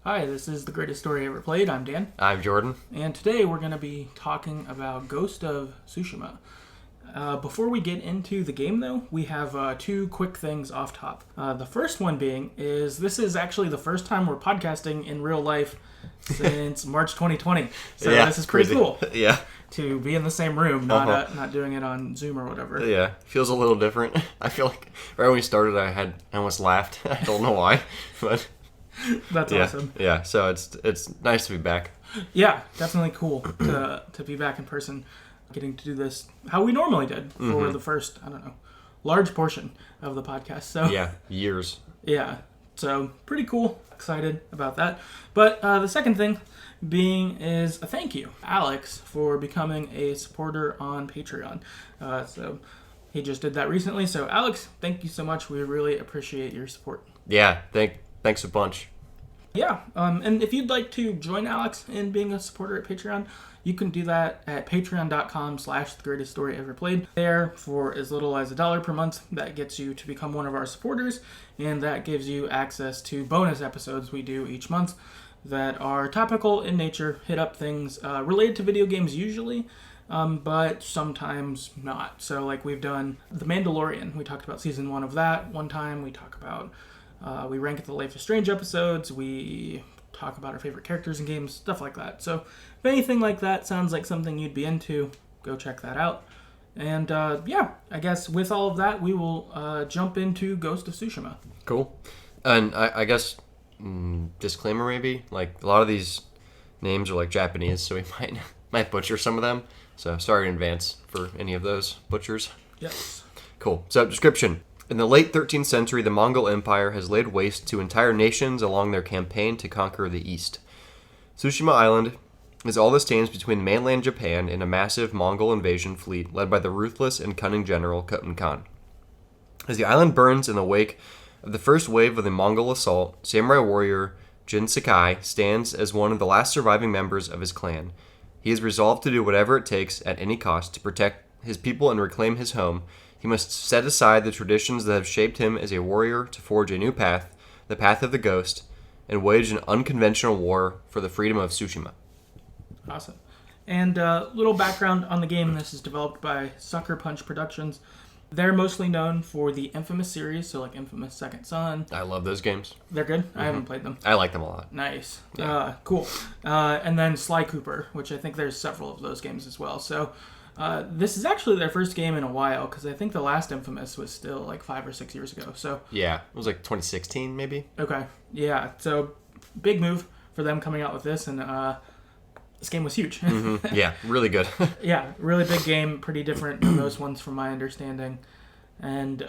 Hi, this is The Greatest Story Ever Played. I'm Dan. I'm Jordan. And today we're going to be talking about Ghost of Tsushima. Before we get into the game, though, we have two quick things off top. The first one being is this is actually the first time we're podcasting in real life since March 2020. So this is pretty cool. Yeah. To be in the same room, not doing it on Zoom or whatever. Yeah. Feels a little different. I feel like right when we started, I almost laughed. I don't know why, but... That's awesome. Yeah, so it's nice to be back. Yeah, definitely cool to be back in person, getting to do this how we normally did for the first, large portion of the podcast. So yeah, years. Yeah, so pretty cool. Excited about that. But the second thing being is a thank you, Alex, for becoming a supporter on Patreon. So he just did that recently. So Alex, thank you so much. We really appreciate your support. Yeah, thanks a bunch. Yeah, and if you'd like to join Alex in being a supporter at Patreon, you can do that at patreon.com/TheGreatestStoryEverPlayed. There, for as little as $1 per month, that gets you to become one of our supporters, and that gives you access to bonus episodes we do each month that are topical in nature, hit up things related to video games usually, but sometimes not. So, like, we've done The Mandalorian. We talked about season 1 of that one time. We talk about... we rank the Life is Strange episodes. We talk about our favorite characters in games, stuff like that. So if anything like that sounds like something you'd be into, go check that out. And I guess with all of that, we will jump into Ghost of Tsushima. Cool. And I guess, disclaimer maybe, like a lot of these names are like Japanese, so we might butcher some of them. So sorry in advance for any of those butchers. Yes. Cool. So description. In the late 13th century, the Mongol Empire has laid waste to entire nations along their campaign to conquer the East. Tsushima Island is all that stands between the mainland Japan and a massive Mongol invasion fleet led by the ruthless and cunning general Kublai Khan. As the island burns in the wake of the first wave of the Mongol assault, samurai warrior Jin Sakai stands as one of the last surviving members of his clan. He is resolved to do whatever it takes at any cost to protect his people and reclaim his home. He must set aside the traditions that have shaped him as a warrior to forge a new path, the path of the ghost, and wage an unconventional war for the freedom of Tsushima. Awesome. And a little background on the game. This is developed by Sucker Punch Productions. They're mostly known for the Infamous series, so like Infamous Second Son. I love those games. They're good? I haven't played them. I like them a lot. Nice. Yeah. Cool. And then Sly Cooper, which I think there's several of those games as well. So this is actually their first game in a while, because I think the last Infamous was still like 5 or 6 years ago. So yeah, it was like 2016 maybe. Okay. Yeah. So big move for them coming out with this, and this game was huge. Yeah, really good. Yeah, really big game, pretty different than most ones from my understanding. And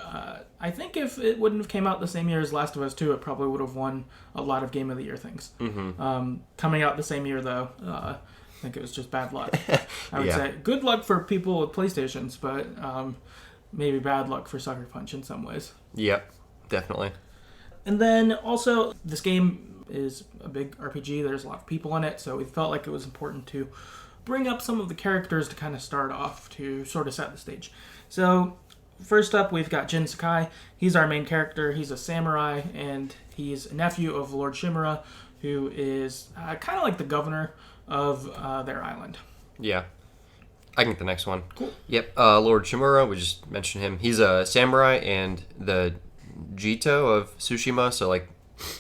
I think if it wouldn't have came out the same year as Last of Us 2, it probably would have won a lot of Game of the Year things. Coming out the same year, though, I think it was just bad luck. I would say good luck for people with PlayStations, but maybe bad luck for Sucker Punch in some ways. Yep, definitely. And then also, this game is a big RPG. There's a lot of people in it, so we felt like it was important to bring up some of the characters to kind of start off to sort of set the stage. So first up, we've got Jin Sakai. He's our main character. He's a samurai, and he's a nephew of Lord Shimura, who is kind of like the governor of their island. Yeah. I can get the next one. Cool. Yep. Lord Shimura, we just mentioned him. He's a samurai and the Jito of Tsushima. So, like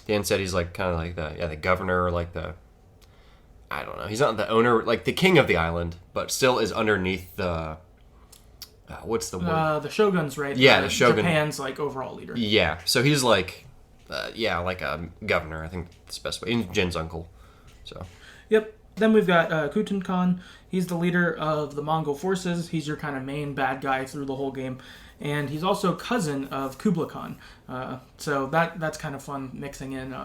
Dan said, he's like kind of like the governor, or like I don't know. He's not the owner, like the king of the island, but still is underneath the... what's the word? The shogun's, right? Yeah, the shogun. Japan's like overall leader. Yeah. So he's like, like a governor. I think that's the best way. He's Jin's uncle. So. Yep. Then we've got Kublai Khan. He's the leader of the Mongol forces. He's your kind of main bad guy through the whole game. And he's also cousin of Kublai Khan. So that's kind of fun, mixing in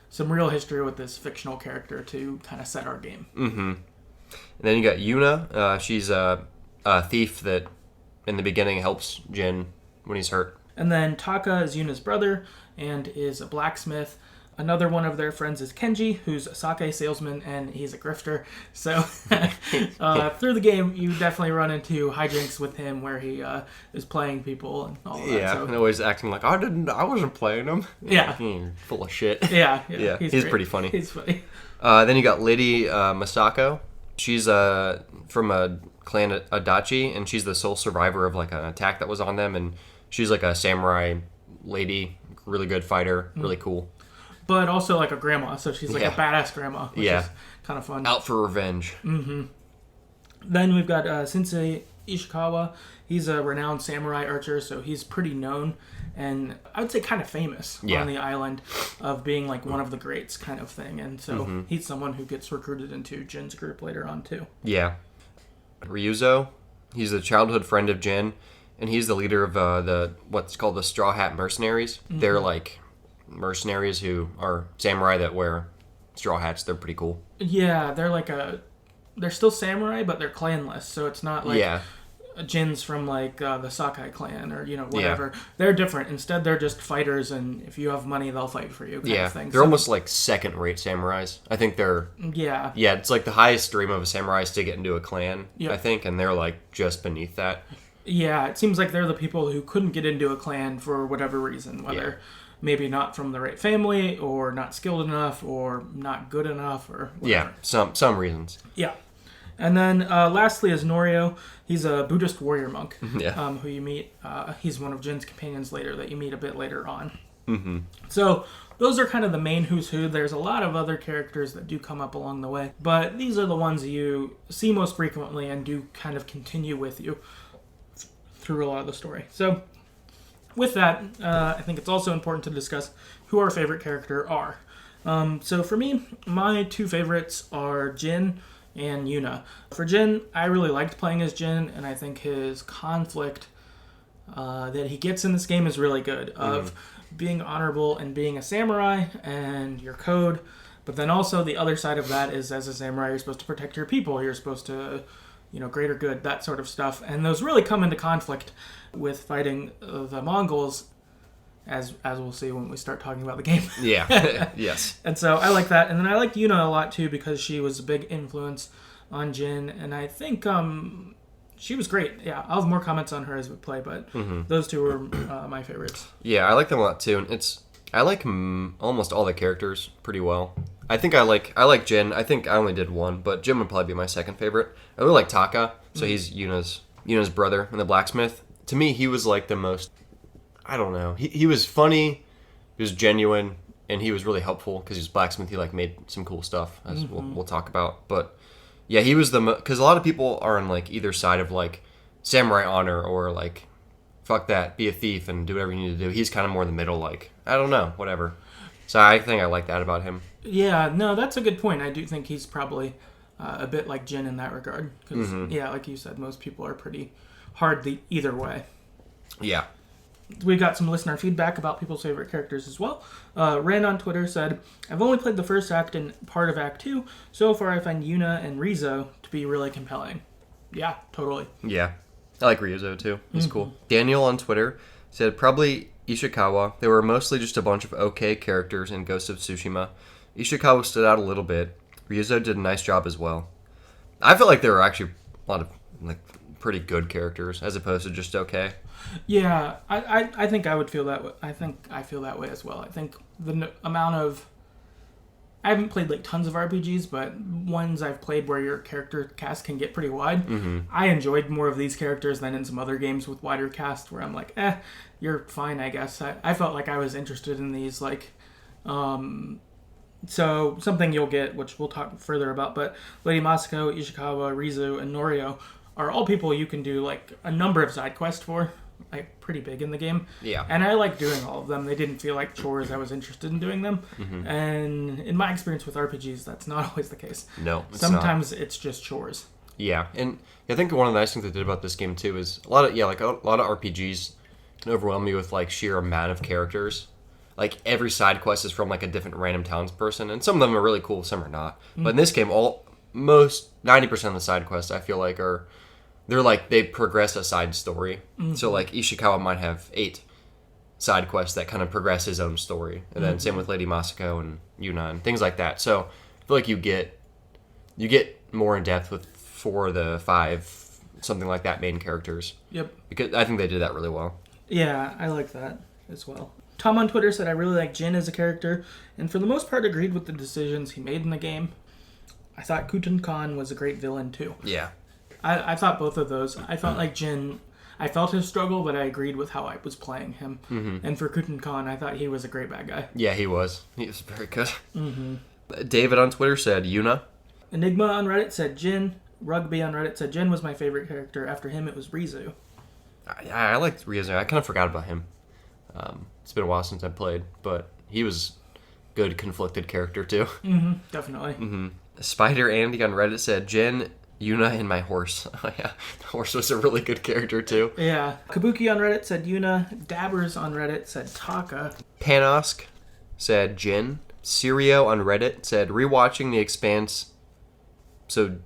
some real history with this fictional character to kind of set our game. Mm-hmm. And then you got Yuna. She's a thief that in the beginning helps Jin when he's hurt. And then Taka is Yuna's brother and is a blacksmith. Another one of their friends is Kenji, who's a sake salesman, and he's a grifter. So through the game, you definitely run into hijinks with him where he is playing people and all of that. Yeah, and always acting like, I wasn't playing him. Yeah. Full of shit. Yeah. He's pretty funny. He's funny. Then you got Lady Masako. She's from a clan Adachi, and she's the sole survivor of like an attack that was on them, and she's like a samurai lady, really good fighter, really cool. But also like a grandma, so she's like a badass grandma, which is kind of fun. Out for revenge. Mm-hmm. Then we've got Sensei Ishikawa. He's a renowned samurai archer, so he's pretty known, and I would say kind of famous on the island of being like one of the greats kind of thing. And so he's someone who gets recruited into Jin's group later on too. Yeah. Ryuzo, he's a childhood friend of Jin, and he's the leader of what's called the Straw Hat Mercenaries. Mm-hmm. They're like mercenaries who are samurai that wear straw hats. They're pretty cool. Yeah, they're still samurai, but they're clanless, so it's not like Jin's from like the Sakai clan or whatever. Yeah. They're different. Instead, they're just fighters, and if you have money, they'll fight for you. Kind of thing. They're almost like second-rate samurais. I think they're it's like the highest dream of a samurai is to get into a clan. Yep. I think, and they're like just beneath that. Yeah, it seems like they're the people who couldn't get into a clan for whatever reason, whether maybe not from the right family, or not skilled enough, or not good enough, or whatever. Yeah, some reasons. Yeah. And then lastly is Norio. He's a Buddhist warrior monk who you meet. He's one of Jin's companions later that you meet a bit later on. Mm-hmm. So those are kind of the main who's who. There's a lot of other characters that do come up along the way, but these are the ones you see most frequently and do kind of continue with you through a lot of the story. So with that, I think it's also important to discuss who our favorite character are. So for me, my two favorites are Jin and Yuna. For Jin, I really liked playing as Jin, and I think his conflict that he gets in this game is really good, of being honorable and being a samurai and your code, but then also the other side of that is, as a samurai, you're supposed to protect your people, you're supposed to, greater good, that sort of stuff, and those really come into conflict with fighting the Mongols, as we'll see when we start talking about the game. Yes. And so I like that. And then I liked Yuna a lot, too, because she was a big influence on Jin. And I think she was great. Yeah, I'll have more comments on her as we play, but those two were my favorites. Yeah, I like them a lot, too. And I like almost all the characters pretty well. I think I like Jin. I think I only did one, but Jin would probably be my second favorite. I really like Taka. So he's Yuna's brother and the blacksmith. To me, he was like the most... I don't know. He was funny, he was genuine, and he was really helpful because he was blacksmith. He like made some cool stuff, as we'll talk about. But yeah, he was because a lot of people are on like either side of like samurai honor or like fuck that, be a thief and do whatever you need to do. He's kind of more in the middle, like I don't know, whatever. So I think I like that about him. Yeah, no, that's a good point. I do think he's probably a bit like Jin in that regard because like you said, most people are pretty hard either way. Yeah. We got some listener feedback about people's favorite characters as well. Rand on Twitter said, I've only played the first act and part of Act 2. So far I find Yuna and Rizo to be really compelling. Yeah, totally. Yeah. I like Ryuzo too. He's cool. Daniel on Twitter said, probably Ishikawa. They were mostly just a bunch of okay characters in Ghost of Tsushima. Ishikawa stood out a little bit. Ryuzo did a nice job as well. I feel like there were actually a lot of like pretty good characters as opposed to just okay. Yeah, I think I would feel that way. I think I feel that way as well. I think the amount of... I haven't played like tons of RPGs, but ones I've played where your character cast can get pretty wide. I enjoyed more of these characters than in some other games with wider cast where I'm like, you're fine, I guess. I felt like I was interested in these, like... So, something you'll get, which we'll talk further about, but Lady Masako, Ishikawa, Rizu, and Norio are all people you can do, like, a number of side quests for. Like, pretty big in the game. Yeah. And I like doing all of them. They didn't feel like chores. I was interested in doing them. And in my experience with RPGs, that's not always the case. No, Sometimes it's just chores. Yeah, and I think one of the nice things they did about this game, too, is a lot of RPGs can overwhelm you with, like, sheer amount of characters. Like, every side quest is from, like, a different random townsperson, and some of them are really cool, some are not. But in this game, most 90% of the side quests, I feel like, they progress a side story. So, like, Ishikawa might have 8 side quest that kind of progress his own story. And then same with Lady Masako and Yuna and things like that. So I feel like you get more in depth with 4 of the 5, something like that, main characters. Yep. Because I think they did that really well. Yeah, I like that as well. Tom on Twitter said, I really like Jin as a character, and for the most part agreed with the decisions he made in the game. I thought Kutan Khan was a great villain too. Yeah. I thought both of those. I felt like Jin, I felt his struggle, but I agreed with how I was playing him. And for Kutan Khan, I thought he was a great bad guy. Yeah, he was. He was very good. David on Twitter said Yuna. Enigma on Reddit said Jin. Rugby on Reddit said Jin was my favorite character. After him, it was Rizu. I liked Ryuzo. I kind of forgot about him. It's been a while since I played, but he was good, conflicted character too. Definitely. Spider Andy on Reddit said Jin, Yuna, and my horse. Oh yeah, the horse was a really good character too. Yeah. Kabuki on Reddit said Yuna. Dabbers on Reddit said Taka. Panosk said Jin. Sirio on Reddit said rewatching The Expanse. So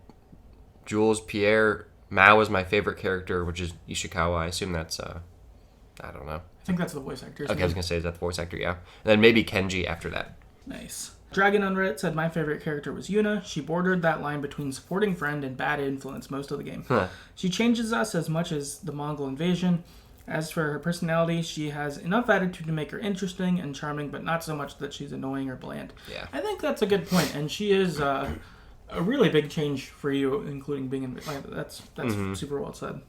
Jules Pierre Mao is my favorite character, which is Ishikawa. I assume that's I don't know. I think that's the voice actor. Okay, I was gonna say, is that the voice actor? Yeah. And then maybe Kenji after that. Nice. Dragon on Reddit said my favorite character was Yuna. She bordered that line between supporting friend and bad influence most of the game. She changes us as much as the Mongol invasion. As for her personality, she has enough attitude to make her interesting and charming, but not so much that she's annoying or bland. Yeah. I think that's a good point, and she is a really big change for you, including being in. That's super well said.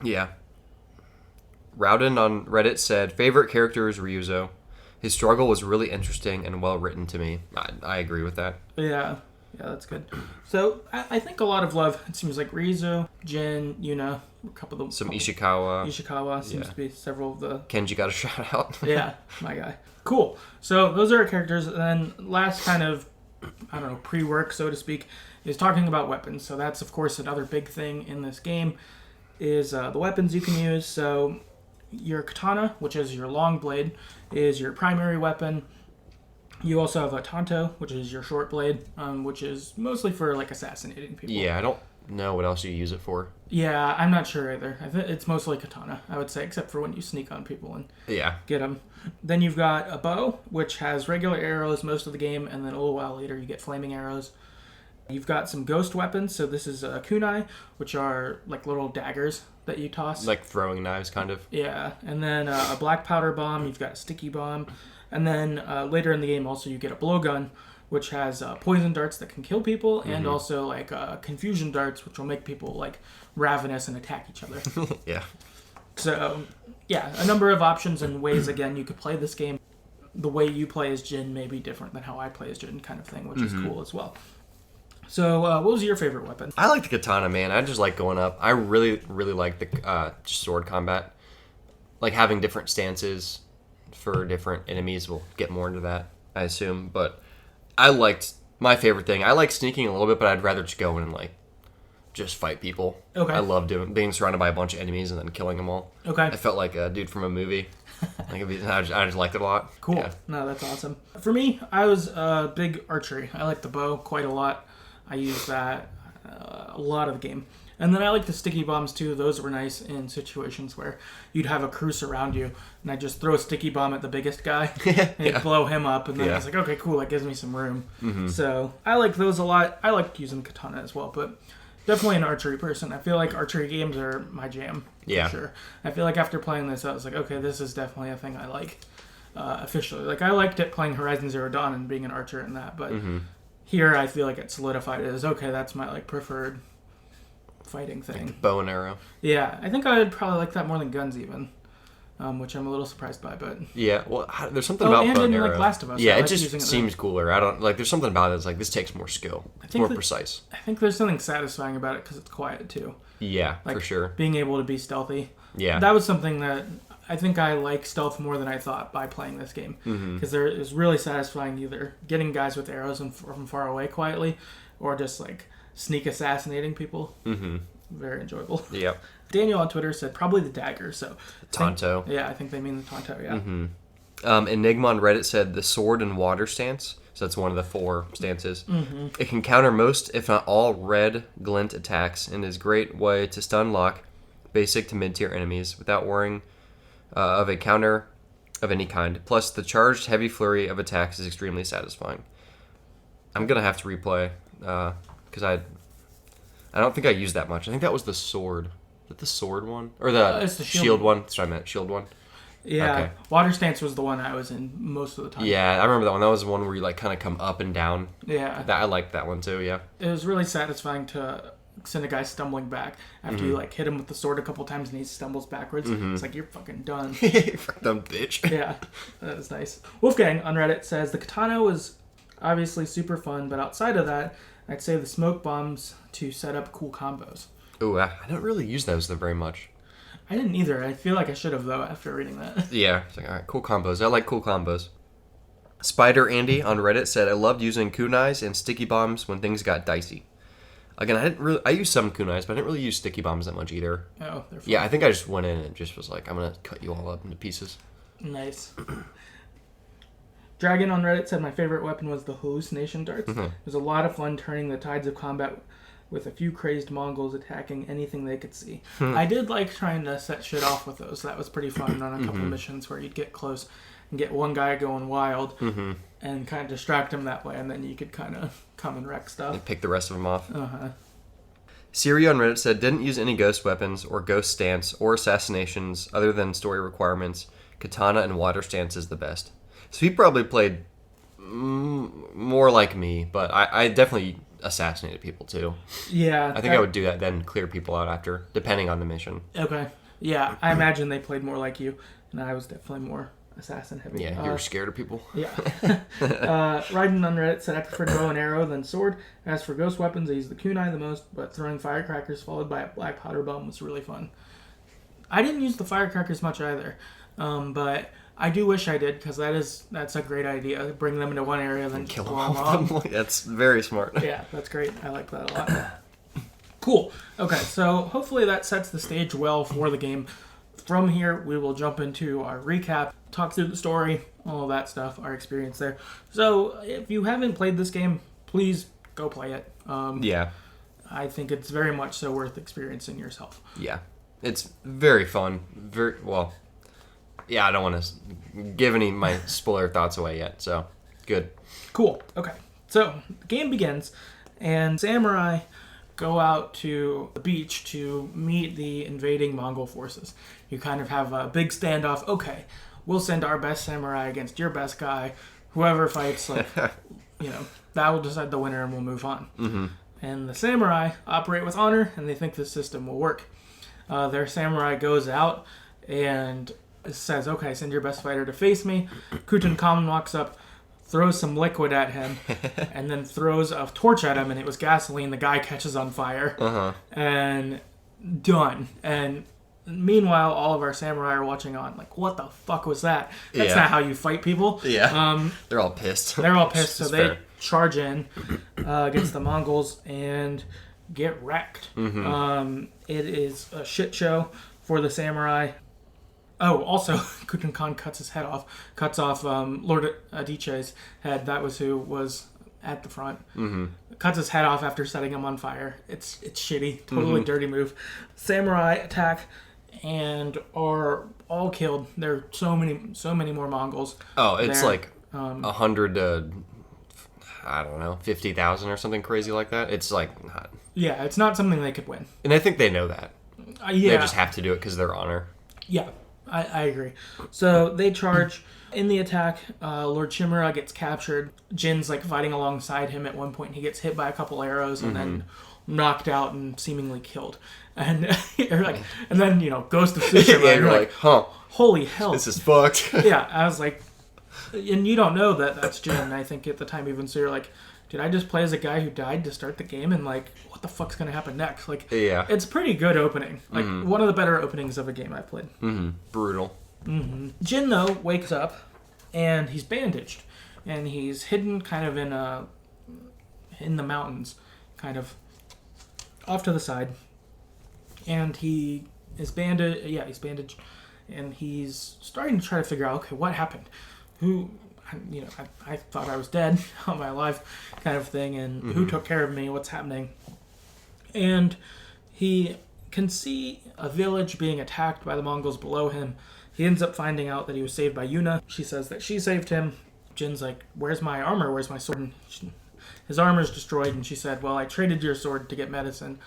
Yeah. Rowden on Reddit said favorite character is Ryuzo. His struggle was really interesting and well written to me. I agree with that. Yeah, that's good. So I think a lot of love. It seems like Rizu, Jin, Yuna, a couple of them. Some Ishikawa. Ishikawa seems to be several of the. Kenji got a shout out. Yeah, my guy. Cool. So those are our characters. And then last kind of, I don't know, pre-work, so to speak, is talking about weapons. So that's, of course, another big thing in this game is the weapons you can use. So your katana, which is your long blade, is your primary weapon. You also have a tanto, which is your short blade, which is mostly for like assassinating people. Yeah, I don't know what else you use it for. Yeah, I'm not sure either. I think it's mostly katana, I would say, except for when you sneak on people and get them. Then you've got a bow, which has regular arrows most of the game, and then a little while later you get flaming arrows. You've got some ghost weapons, so this is kunai, which are like little daggers that you toss. Like throwing knives, kind of. Yeah, and then a black powder bomb, you've got a sticky bomb, and then later in the game also you get a blowgun, which has poison darts that can kill people, and also like confusion darts, which will make people like ravenous and attack each other. Yeah. So, yeah, a number of options and ways, again, you could play this game. The way you play as Jin may be different than how I play as Jin, kind of thing, which is cool as well. So, what was your favorite weapon? I like the katana, man. I just like going up. I really, really like the just sword combat. Like having different stances for different enemies. We'll get more into that, I assume. But I liked my favorite thing. I like sneaking a little bit, but I'd rather just go in and like just fight people. Okay. I love being surrounded by a bunch of enemies and then killing them all. Okay. I felt like a dude from a movie. I just liked it a lot. Cool. Yeah. No, that's awesome. For me, I was big archery. I like the bow quite a lot. I use that a lot of the game. And then I like the sticky bombs too. Those were nice in situations where you'd have a crew surround you, and I'd just throw a sticky bomb at the biggest guy and it'd blow him up. And then I was like, okay, cool, that gives me some room. So I like those a lot. I like using katana as well, but definitely an archery person. I feel like archery games are my jam. Yeah. For sure. I feel like after playing this, I was like, okay, this is definitely a thing I like officially. Like, I liked it playing Horizon Zero Dawn and being an archer in that, but here I feel like it solidified it as, okay, that's my like preferred fighting thing. Like bow and arrow. Yeah, I think I would probably like that more than guns even, which I'm a little surprised by, but... Yeah, well, there's something about bow and arrow. Like Last of Us. Yeah, it just seems cooler. I don't, like, there's something about it that's like, this takes more skill. It's more precise. I think there's something satisfying about it because it's quiet too. Yeah, like, for sure. Being able to be stealthy. Yeah. That was something that I think I like stealth more than I thought by playing this game. Because there is really satisfying either getting guys with arrows from far away quietly or just like sneak assassinating people. Very enjoyable. Yep. Daniel on Twitter said probably the dagger. So Tanto. I think they mean the Tanto, yeah. Enigma on Reddit said the sword and water stance. So that's one of the 4 stances. It can counter most, if not all, red glint attacks and is a great way to stun lock basic to mid-tier enemies without worrying of a counter of any kind. Plus, the charged heavy flurry of attacks is extremely satisfying. I'm going to have to replay, because I don't think I used that much. I think that was the sword. Is that the sword one? Or It's the shield one? That's what I meant, shield one. Yeah, okay. Water Stance was the one I was in most of the time. Yeah, I remember that one. That was the one where you like kind of come up and down. Yeah. I liked that one too, yeah. It was really satisfying to send a guy stumbling back after you like hit him with the sword a couple times and he stumbles backwards. It's like, you're fucking done. Fuck dumb bitch. Yeah, that was nice. Wolfgang on Reddit says, the katana was obviously super fun, but outside of that, I'd say the smoke bombs to set up cool combos. Ooh, I don't really use those very much. I didn't either. I feel like I should have, though, after reading that. Yeah. It's like, all right, cool combos. I like cool combos. Spider Andy on Reddit said, I loved using kunais and sticky bombs when things got dicey. Again, I used some kunais, but I didn't really use sticky bombs that much either. Oh, they're fun. Yeah, I think I just went in and just was like, I'm going to cut you all up into pieces. Nice. Dragon on Reddit said, my favorite weapon was the hallucination darts. It was a lot of fun turning the tides of combat with a few crazed Mongols attacking anything they could see. I did like trying to set shit off with those. That was pretty fun on a couple of missions where you'd get close and get one guy going wild and kind of distract him that way, and then you could kind of come and wreck stuff. And pick the rest of them off. Siri on Reddit said, didn't use any ghost weapons or ghost stance or assassinations other than story requirements. Katana and water stance is the best. So he probably played more like me, but I definitely assassinated people too. Yeah. I think I would do that, then clear people out after, depending on the mission. Okay. Yeah, I imagine they played more like you, and I was definitely more assassin heavy. Yeah, you were scared of people. Yeah. Raiden on Reddit said, I prefer bow and arrow than sword. As for ghost weapons, I use the kunai the most, but throwing firecrackers followed by a black powder bomb was really fun. I didn't use the firecrackers much either, but I do wish I did, because that's a great idea. Bring them into one area, then kill them all. That's very smart. Yeah, that's great. I like that a lot. Cool. Okay, so hopefully that sets the stage well for the game. From here, we will jump into our recap, talk through the story, all of that stuff, our experience there. So if you haven't played this game, please go play it. Yeah. I think it's very much so worth experiencing yourself. Yeah. It's very fun. Very well. Yeah, I don't want to give any of my spoiler thoughts away yet, so good. Cool. Okay. So the game begins, and samurai go out to the beach to meet the invading Mongol forces. You kind of have a big standoff. Okay, we'll send our best samurai against your best guy. Whoever fights, that will decide the winner, and we'll move on. And the samurai operate with honor, and they think the system will work. Their samurai goes out and says, okay, send your best fighter to face me. Tutankhamun walks up, throws some liquid at him, and then throws a torch at him, and it was gasoline. The guy catches on fire, and done. And meanwhile, all of our samurai are watching on, like, what the fuck was that? That's not how you fight people. Yeah. They're all pissed. So they charge in against the Mongols and get wrecked. It is a shit show for the samurai. Oh, also, Kutan Khan cuts off Lord Adiche's head. That was who was at the front. Cuts his head off after setting him on fire. It's shitty. Totally dirty move. Samurai attack and are all killed. There are so many more Mongols. Oh, it's like 100 to, I don't know, 50,000 or something crazy like that. It's like not. Yeah, it's not something they could win. And I think they know that. Yeah. They just have to do it because they're honor. Yeah. I agree. So they charge. In the attack, Lord Chimera gets captured. Jin's like fighting alongside him at one point. He gets hit by a couple arrows and then knocked out and seemingly killed. And and then Ghost of Tsushima. Yeah, you're like, huh? Holy hell! This is fucked. Yeah, I was like, and you don't know that that's Jin. I think at the time even so, you're like, did I just play as a guy who died to start the game? And like, what the fuck's gonna happen next? Like, yeah, it's pretty good opening. Like one of the better openings of a game I've played. Brutal. Jin though wakes up and he's bandaged and he's hidden kind of in the mountains, kind of off to the side, and he is bandaged. Yeah, he's bandaged, and he's starting to try to figure out, okay, what happened? I thought I was dead. How am I alive? Kind of thing. And who took care of me? What's happening? And he can see a village being attacked by the Mongols below him. He ends up finding out that he was saved by Yuna. She says that she saved him. Jin's like, where's my armor? Where's my sword? And his armor's destroyed, and she said, well, I traded your sword to get medicine,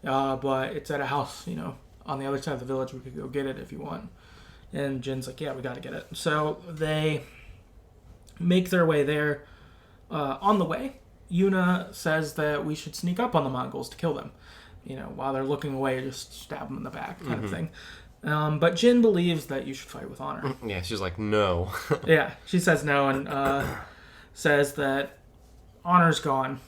but it's at a house, on the other side of the village. We could go get it if you want. And Jin's like, yeah, we gotta get it. So they make their way there. On the way, Yuna says that we should sneak up on the Mongols to kill them. While they're looking away, just stab them in the back kind of thing. But Jin believes that you should fight with honor. Yeah, she's like, no. Yeah, she says no and says that honor's gone.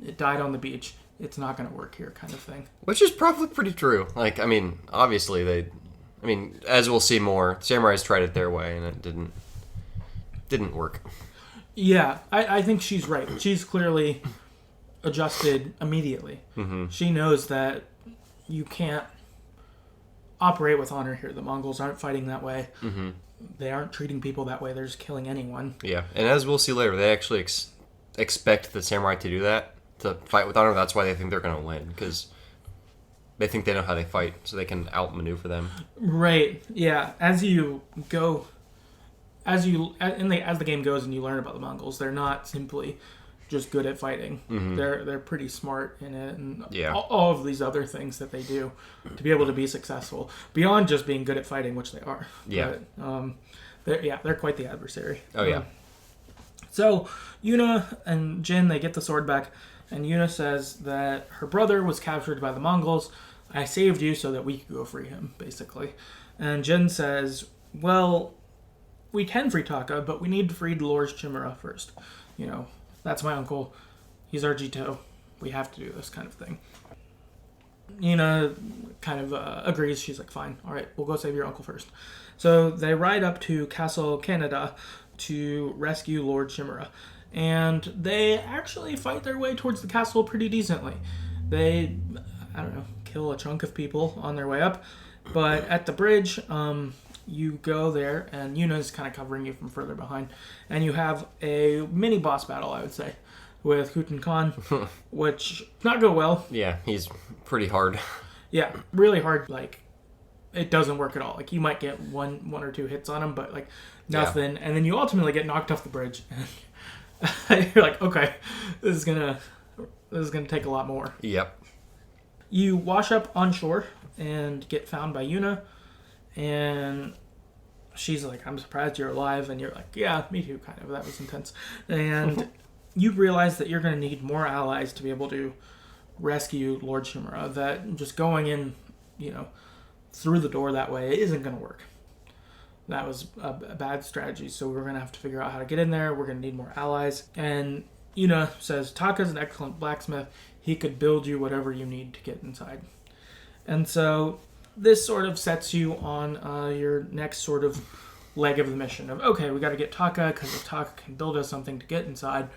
It died on the beach. It's not going to work here kind of thing. Which is probably pretty true. Like, I mean, obviously as we'll see more, samurais tried it their way and it didn't work. Yeah, I think she's right. She's clearly adjusted immediately. Mm-hmm. She knows that you can't operate with honor here. The Mongols aren't fighting that way. Mm-hmm. They aren't treating people that way. They're just killing anyone. Yeah, and as we'll see later, they actually expect the samurai to do that, to fight with honor. That's why they think they're going to win, because they think they know how they fight, so they can outmaneuver them. Right. Yeah. As the game goes and you learn about the Mongols, they're not simply just good at fighting. Mm-hmm. They're pretty smart in it, and all of these other things that they do to be able to be successful beyond just being good at fighting, which they are. Yeah. But, they're quite the adversary. Oh yeah. So Yuna and Jin, they get the sword back, and Yuna says that her brother was captured by the Mongols. I saved you so that we could go free him, basically. And Jin says, well, we can free Taka, but we need to free Lord Chimera first. That's my uncle. He's our Jito. We have to do this kind of thing. Yuna kind of agrees. She's like, fine. All right, we'll go save your uncle first. So they ride up to Castle Canada to rescue Lord Chimera. And they actually fight their way towards the castle pretty decently. They, kill a chunk of people on their way up. But at the bridge, you go there, and Yuna's kind of covering you from further behind. And you have a mini boss battle, I would say, with Hutan Khan, which not go well. Yeah, he's pretty hard. Yeah, really hard. Like, it doesn't work at all. Like, you might get one or two hits on him, but, like, nothing. Yeah. And then you ultimately get knocked off the bridge. And you're like, okay, this is gonna take a lot more. Yep. You wash up on shore and get found by Yuna. And she's like, I'm surprised you're alive. And you're like, yeah, me too, kind of. That was intense. And you realize that you're going to need more allies to be able to rescue Lord Chimera. That just going in, through the door that way isn't going to work. That was a bad strategy. So we're going to have to figure out how to get in there. We're going to need more allies. And Yuna says, Taka's an excellent blacksmith. He could build you whatever you need to get inside. And so this sort of sets you on your next sort of leg of the mission of, okay, we got to get Taka, because if Taka can build us something to get inside,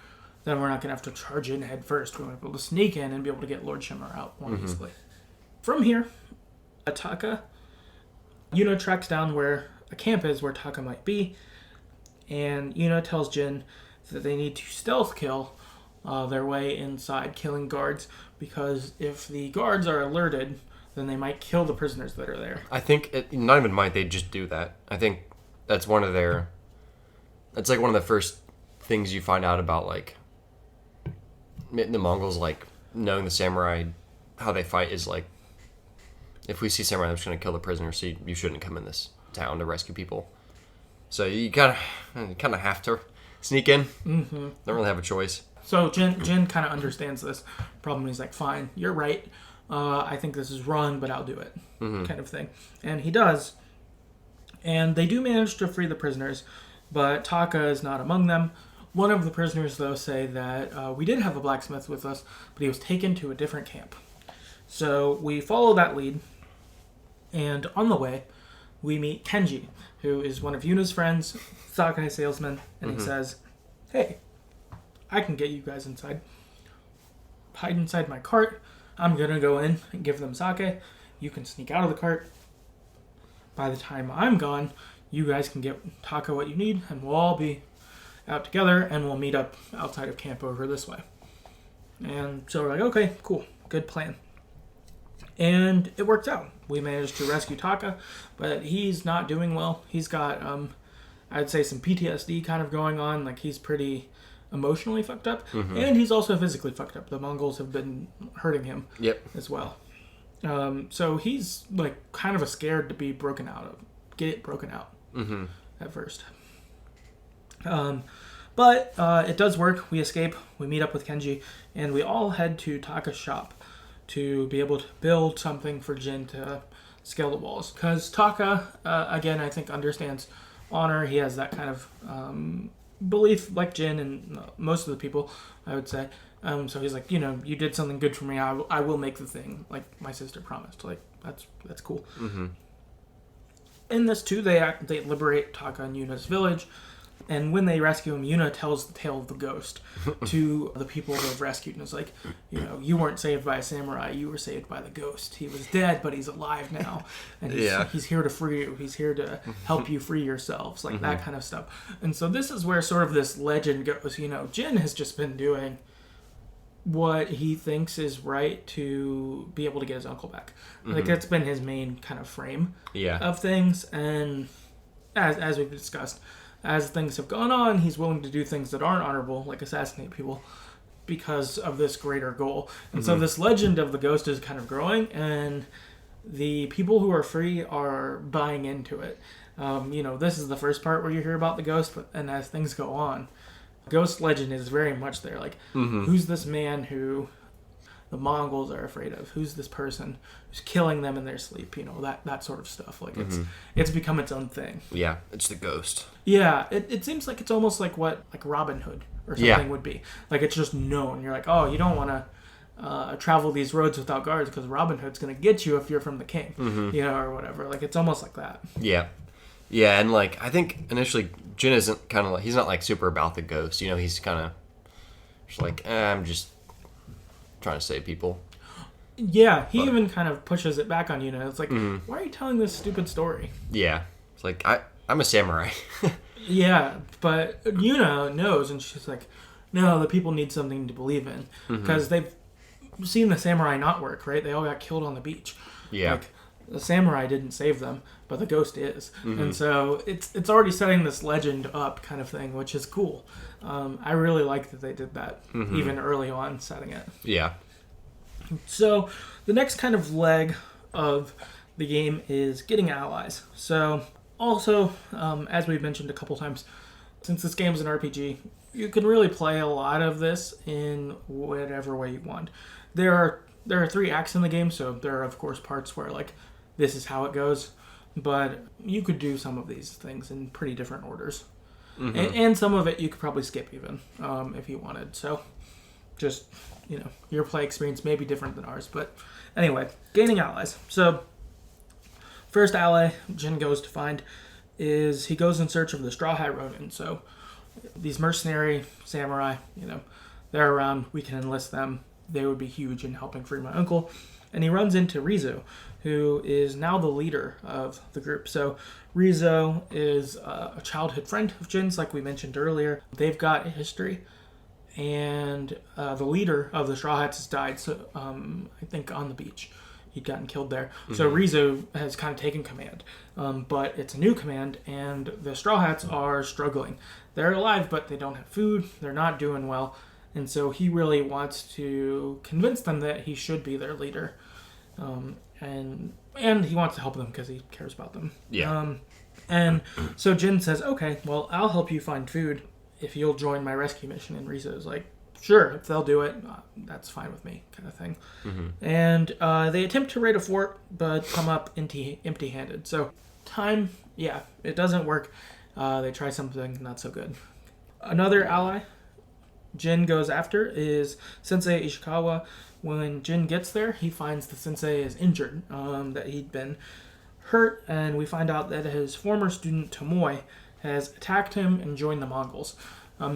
then we're not going to have to charge in head first. We're going to be able to sneak in and be able to get Lord Chimera out more easily. From here, Taka, Yuna tracks down where a camp is where Taka might be, and Yuna tells Jin that they need to stealth kill their way inside, killing guards, because if the guards are alerted, then they might kill the prisoners that are there. I think, not even might, they just do that. I think that's one of the first things you find out about, like, the Mongols, like, knowing the samurai, how they fight is, like, if we see samurai, I'm just going to kill the prisoners, so you shouldn't come in this town to rescue people. So you kind of have to sneak in. Mm-hmm. Don't really have a choice. So Jin kind of understands this problem. He's like, fine, you're right. I think this is wrong, but I'll do it, kind of thing. And he does. And they do manage to free the prisoners, but Taka is not among them. One of the prisoners, though, say that we did have a blacksmith with us, but he was taken to a different camp. So we follow that lead, and on the way, we meet Kenji, who is one of Yuna's friends, Sakai salesman, and he says, hey, I can get you guys inside. Hide inside my cart. I'm going to go in and give them sake. You can sneak out of the cart. By the time I'm gone, you guys can get Taka what you need, and we'll all be out together, and we'll meet up outside of camp over this way. And so we're like, okay, cool, good plan. And it worked out. We managed to rescue Taka, but he's not doing well. He's got, I'd say, some PTSD kind of going on. Like, he's pretty emotionally fucked up. And he's also physically fucked up. The Mongols have been hurting him as well. So he's, like, kind of scared to be broken out of. Get broken out at first. But it does work. We escape. We meet up with Kenji. And we all head to Taka's shop to be able to build something for Jin to scale the walls. Because Taka, again, I think understands honor. He has that kind of belief like Jin and most of the people, I would say. So he's like, you did something good for me. I will make the thing like my sister promised. Like, that's cool. In this, too, they liberate Taka and Yuna's village. And when they rescue him, Yuna tells the tale of the ghost to the people they've rescued. And it's like, you weren't saved by a samurai. You were saved by the ghost. He was dead, but he's alive now. And he's here to free you. He's here to help you free yourselves. Like that kind of stuff. And so this is where sort of this legend goes. Jin has just been doing what he thinks is right to be able to get his uncle back. Like, that's been his main kind of frame of things. And as we've discussed, as things have gone on, he's willing to do things that aren't honorable, like assassinate people, because of this greater goal. And so this legend of the ghost is kind of growing, and the people who are free are buying into it. This is the first part where you hear about the ghost, and as things go on, ghost legend is very much there. Like, who's this man who the Mongols are afraid of? Who's this person who's killing them in their sleep? That sort of stuff. Like, it's become its own thing. Yeah, it's the ghost. Yeah, it seems like it's almost like what Robin Hood or something would be. Like, it's just known. You're like, oh, you don't want to travel these roads without guards because Robin Hood's going to get you if you're from the king, or whatever. Like, it's almost like that. Yeah. Yeah, and, like, I think initially Jin isn't kind of like, he's not, like, super about the ghost. He's kind of just like, I'm just trying to save people. Yeah, he even kind of pushes it back on Yuna. It's like, why are you telling this stupid story? Yeah. It's like, I'm a samurai. Yeah, but Yuna knows, and she's like, no, the people need something to believe in. Because they've seen the samurai not work, right? They all got killed on the beach. Yeah. Like, the samurai didn't save them, but the ghost is. And so it's already setting this legend up kind of thing, which is cool. I really like that they did that, even early on, setting it. Yeah. So the next kind of leg of the game is getting allies. So also, as we've mentioned a couple times, since this game's an RPG, you can really play a lot of this in whatever way you want. There are 3 acts in the game, so there are, of course, parts where, like, this is how it goes. But you could do some of these things in pretty different orders. And some of it you could probably skip even, if you wanted. So just, your play experience may be different than ours. But anyway, gaining allies. So first ally Jin goes to find is he goes in search of the Straw Hat Ronin. So these mercenary samurai, they're around. We can enlist them. They would be huge in helping free my uncle. And he runs into Rizo, who is now the leader of the group. So Rizo is a childhood friend of Jin's, like we mentioned earlier. They've got a history. And the leader of the Straw Hats has died, so I think on the beach. He'd gotten killed there. So Rizo has kind of taken command. But it's a new command, and the Straw Hats are struggling. They're alive, but they don't have food. They're not doing well. And so he really wants to convince them that he should be their leader. And he wants to help them because he cares about them. Yeah. And so Jin says, okay, well, I'll help you find food if you'll join my rescue mission. And Rizo's like, sure, if they'll do it, that's fine with me, kind of thing. And they attempt to raid a fort, but come up empty-handed. So time, it doesn't work. They try something not so good. Another ally Jin goes after is Sensei Ishikawa. When Jin gets there, he finds the sensei is injured, that he'd been hurt, and we find out that his former student Tomoe has attacked him and joined the Mongols.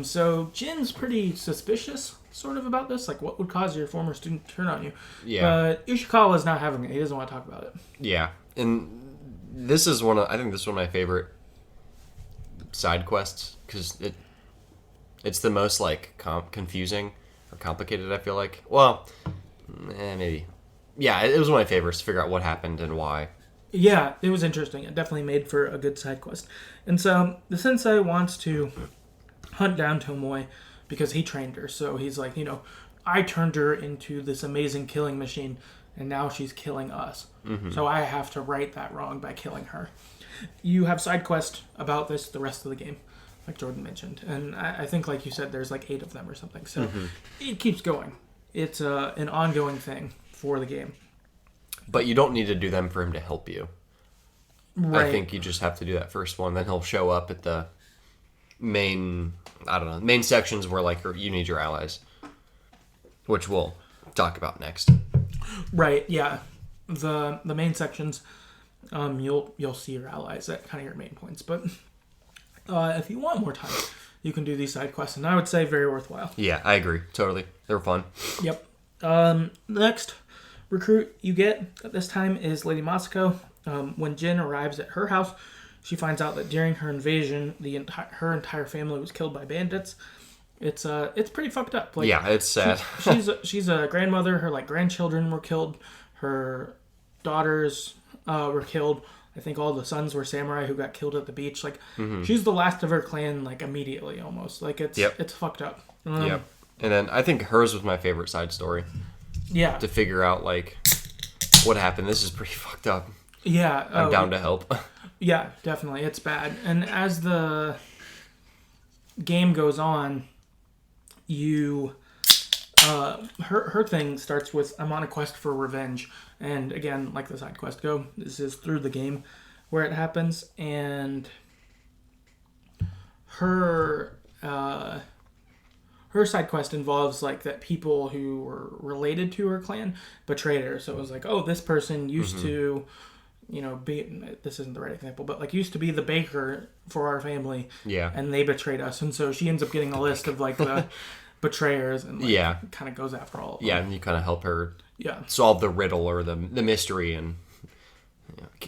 So Jin's pretty suspicious, sort of, about this. Like, what would cause your former student to turn on you? Yeah. But Ishikawa's not having it. He doesn't want to talk about it. Yeah. And this is I think this is one of my favorite side quests, because it's the most, like, confusing or complicated, I feel like. Well, maybe yeah, it was one of my favorites to figure out what happened and why. Yeah, it was interesting. It definitely made for a good side quest. And so the sensei wants to hunt down Tomoe because he trained her. So he's like, I turned her into this amazing killing machine, and now she's killing us. Mm-hmm. So I have to right that wrong by killing her. You have side quest about this the rest of the game, like Jordan mentioned. And I think, like you said, there's like 8 of them or something. So it keeps going. It's an ongoing thing for the game. But you don't need to do them for him to help you. Right. I think you just have to do that first one. Then he'll show up at the main sections where like you need your allies, which we'll talk about next. Right. Yeah. The main sections, you'll see your allies at kind of your main points. But if you want more time, you can do these side quests, and I would say very worthwhile. Yeah, I agree. Totally, they're fun. Yep. Next recruit you get at this time is Lady Masako. When Jin arrives at her house, she finds out that during her invasion, her entire family was killed by bandits. It's pretty fucked up. Like, yeah, it's sad. She's a grandmother. Her grandchildren were killed. Her daughters were killed. I think all the sons were samurai who got killed at the beach. She's the last of her clan. Immediately, almost. It's fucked up. Yep. And then I think hers was my favorite side story. Yeah. To figure out what happened. This is pretty fucked up. Yeah. I'm down to help. Yeah, definitely. It's bad. And as the game goes on, her thing starts with, I'm on a quest for revenge. And again, like the side quest go, this is through the game where it happens. And her side quest involves that people who were related to her clan betrayed her. So it was this person used to, this isn't the right example, but used to be the baker for our family. Yeah. And they betrayed us. And so she ends up getting a list of the betrayers and kind of goes after all of them. Yeah, and you kind of help her solve the riddle or the mystery and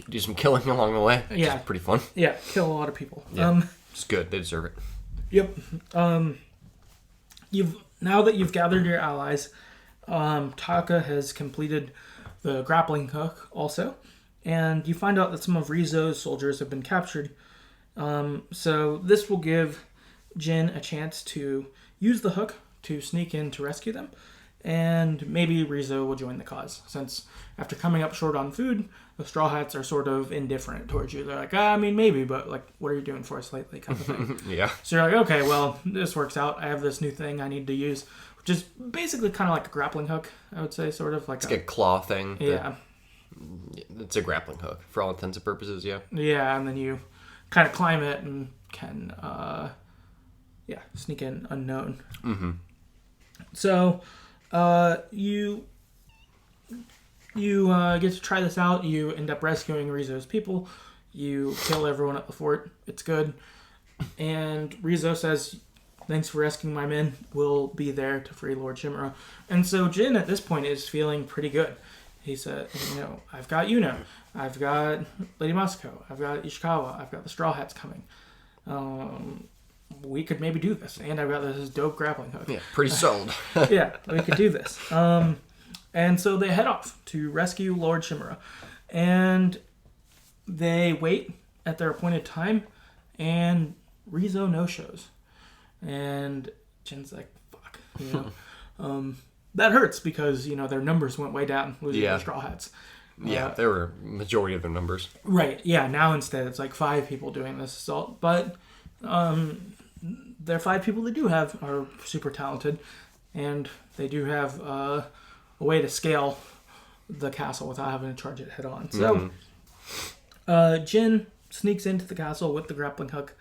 do some killing along the way. Yeah. It's pretty fun. Yeah, kill a lot of people. Yeah. It's good. They deserve it. Yep. Now that you've gathered your allies, Taka has completed the grappling hook also, and you find out that some of Rizo's soldiers have been captured. So this will give Jin a chance to use the hook to sneak in to rescue them, and maybe Rizo will join the cause, since after coming up short on food, the Straw Hats are sort of indifferent towards you. They're maybe, but what are you doing for us lately, kind of thing. Yeah. So you're okay, well, this works out. I have this new thing I need to use, which is basically kind of like a grappling hook, I would say, sort of. It's like a claw thing. Yeah. It's a grappling hook, for all intents and purposes, yeah. Yeah, and then you kind of climb it and can, sneak in unknown. Mm-hmm. So, you get to try this out. You end up rescuing Rizo's people. You kill everyone at the fort. It's good. And Rizo says, thanks for rescuing my men. We'll be there to free Lord Shimura. And so Jin at this point is feeling pretty good. He said, I've got Yuno. I've got Lady Masako. I've got Ishikawa. I've got the Straw Hats coming. We could maybe do this. And I've got this dope grappling hook. Yeah, pretty sold. Yeah, we could do this. And so they head off to rescue Lord Shimura. And they wait at their appointed time, and Rizo no-shows. And Jin's like, fuck. That hurts because, their numbers went way down losing the Straw Hats. Yeah, they were majority of their numbers. Right, yeah. Now instead it's 5 people doing this assault. But their 5 people they do have are super talented. And they do have a way to scale the castle without having to charge it head on. So Jin sneaks into the castle with the grappling hook.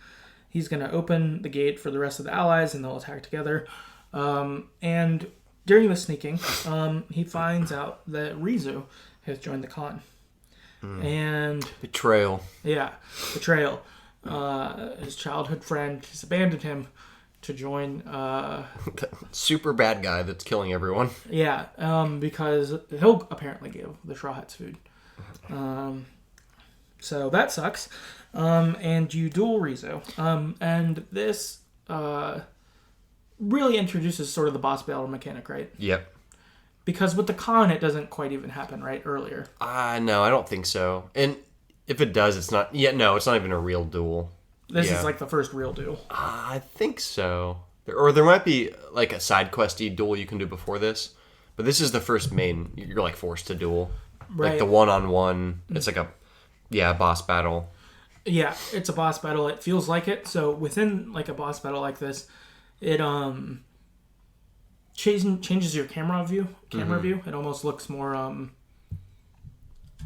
He's going to open the gate for the rest of the allies and they'll attack together. And during the sneaking, he finds out that Rizo has joined the clan. And betrayal. Yeah, betrayal. His childhood friend has abandoned him to join super bad guy that's killing everyone. Yeah, because he'll apparently give the Straw Hats food. So that sucks. And you duel Rizo. And this really introduces sort of the boss battle mechanic, right? Yep. Because with the Khan, it doesn't quite even happen, right? Earlier. No, I don't think so. And if it does, it's not... Yeah, no, it's not even a real duel. This is like the first real duel. I think so. Or there might be like a side questy duel you can do before this. But this is the first main... You're like forced to duel. Right. Like the one-on-one. It's like a boss battle. Yeah, it's a boss battle. It feels like it. So within like a boss battle like this, it changes your camera view. It almost looks more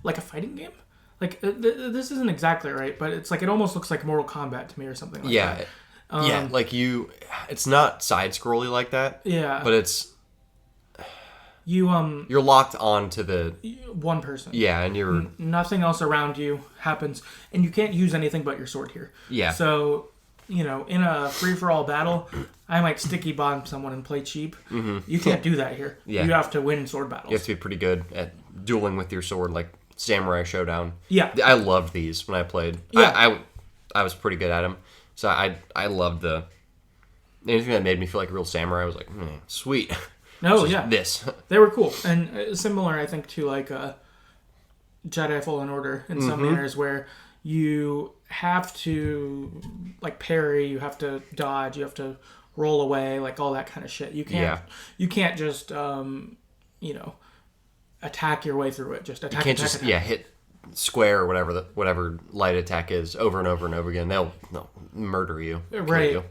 like a fighting game. Like this isn't exactly right, but it's like it almost looks like Mortal Kombat to me or something like that. Yeah, like it's not side scrolly like that. Yeah, but it's you're locked on to the one person. Yeah, and you're nothing else around you happens, and you can't use anything but your sword here. Yeah. So in a free for all battle, I might sticky bomb someone and play cheap. Mm-hmm. You can't do that here. Yeah. You have to win sword battles. You have to be pretty good at dueling with your sword, like Samurai Showdown. Yeah. I loved these when I played. Yeah. I was pretty good at them. So I loved anything that made me feel like a real samurai. I was like, sweet. No, yeah. This. They were cool. And similar, I think, to like Jedi Fallen Order in some manners where you have to like parry, you have to dodge, you have to roll away, like all that kind of shit. You can't just attack your way through it. Just attack. You can't hit square or whatever light attack is over and over and over again. They'll murder you. Right. You.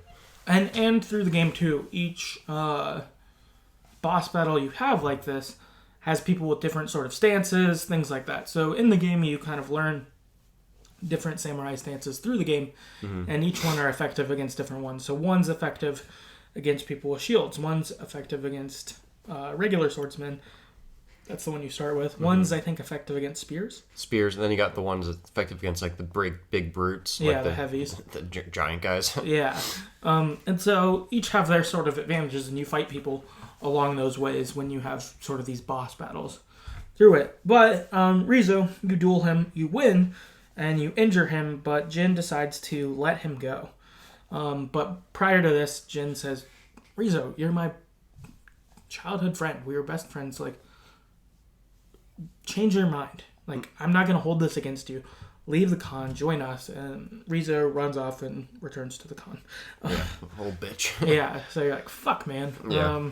And through the game too, each boss battle you have like this has people with different sort of stances, things like that. So in the game you kind of learn different samurai stances through the game, and each one are effective against different ones. So one's effective against people with shields, one's effective against regular swordsmen. That's the one you start with. One's, I think, effective against spears. And then you got the ones that's effective against like the big brutes. Yeah, like the heavies. The giant guys. Yeah. And so each have their sort of advantages, and you fight people along those ways when you have sort of these boss battles through it. But Rizzo, you duel him, you win, and you injure him, but Jin decides to let him go. But prior to this, Jin says, Rizzo, you're my childhood friend. We were best friends. Like, change your mind. Like, I'm not going to hold this against you. Leave the Khan, join us. And Rizzo runs off and returns to the Khan. Old bitch. Yeah, so you're like, fuck, man. Yeah.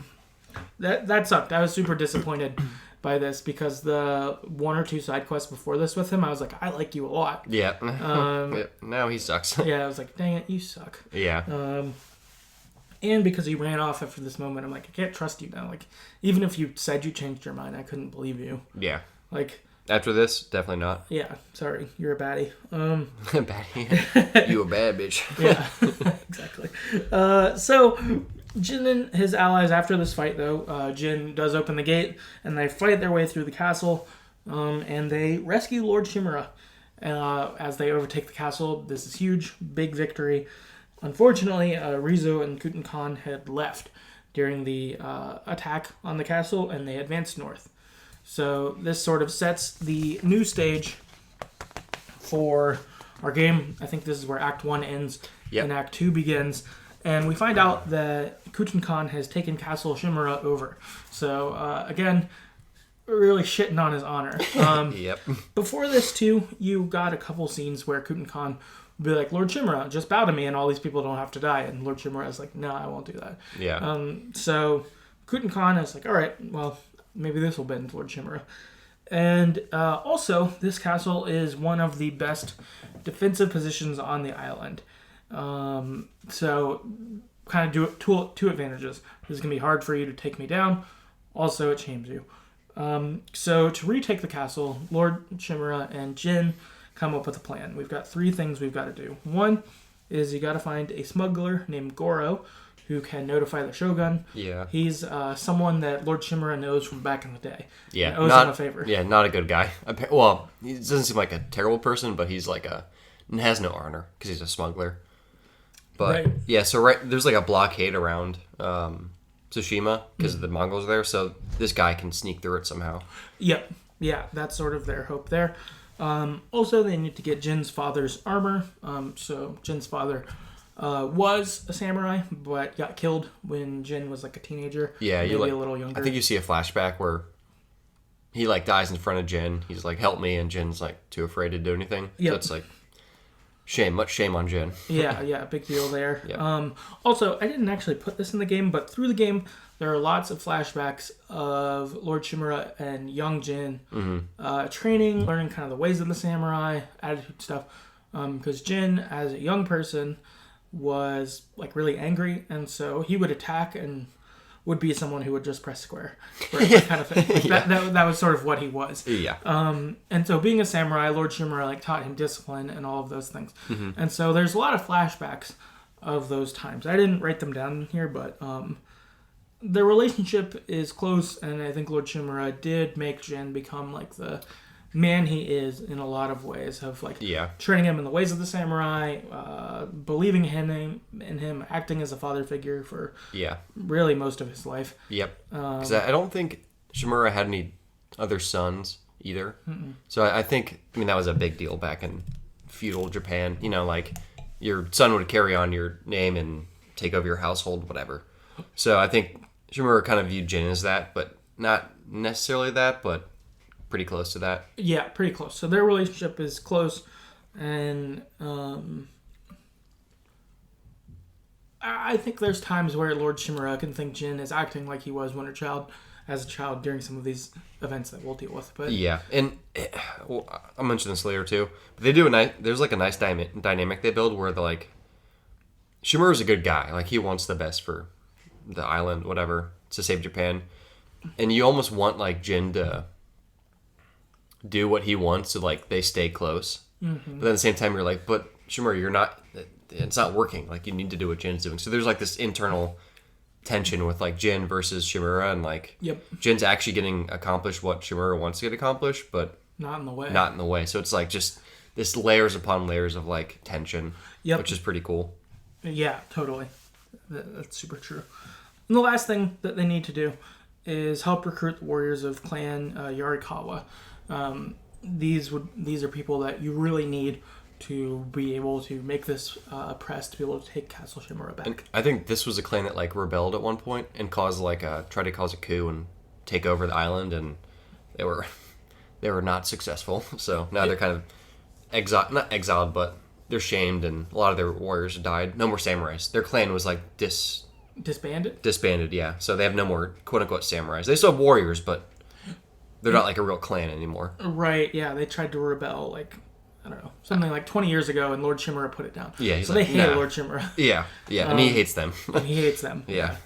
That sucked. I was super disappointed by this because the one or two side quests before this with him, I was like, I like you a lot. Yeah. Now he sucks. Yeah, I was like, dang it, you suck. Yeah. And because he ran off after this moment, I'm like, I can't trust you now. Like, even if you said you changed your mind, I couldn't believe you. Yeah. Like, after this, definitely not. Yeah, sorry, you're a baddie. Baddie. You a bad bitch. Yeah, exactly. So Jin and his allies, after this fight, though, Jin does open the gate, and they fight their way through the castle, and they rescue Lord Shimura. As they overtake the castle, this is huge, big victory. Unfortunately, Rizzo and Kutan Khan had left during the attack on the castle, and they advanced north. So this sort of sets the new stage for our game. I think this is where Act 1 ends and Act 2 begins. And we find out that Kutan Khan has taken Castle Shimura over. So, again, really shitting on his honor. Yep. Before this, too, you got a couple scenes where Kutan Khan would be like, Lord Shimura, just bow to me and all these people don't have to die. And Lord Shimura is like, no, I won't do that. Yeah. So Kutan Khan is like, all right, well, maybe this will bend Lord Shimura. And also, this castle is one of the best defensive positions on the island. So, kind of two advantages. This is going to be hard for you to take me down. Also, it shames you. So, to retake the castle, Lord Shimura and Jin come up with a plan. We've got 3 things we've got to do. One is you got to find a smuggler named Goro who can notify the Shogun. Yeah. He's someone that Lord Shimura knows from back in the day. Yeah. Owes him a favor. Yeah, not a good guy. Well, he doesn't seem like a terrible person, but he's like has no honor because he's a smuggler. But right. Yeah, so there's like a blockade around Tsushima because the Mongols are there, so this guy can sneak through it somehow. Yep. Yeah, that's sort of their hope there. Also, they need to get Jin's father's armor. So Jin's father was a samurai, but got killed when Jin was like a teenager. Yeah, maybe you like, a little younger. I think you see a flashback where he like dies in front of Jin. He's like, "Help me," and Jin's like too afraid to do anything. Yep. So it's like much shame on Jin. yeah, big deal there. Yep. Also, I didn't actually put this in the game, but through the game, there are lots of flashbacks of Lord Shimura and young Jin training, learning kind of the ways of the samurai, attitude stuff. Because Jin, as a young person, was like really angry, and so he would attack and would be someone who would just press square, kind of thing. Like that was sort of what he was. Yeah. And so being a samurai, Lord Shimura like taught him discipline and all of those things. And so there's a lot of flashbacks of those times. I didn't write them down in here, but their relationship is close, and I think Lord Shimura did make Jin become like the man he is in a lot of ways, of like training him in the ways of the samurai, believing in him, acting as a father figure for really most of his life. Yep. Because I don't think Shimura had any other sons either. So I think, that was a big deal back in feudal Japan. Like your son would carry on your name and take over your household, whatever. So I think Shimura kind of viewed Jin as that, but not necessarily that, but pretty close to that. Yeah, pretty close. So their relationship is close, and I think there's times where Lord Shimura can think Jin is acting like he was as a child during some of these events that we'll deal with. But yeah, and I'll mention this later too. But they do there's like a nice dynamic they build where they're like, Shimura's a good guy. Like he wants the best for the island, whatever, to save Japan, and you almost want like Jin to do what he wants so like they stay close. But then at the same time you're like, but Shimura, it's not working. Like you need to do what Jin's doing. So there's like this internal tension with like Jin versus Shimura, and like Jin's actually getting accomplished what Shimura wants to get accomplished, but not in the way. So it's like just this layers upon layers of like tension, which is pretty cool. Yeah, totally. That's super true. And the last thing that they need to do is help recruit the warriors of Clan Yarikawa. These are people that you really need to be able to make this press, to be able to take Castle Shimura back. And I think this was a clan that like rebelled at one point and caused tried to cause a coup and take over the island, and they were not successful. So now they're kind of not exiled, but they're shamed, and a lot of their warriors died. No more samurais. Their clan was like disbanded. Disbanded, yeah. So they have no more quote unquote samurais. They still have warriors, but they're not like a real clan anymore. Right, yeah. They tried to rebel, like, I don't know, something like 20 years ago, and Lord Shimura put it down. Yeah, so they hate Lord Shimura. Yeah, and he hates them. Yeah.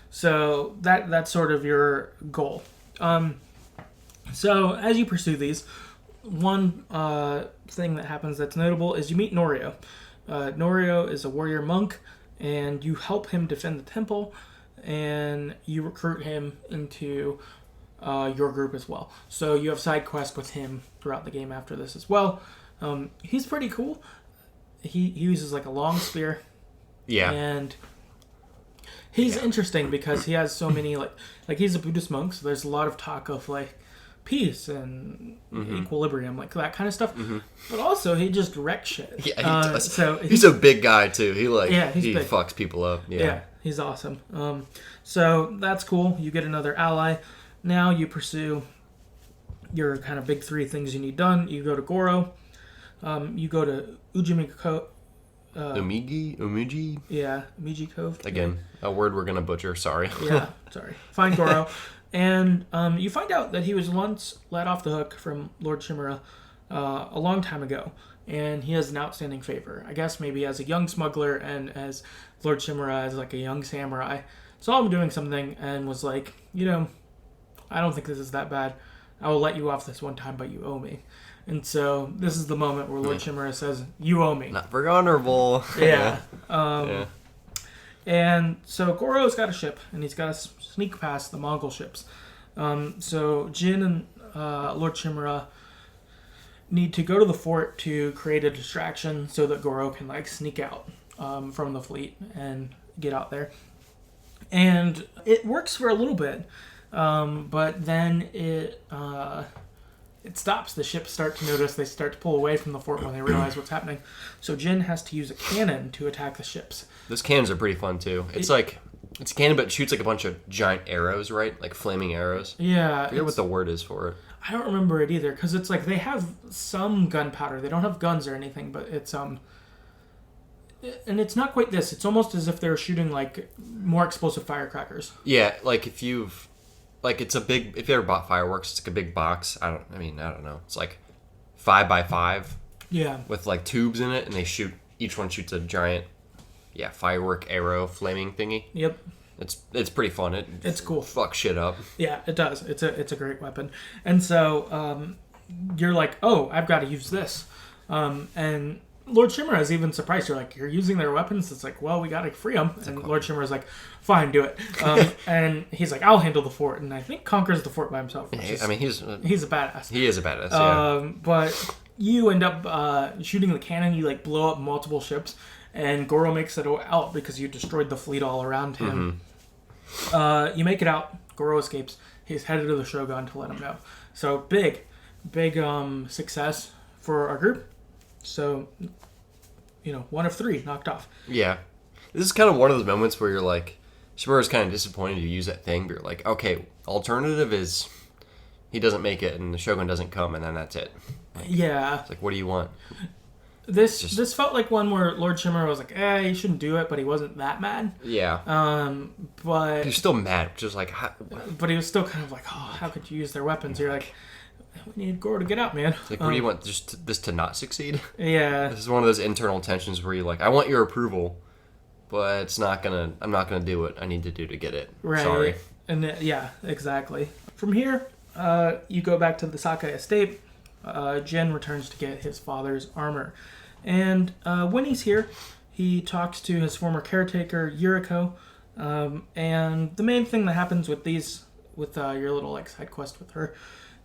So that's sort of your goal. So as you pursue these, one thing that happens that's notable is you meet Norio. Norio is a warrior monk, and you help him defend the temple, and you recruit him into your group as well. So you have side quests with him throughout the game after this as well. He's pretty cool. He uses like a long spear. Yeah. And he's interesting because he has so many like he's a Buddhist monk, so there's a lot of talk of like peace and equilibrium, like that kind of stuff. But also he just wrecks shit. Yeah, he does. So he's a big guy too. He big. Fucks people up. Yeah, he's awesome. So that's cool. You get another ally. Now you pursue your kind of big three things you need done. You go to Goro. You go to Ujimiko. Umiji? Yeah, Umiji Cove. Again, a word we're going to butcher. Sorry. Yeah, sorry. Find Goro. And you find out that he was once let off the hook from Lord Shimura a long time ago. And he has an outstanding favor. I guess maybe as a young smuggler and as Lord Shimura as like a young samurai. Saw him doing something and was like, I don't think this is that bad. I will let you off this one time, but you owe me. And so this is the moment where Lord Shimura says, you owe me. Not very honorable. Yeah. And so Goro's got a ship, and he's got to sneak past the Mongol ships. So Jin and Lord Shimura need to go to the fort to create a distraction so that Goro can sneak out from the fleet and get out there. And it works for a little bit. But then it it stops. The ships start to notice. They start to pull away from the fort when they realize what's happening. So Jin has to use a cannon to attack the ships. Those cannons are pretty fun too. It's a cannon, but it shoots like a bunch of giant arrows, right? Like flaming arrows. Yeah. I forget what the word is for it. I don't remember it either, because it's like they have some gunpowder. They don't have guns or anything, but it's and it's not quite this. It's almost as if they're shooting like more explosive firecrackers. Yeah, like if you ever bought fireworks, it's like a big box. I don't know. It's like 5x5. Yeah. With like tubes in it, and each one shoots a giant, firework arrow flaming thingy. Yep. It's pretty fun. It's cool. Fuck shit up. Yeah, it does. It's a great weapon. And so you're like, oh, I've got to use this. And Lord Shimura is even surprised. You're like, you're using their weapons? It's like, well, we got to free them. And Lord Shimura is like, fine, do it. And he's like, I'll handle the fort. And I think conquers the fort by himself. He's a badass. He is a badass, yeah. But you end up shooting the cannon. You like blow up multiple ships. And Goro makes it out because you destroyed the fleet all around him. Mm-hmm. You make it out. Goro escapes. He's headed to the Shogun to let him know. So big success for our group. So, 1 of 3 knocked off. Yeah. This is kind of one of those moments where you're like, Shimura's kind of disappointed you use that thing, but you're like, okay, alternative is he doesn't make it and the Shogun doesn't come, and then that's it. Yeah. It's like, what do you want? This felt like one where Lord Shimura was like, you shouldn't do it, but he wasn't that mad. Yeah. But... He was still mad, just like... But he was still kind of like, how could you use their weapons? You're like, we need Goro to get out, man. It's like, what do you want, just this to not succeed? Yeah. This is one of those internal tensions where you're like, I want your approval, but I'm not gonna do what I need to do to get it. Right. Sorry. And yeah, exactly. From here, you go back to the Sakai estate. Jin returns to get his father's armor. And when he's here, he talks to his former caretaker, Yuriko. And the main thing that happens with your little like side quest with her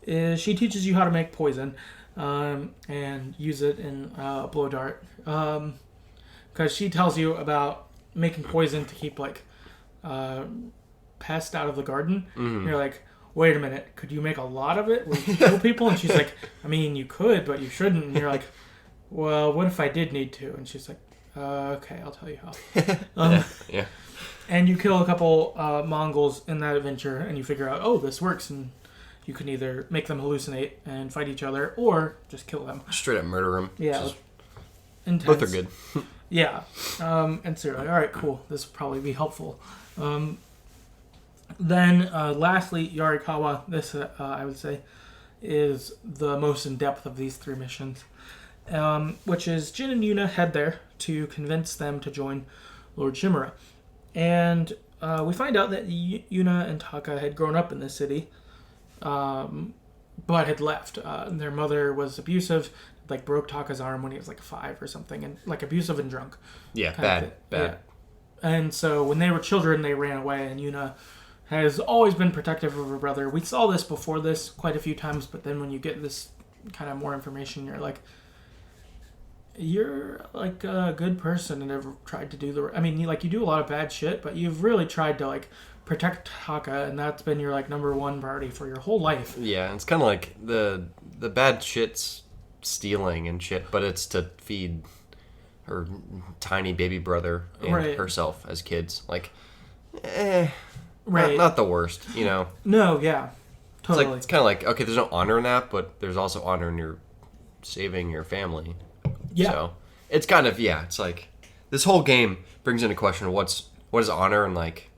is she teaches you how to make poison and use it in a blow dart. Because she tells you about making poison to keep like pests out of the garden. Mm-hmm. And you're like, wait a minute, could you make a lot of it? Would you kill people? And she's like, I mean, you could, but you shouldn't. And you're like, well, what if I did need to? And she's like, okay, I'll tell you how. Yeah. And you kill a couple Mongols in that adventure, and you figure out, oh, this works, and you can either make them hallucinate and fight each other, or just kill them. Straight up murder them. Yeah. Intense. Both are good. Yeah. And so you're like, all right, cool, this will probably be helpful. Then, lastly, Yarikawa, this, I would say, is the most in-depth of these 3 missions, which is Jin and Yuna head there to convince them to join Lord Shimura. And we find out that Yuna and Taka had grown up in this city, but had left. Their mother was abusive, like broke Taka's arm when he was like 5 or something, and like abusive and drunk. Yeah, bad. Yeah. And so when they were children, they ran away, and Yuna has always been protective of her brother. We saw this before this quite a few times, but then when you get this kind of more information, you're like a good person and ever tried to do you do a lot of bad shit, but you've really tried to like protect Taka, and that's been your like number 1 priority for your whole life. Yeah, it's kind of like the bad shit's stealing and shit, but it's to feed her tiny baby brother and herself as kids. Like, right. Not the worst, you know. No, yeah, totally. It's kind of like, okay, there's no honor in that, but there's also honor in your saving your family. Yeah. So it's kind of, it's like this whole game brings into question what is honor, and like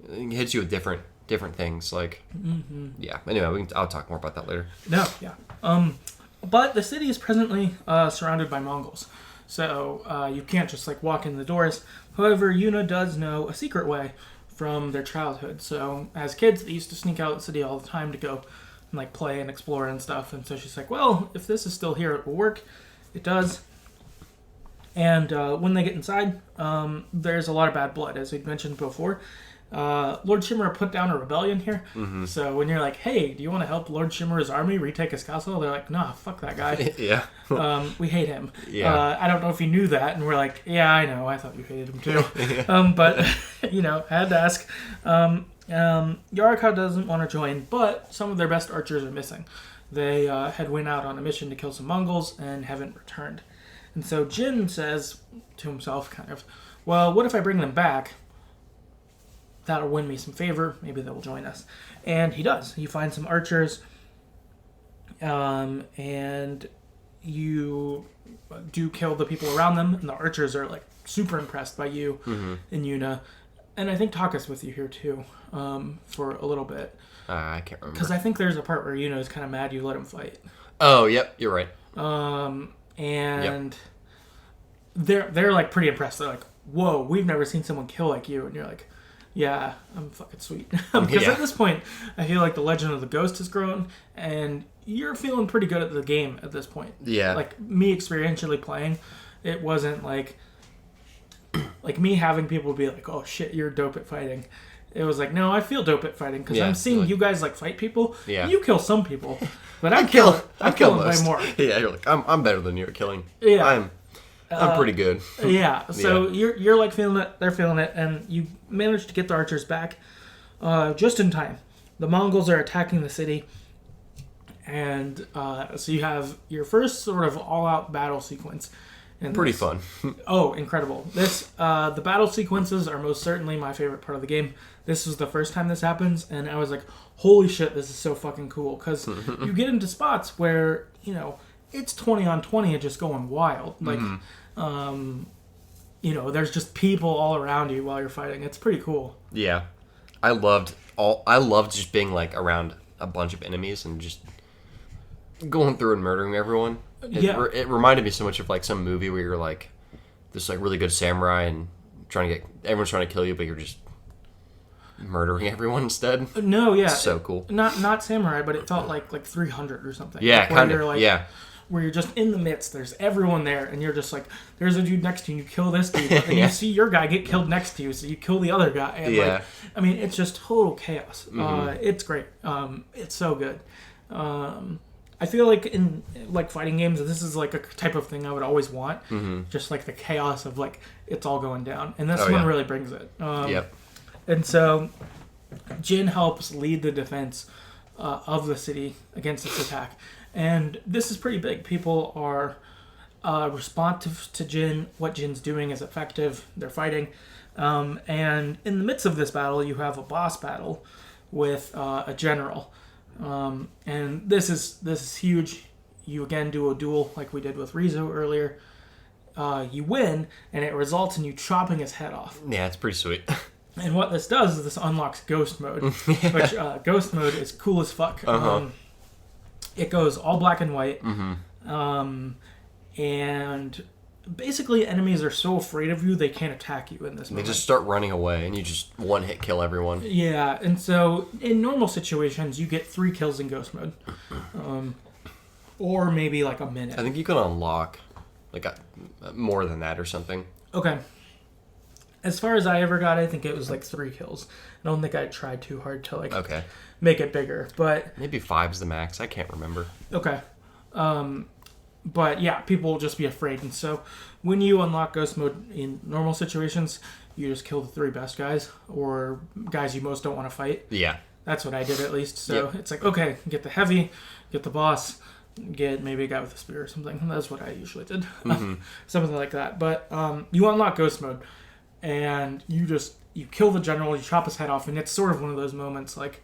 it hits you with different things. Like, yeah. Anyway, I'll talk more about that later. No, yeah. But the city is presently surrounded by Mongols, so you can't just like walk in the doors. However, Yuna does know a secret way from their childhood. So as kids, they used to sneak out of the city all the time to go and like play and explore and stuff. And so she's like, well, if this is still here, it will work. It does. And when they get inside, there's a lot of bad blood, as we'd mentioned before. Lord Shimura put down a rebellion here. Mm-hmm. So when you're like, hey, do you want to help Lord Shimura's army retake his castle? They're like, nah, fuck that guy. Yeah. We hate him. Yeah. I don't know if you knew that. And we're like, yeah, I know. I thought you hated him too. Yeah. But, I had to ask. Yarika doesn't want to join, but some of their best archers are missing. They had went out on a mission to kill some Mongols and haven't returned. And so Jin says to himself, kind of, well, what if I bring them back? That'll win me some favor. Maybe they'll join us. And he does. He finds some archers, and you do kill the people around them, and the archers are like super impressed by you and Yuna. And I think Taka's with you here too, for a little bit. I can't remember. Because I think there's a part where Yuna is kind of mad you let him fight. Oh, yep, you're right. And they're like pretty impressed. They're like, whoa, we've never seen someone kill like you. And you're like, yeah, I'm fucking sweet. Because at this point, I feel like the legend of the ghost has grown, and you're feeling pretty good at the game at this point. Yeah. Like, me experientially playing, it wasn't like me having people be like, oh shit, you're dope at fighting. It was like, no, I feel dope at fighting, because I'm seeing you guys like fight people. Yeah. You kill some people, but I kill them way more. Yeah, you're like, I'm better than you at killing. Yeah. I'm pretty good. Yeah, so you're like feeling it, they're feeling it, and you manage to get the archers back just in time. The Mongols are attacking the city, and so you have your first sort of all-out battle sequence. And pretty fun. Oh, incredible. The battle sequences are most certainly my favorite part of the game. This was the first time this happens, and I was like, holy shit, this is so fucking cool, because you get into spots where, it's 20 on 20 and just going wild. Like, there's just people all around you while you're fighting. It's pretty cool. Yeah. I loved just being like around a bunch of enemies and just going through and murdering everyone. It reminded me so much of like some movie where you're like this like really good samurai and everyone's trying to kill you, but you're just murdering everyone instead. No, yeah. It's so cool. Not samurai, but it felt like 300 or something. Yeah, like kind of. Where you're just in the midst, there's everyone there, and you're just like, there's a dude next to you, and you kill this dude, and you see your guy get killed next to you, so you kill the other guy. And it's just total chaos. It's great. It's so good. I feel like in like fighting games, this is like a type of thing I would always want. Just like the chaos of like it's all going down, and this one really brings it. And so Jin helps lead the defense of the city against this attack, and this is pretty big. People are responsive to Jin. What Jin's doing is effective. They're fighting, and in the midst of this battle, you have a boss battle with a general. And this is huge. You again do a duel like we did with Rizzo earlier. You win, and it results in you chopping his head off. Yeah, it's pretty sweet. And what this does is this unlocks Ghost Mode, which Ghost Mode is cool as fuck. It goes all black and white, and basically enemies are so afraid of you they can't attack you in this moment. They just start running away, and you just one hit kill everyone. Yeah, and so in normal situations you get 3 kills in Ghost Mode, or maybe like a minute. I think you can unlock like more than that or something. Okay. As far as I ever got, I think it was like 3 kills. I don't think I tried too hard to like make it bigger, but maybe 5's the max. I can't remember. Okay. But yeah, people will just be afraid. And so when you unlock Ghost Mode in normal situations, you just kill the 3 best guys or guys you most don't want to fight. Yeah. That's what I did at least. So it's like, okay, get the heavy, get the boss, get maybe a guy with a spear or something. That's what I usually did. Something like that. But you unlock Ghost Mode and you kill the general, you chop his head off, and it's sort of one of those moments like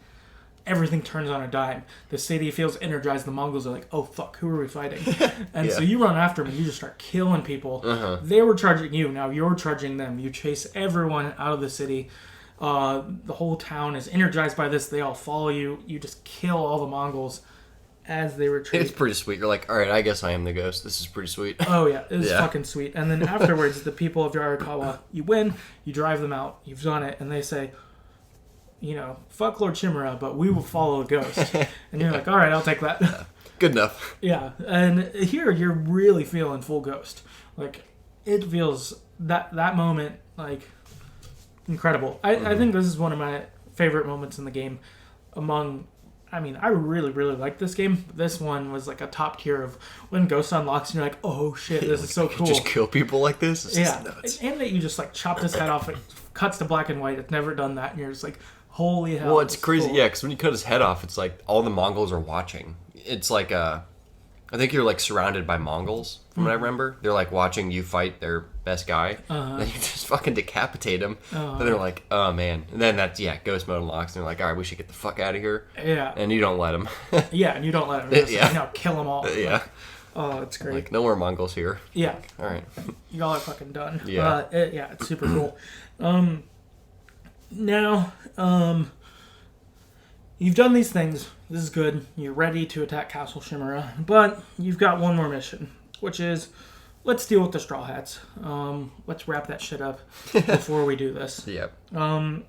everything turns on a dime. The city feels energized. The Mongols are like, oh fuck, who are we fighting? And so you run after them and you just start killing people. They were charging you, now you're charging them. You chase everyone out of the city. The whole town is energized by this. They all follow you. You just kill all the Mongols as they retreat. It's pretty sweet. You're like, alright, I guess I am the ghost. This is pretty sweet. Oh yeah, it's fucking sweet. And then afterwards, the people of Yarikawa, you win, you drive them out, you've done it, and they say, fuck Lord Chimera, but we will follow a ghost. And you're like, all right, I'll take that. Good enough. Yeah, and here you're really feeling full ghost. Like, it feels, that moment, like, incredible. I think this is one of my favorite moments in the game I really, really like this game. But this one was like a top tier of when Ghost unlocks and you're like, oh shit, this is so cool. You just kill people like this? It's just nuts. And that you just like chopped his head off. It cuts to black and white. It's never done that. And you're just like, Holy hell. Well, it's crazy. Cool. Yeah, because when you cut his head off, it's like all the Mongols are watching. It's like I think you're like surrounded by Mongols, from what I remember. They're like watching you fight their best guy. Then you just fucking decapitate him. And they're like, oh man. And then ghost mode unlocks. And they're like, all right, we should get the fuck out of here. Yeah. And you don't let them. Yeah, and you don't let them. You're just like, no, kill them all. Yeah. Like, oh, it's great. Like, no more Mongols here. Yeah. All right. Y'all are fucking done. Yeah. It's super cool. Now, you've done these things. This is good. You're ready to attack Castle Chimera. But you've got one more mission, which is, let's deal with the Straw Hats. Let's wrap that shit up before we do this. Yep. And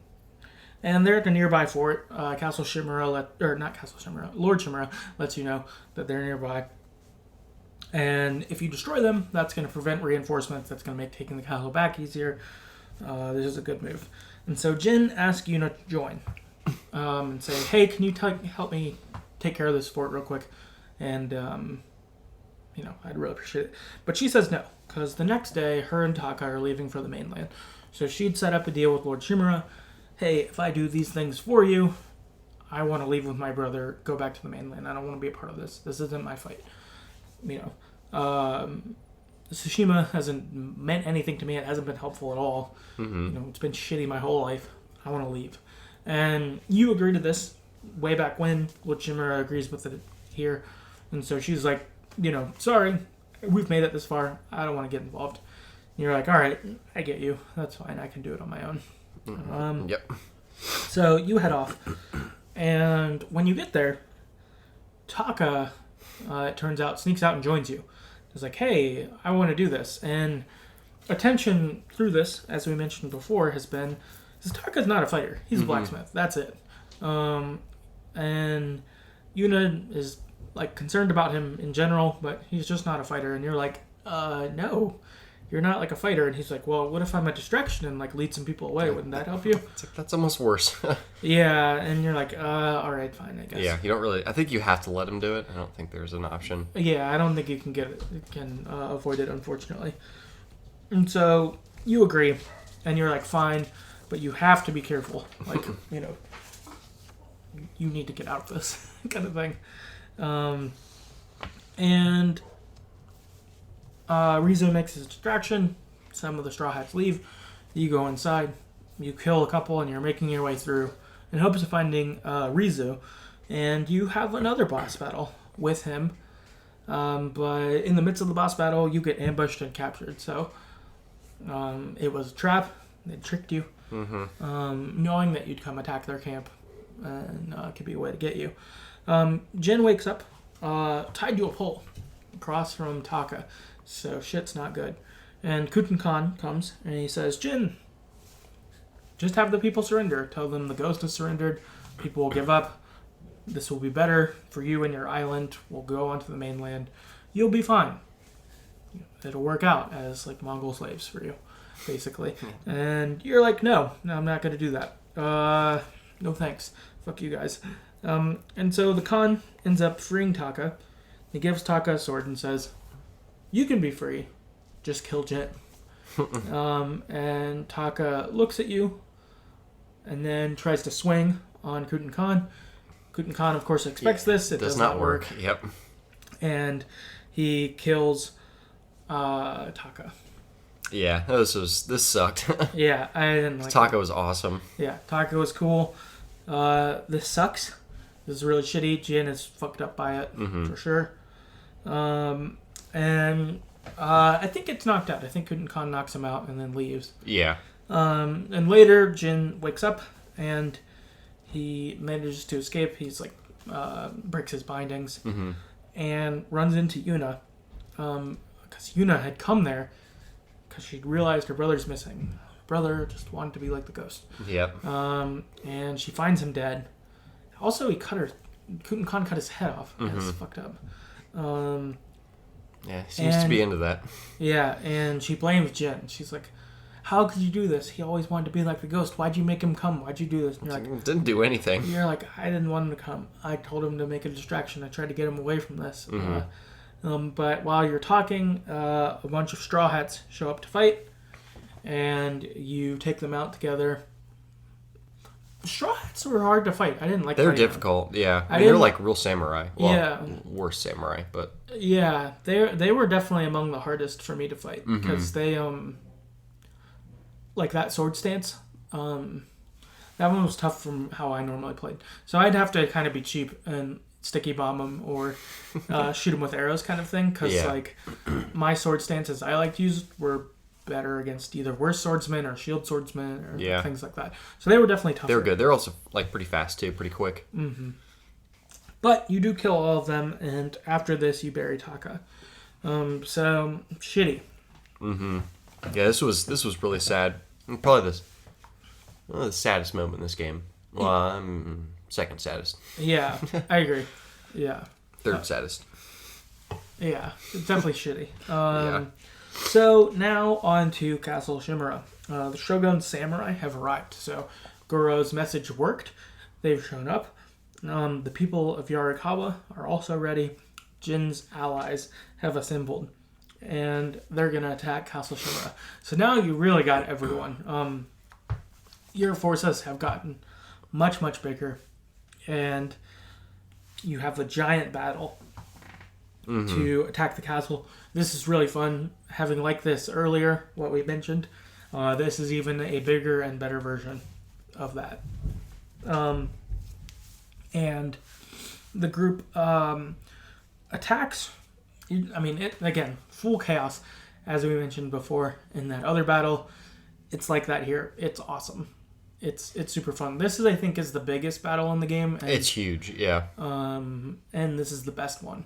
they're at the nearby fort. Castle Chimera, not Castle Chimera, Lord Chimera lets you know that they're nearby. And if you destroy them, that's going to prevent reinforcements. That's going to make taking the castle back easier. This is a good move. And so Jin asks Yuna to join. And say, hey, can you help me take care of this fort real quick? And, I'd really appreciate it. But she says no, because the next day, her and Taka are leaving for the mainland. So she'd set up a deal with Lord Chimera. Hey, if I do these things for you, I want to leave with my brother, go back to the mainland. I don't want to be a part of this. This isn't my fight. Tsushima hasn't meant anything to me. It hasn't been helpful at all. It's been shitty my whole life. I want to leave. And you agree to this way back when. Lord Chimera agrees with it here. And so she's like, sorry, we've made it this far. I don't want to get involved. And you're like, all right, I get you. That's fine. I can do it on my own. Yep. So you head off. And when you get there, Taka, it turns out, sneaks out and joins you. It's like, hey, I want to do this. And attention through this, as we mentioned before, has been, Taka's not a fighter. He's a blacksmith. That's it. And Yuna is like concerned about him in general, but he's just not a fighter. And you're like, no, you're not like a fighter. And he's like, well, what if I'm a distraction and like lead some people away? Wouldn't that help you? It's like, that's almost worse. Yeah. And you're like, all right, fine, I guess. Yeah, you don't really, I think you have to let him do it. I don't think there's an option. Yeah, I don't think you can avoid it, unfortunately. And so you agree, and you're like, fine, but you have to be careful. Like, you need to get out of this kind of thing. And Rizo makes his distraction. Some of the Straw Hats leave. You go inside. You kill a couple, and you're making your way through in hopes of finding Rizo. And you have another boss battle with him. But in the midst of the boss battle, you get ambushed and captured. So it was a trap. They tricked you. Knowing that you'd come attack their camp. And could be a way to get you. Jin wakes up tied to a pole across from Taka. So shit's not good. And Kutan Khan comes and he says, Jin, just have the people surrender. Tell them the ghost has surrendered. People will give up. This will be better for you and your island. We'll go onto the mainland. You'll be fine. It'll work out as like Mongol slaves for you, basically. And you're like, no, I'm not going to do that. No thanks. Fuck you guys. And so the Khan ends up freeing Taka. He gives Taka a sword and says, you can be free. Just kill Jin. And Taka looks at you and then tries to swing on Kutan Khan. Kutan Khan, of course, expects this. It does not work. Yep. And he kills Taka. Yeah, this sucked. Yeah, I didn't like Taka was awesome. Yeah, Taka was cool. This sucks. This is really shitty. Jin is fucked up by it, for sure. And I think it's knocked out. I think Kutan Khan knocks him out and then leaves. Yeah. And later, Jin wakes up and he manages to escape. He's like, breaks his bindings and runs into Yuna. Because Yuna had come there because she'd realized her brother's missing. Her brother just wanted to be like the ghost. Yep. And she finds him dead. Also, Kutan Khan cut his head off. That's fucked up. Yeah, he seems to be into that. Yeah, and she blames Jin. She's like, how could you do this? He always wanted to be like the ghost. Why'd you make him come? Why'd you do this? And you're like, didn't do anything. You're like, I didn't want him to come. I told him to make a distraction. I tried to get him away from this. But while you're talking, a bunch of Straw Hats show up to fight, and you take them out together. Straw Hats were hard to fight. I didn't like They're fighting them. difficult, yeah. I They're didn't- like real samurai. Well, Yeah. worse samurai, but... Yeah, they were definitely among the hardest for me to fight because they like that sword stance. That one was tough from how I normally played. So I'd have to kind of be cheap and sticky bomb them or shoot them with arrows kind of thing because like my sword stances I like to use were better against either worse swordsmen or shield swordsmen or things like that. So they were definitely tougher. They were good. They're also like pretty fast too, pretty quick. But you do kill all of them, and after this you bury Taka. So shitty. Yeah, this was really sad. Probably the saddest moment in this game. Well, second saddest. Yeah, I agree. Yeah. Third saddest. Yeah, it's definitely shitty. So now on to Castle Shimura. The Shogun's samurai have arrived. So Goro's message worked. They've shown up. The people of Yarikawa are also ready. Jin's allies have assembled. And they're going to attack Castle Shimura. So now you really got everyone. Your forces have gotten much, much bigger. And you have a giant battle to attack the castle. This is really fun. Having liked this earlier, what we mentioned, this is even a bigger and better version of that. And the group attacks. Again, full chaos, as we mentioned before in that other battle. It's like that here. It's awesome. It's super fun. This is, I think, is the biggest battle in the game. And, It's huge, yeah. and this is the best one.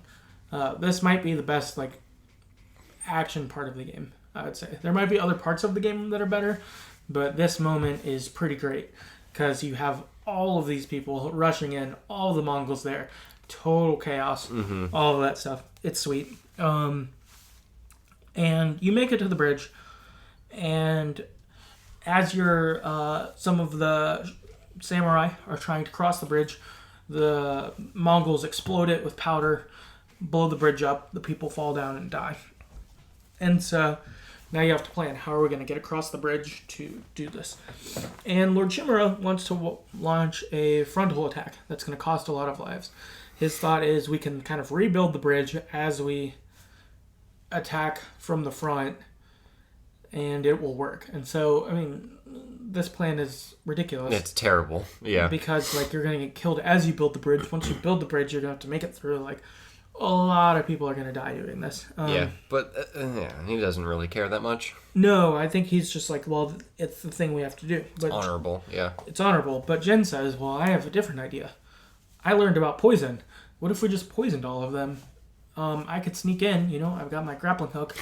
This might be the best like action part of the game, I would say. There might be other parts of the game that are better, but this moment is pretty great because you have all of these people rushing in, all the Mongols there, total chaos, all of that stuff. It's sweet. And you make it to the bridge, and as some of the samurai are trying to cross the bridge, the Mongols explode it with powder, blow the bridge up, the people fall down and die. And so now you have to plan, how are we going to get across the bridge to do this? And Lord Shimura wants to launch a frontal attack that's going to cost a lot of lives. His thought is we can kind of rebuild the bridge as we attack from the front, and it will work. And so, this plan is ridiculous. It's terrible, yeah. Because, you're going to get killed as you build the bridge. Once you build the bridge, you're going to have to make it through, a lot of people are going to die doing this. But he doesn't really care that much. No, I think he's just it's the thing we have to do. But Honorable, yeah. It's honorable. But Jin says, well, I have a different idea. I learned about poison. What if we just poisoned all of them? I could sneak in, I've got my grappling hook.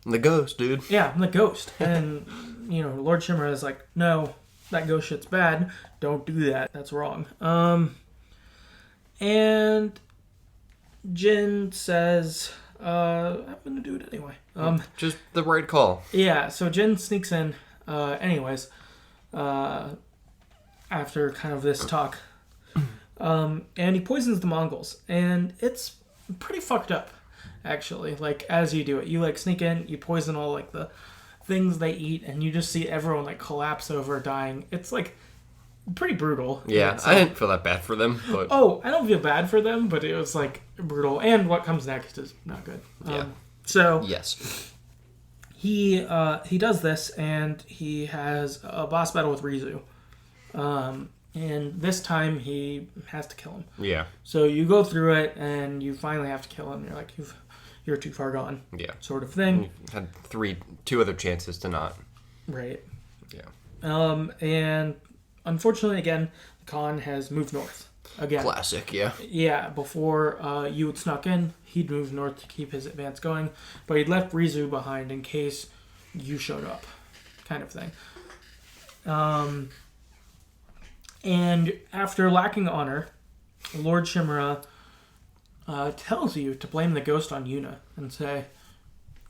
I'm the ghost, dude. Yeah, I'm the ghost. And, Lord Shimura is like, no, that ghost shit's bad. Don't do that. That's wrong. And Jin says, I'm going to do it anyway. Just the right call. Yeah, so Jin sneaks in anyways after kind of this talk. And he poisons the Mongols. And it's pretty fucked up, actually. As you do it, you sneak in, you poison all the things they eat, and you just see everyone collapse over dying. It's pretty brutal. Yeah, I didn't feel that bad for them, but Oh, I don't feel bad for them, but it was brutal. And what comes next is not good. Yeah. So yes. he does this, and he has a boss battle with Rizu. And this time he has to kill him. Yeah. So you go through it, and you finally have to kill him. You're you're too far gone. Yeah. Sort of thing. You had two other chances to not. Right. Yeah. And unfortunately, again, Khan has moved north. Again. Classic, yeah. Yeah, before you had snuck in, he'd moved north to keep his advance going, but he'd left Rizu behind in case you showed up, kind of thing. And after lacking honor, Lord Shimura tells you to blame the ghost on Yuna and say,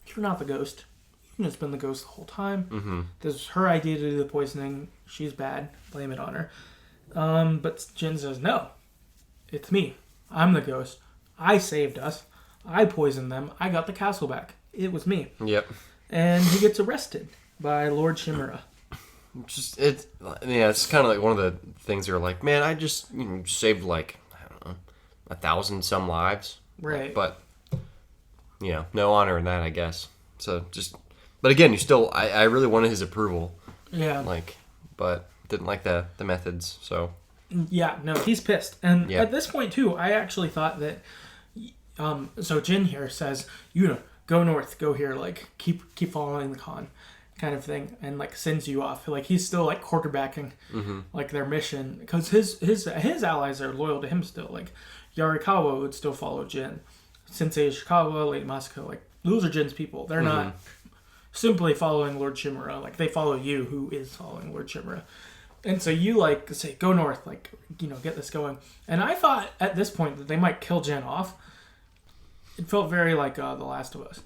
you're not the ghost. Yuna's been the ghost the whole time. Mm-hmm. This is her idea to do the poisoning. She's bad. Blame it on her. But Jin says, no, it's me. I'm the ghost. I saved us. I poisoned them. I got the castle back. It was me. Yep. And he gets arrested by Lord Shimura. It's kind of like one of the things you're like, man, I just saved like, I don't know, 1,000 some lives. Right. But, no honor in that, I guess. So but again, I really wanted his approval. Yeah. But didn't like the methods, so. Yeah, no, he's pissed. And Yeah. at this point, too, I actually thought that, so Jin here says, go north, go here, keep following the Khan, kind of thing, and sends you off. He's still quarterbacking their mission, because his allies are loyal to him still. Yarikawa would still follow Jin. Sensei Ishikawa, Late Masako, those are Jin's people. They're not simply following Lord Shimura. They follow you, who is following Lord Shimura. And so you say, go north, get this going. And I thought at this point that they might kill Jin off. It felt very like The Last of Us.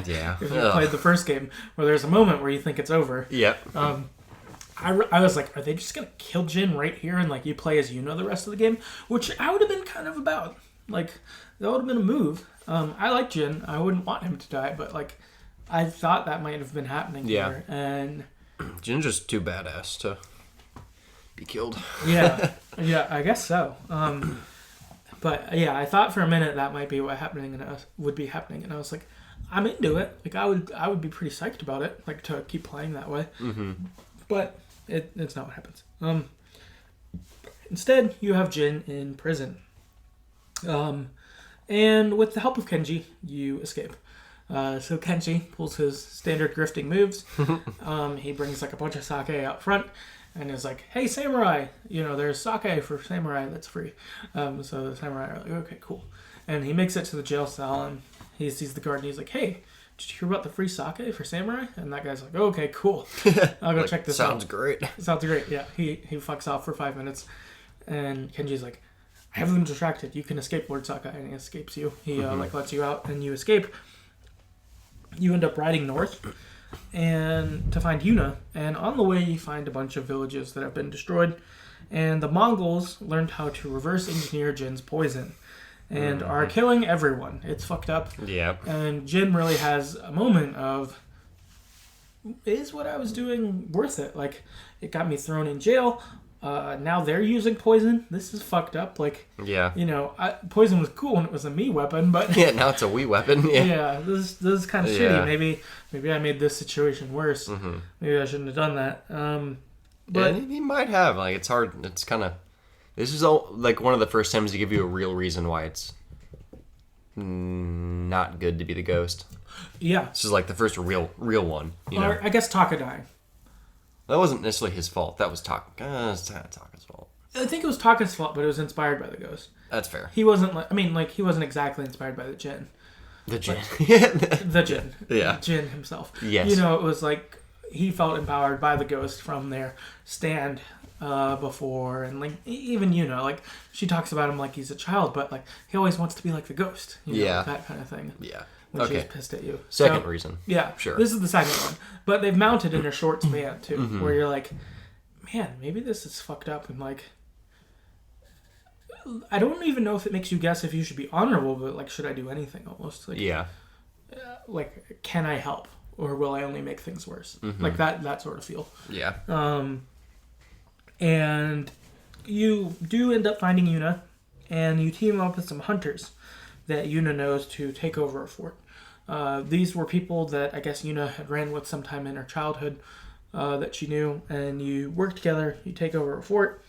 Yeah. If you played the first game, where there's a moment where you think it's over. Yep. I was like, are they just going to kill Jin right here and you play as the rest of the game? Which I would have been kind of about. That would have been a move. I like Jin. I wouldn't want him to die, but I thought that might have been happening here. And Jin's just too badass to be killed. yeah, I guess so. But yeah, I thought for a minute that might be what would be happening, and I was like, I'm into it. I would be pretty psyched about it, to keep playing that way. Mm-hmm. But it's not what happens. Instead, you have Jin in prison. And with the help of Kenji, you escape. So Kenji pulls his standard grifting moves. He brings a bunch of sake out front and is like, hey, samurai, there's sake for samurai that's free. So the samurai are like, okay, cool. And he makes it to the jail cell and he sees the guard and he's like, hey, did you hear about the free sake for samurai? And that guy's like, okay, cool. I'll go check this out. Sounds great. Sounds great, yeah. He fucks off for 5 minutes and Kenji's like, I have them distracted. You can escape Lord Sakai, and he escapes you. He lets you out, and you escape. You end up riding north, and to find Yuna. And on the way, you find a bunch of villages that have been destroyed. And the Mongols learned how to reverse engineer Jin's poison, and are killing everyone. It's fucked up. Yeah. And Jin really has a moment of, is what I was doing worth it? It got me thrown in jail. Now they're using poison. This is fucked up. Yeah. Poison was cool when it was a me weapon, but yeah, now it's a we weapon. Yeah. Yeah, this is kind of shitty. Maybe I made this situation worse. Mm-hmm. Maybe I shouldn't have done that. But yeah, he might have. It's hard. It's kind of. This is one of the first times to give you a real reason why it's not good to be the ghost. Yeah. This is the first real one. Or I guess Taka dying. That wasn't necessarily his fault. That was Taka's fault. I think it was Taka's fault, but it was inspired by the ghost. That's fair. He wasn't he wasn't exactly inspired by the Jin. The Jin. The Jin. Yeah. Jin himself. Yes. It was he felt empowered by the ghost from their stand before, and even she talks about him like he's a child, but he always wants to be like the ghost. Yeah. That kind of thing. Yeah. When Okay. she's pissed at you. Second reason. Yeah. Sure. This is the second one. But they've mounted in a short span, too, where you're like, man, maybe this is fucked up. And, I don't even know if it makes you guess if you should be honorable, but, should I do anything almost? Yeah. Can I help? Or will I only make things worse? That sort of feel. Yeah. And you do end up finding Yuna, and you team up with some hunters that Yuna knows to take over a fort. These were people that I guess Yuna had ran with sometime in her childhood that she knew, and you work together, you take over a fort,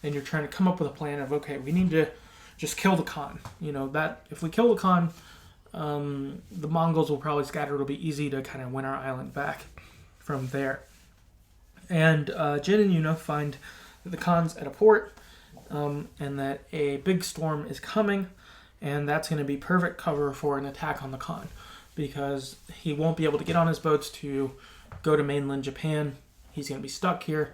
and you're trying to come up with a plan of, okay, we need to just kill the Khan. That if we kill the Khan, the Mongols will probably scatter. It'll be easy to kind of win our island back from there. And Jin and Yuna find that the Khan's at a port, and that a big storm is coming, and that's going to be perfect cover for an attack on the Khan, because he won't be able to get on his boats to go to mainland Japan. He's going to be stuck here,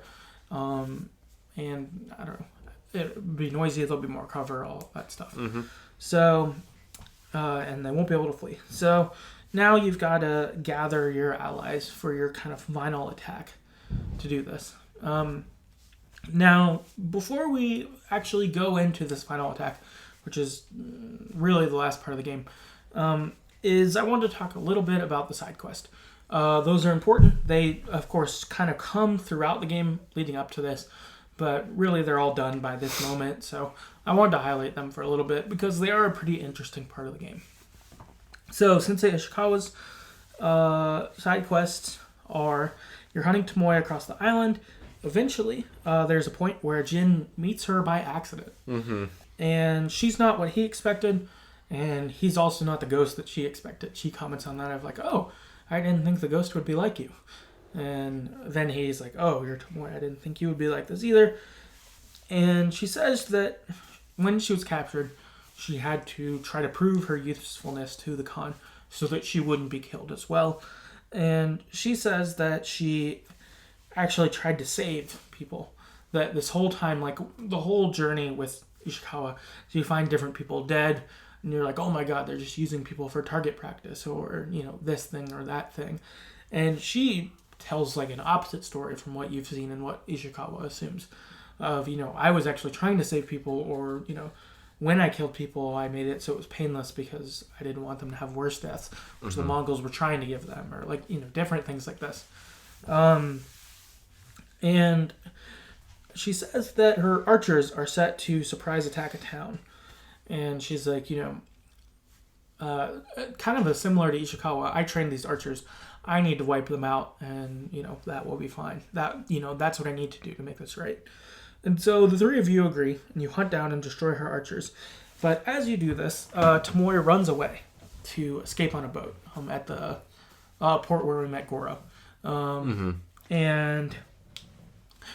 and I don't know, it'll be noisy, there'll be more cover, all that stuff. Mm-hmm. So, and they won't be able to flee. So now you've got to gather your allies for your kind of final attack to do this. Now, before we actually go into this final attack, which is really the last part of the game, is I wanted to talk a little bit about the side quest. Those are important. They, of course, kind of come throughout the game leading up to this, but really they're all done by this moment. So I wanted to highlight them for a little bit because they are a pretty interesting part of the game. So Sensei Ishikawa's side quests are you're hunting Tomoe across the island. Eventually, there's a point where Jin meets her by accident. Mm-hmm. And she's not what he expected, and he's also not the ghost that she expected. She comments on that of like, oh, I didn't think the ghost would be like you. And then he's like, oh, you're Tomoe. I didn't think you would be like this either. And she says that when she was captured, she had to try to prove her usefulness to the Khan so that she wouldn't be killed as well. And she says that she actually tried to save people. That this whole time, like the whole journey with Ishikawa, so you find different people dead, and you're like, oh my god, they're just using people for target practice, or, you know, this thing or that thing. And she tells like an opposite story from what you've seen and what Ishikawa assumes. Of, you know, I was actually trying to save people, or, you know, when I killed people, I made it so it was painless because I didn't want them to have worse deaths, which the Mongols were trying to give them, or like, you know, different things like this. And she says that her archers are set to surprise attack a town. And she's like, you know, kind of a similar to Ishikawa, I trained these archers. I need to wipe them out, and, you know, that will be fine. That, you know, that's what I need to do to make this right. And so the three of you agree, and you hunt down and destroy her archers. But as you do this, Tomoe runs away to escape on a boat at the port where we met Goro. And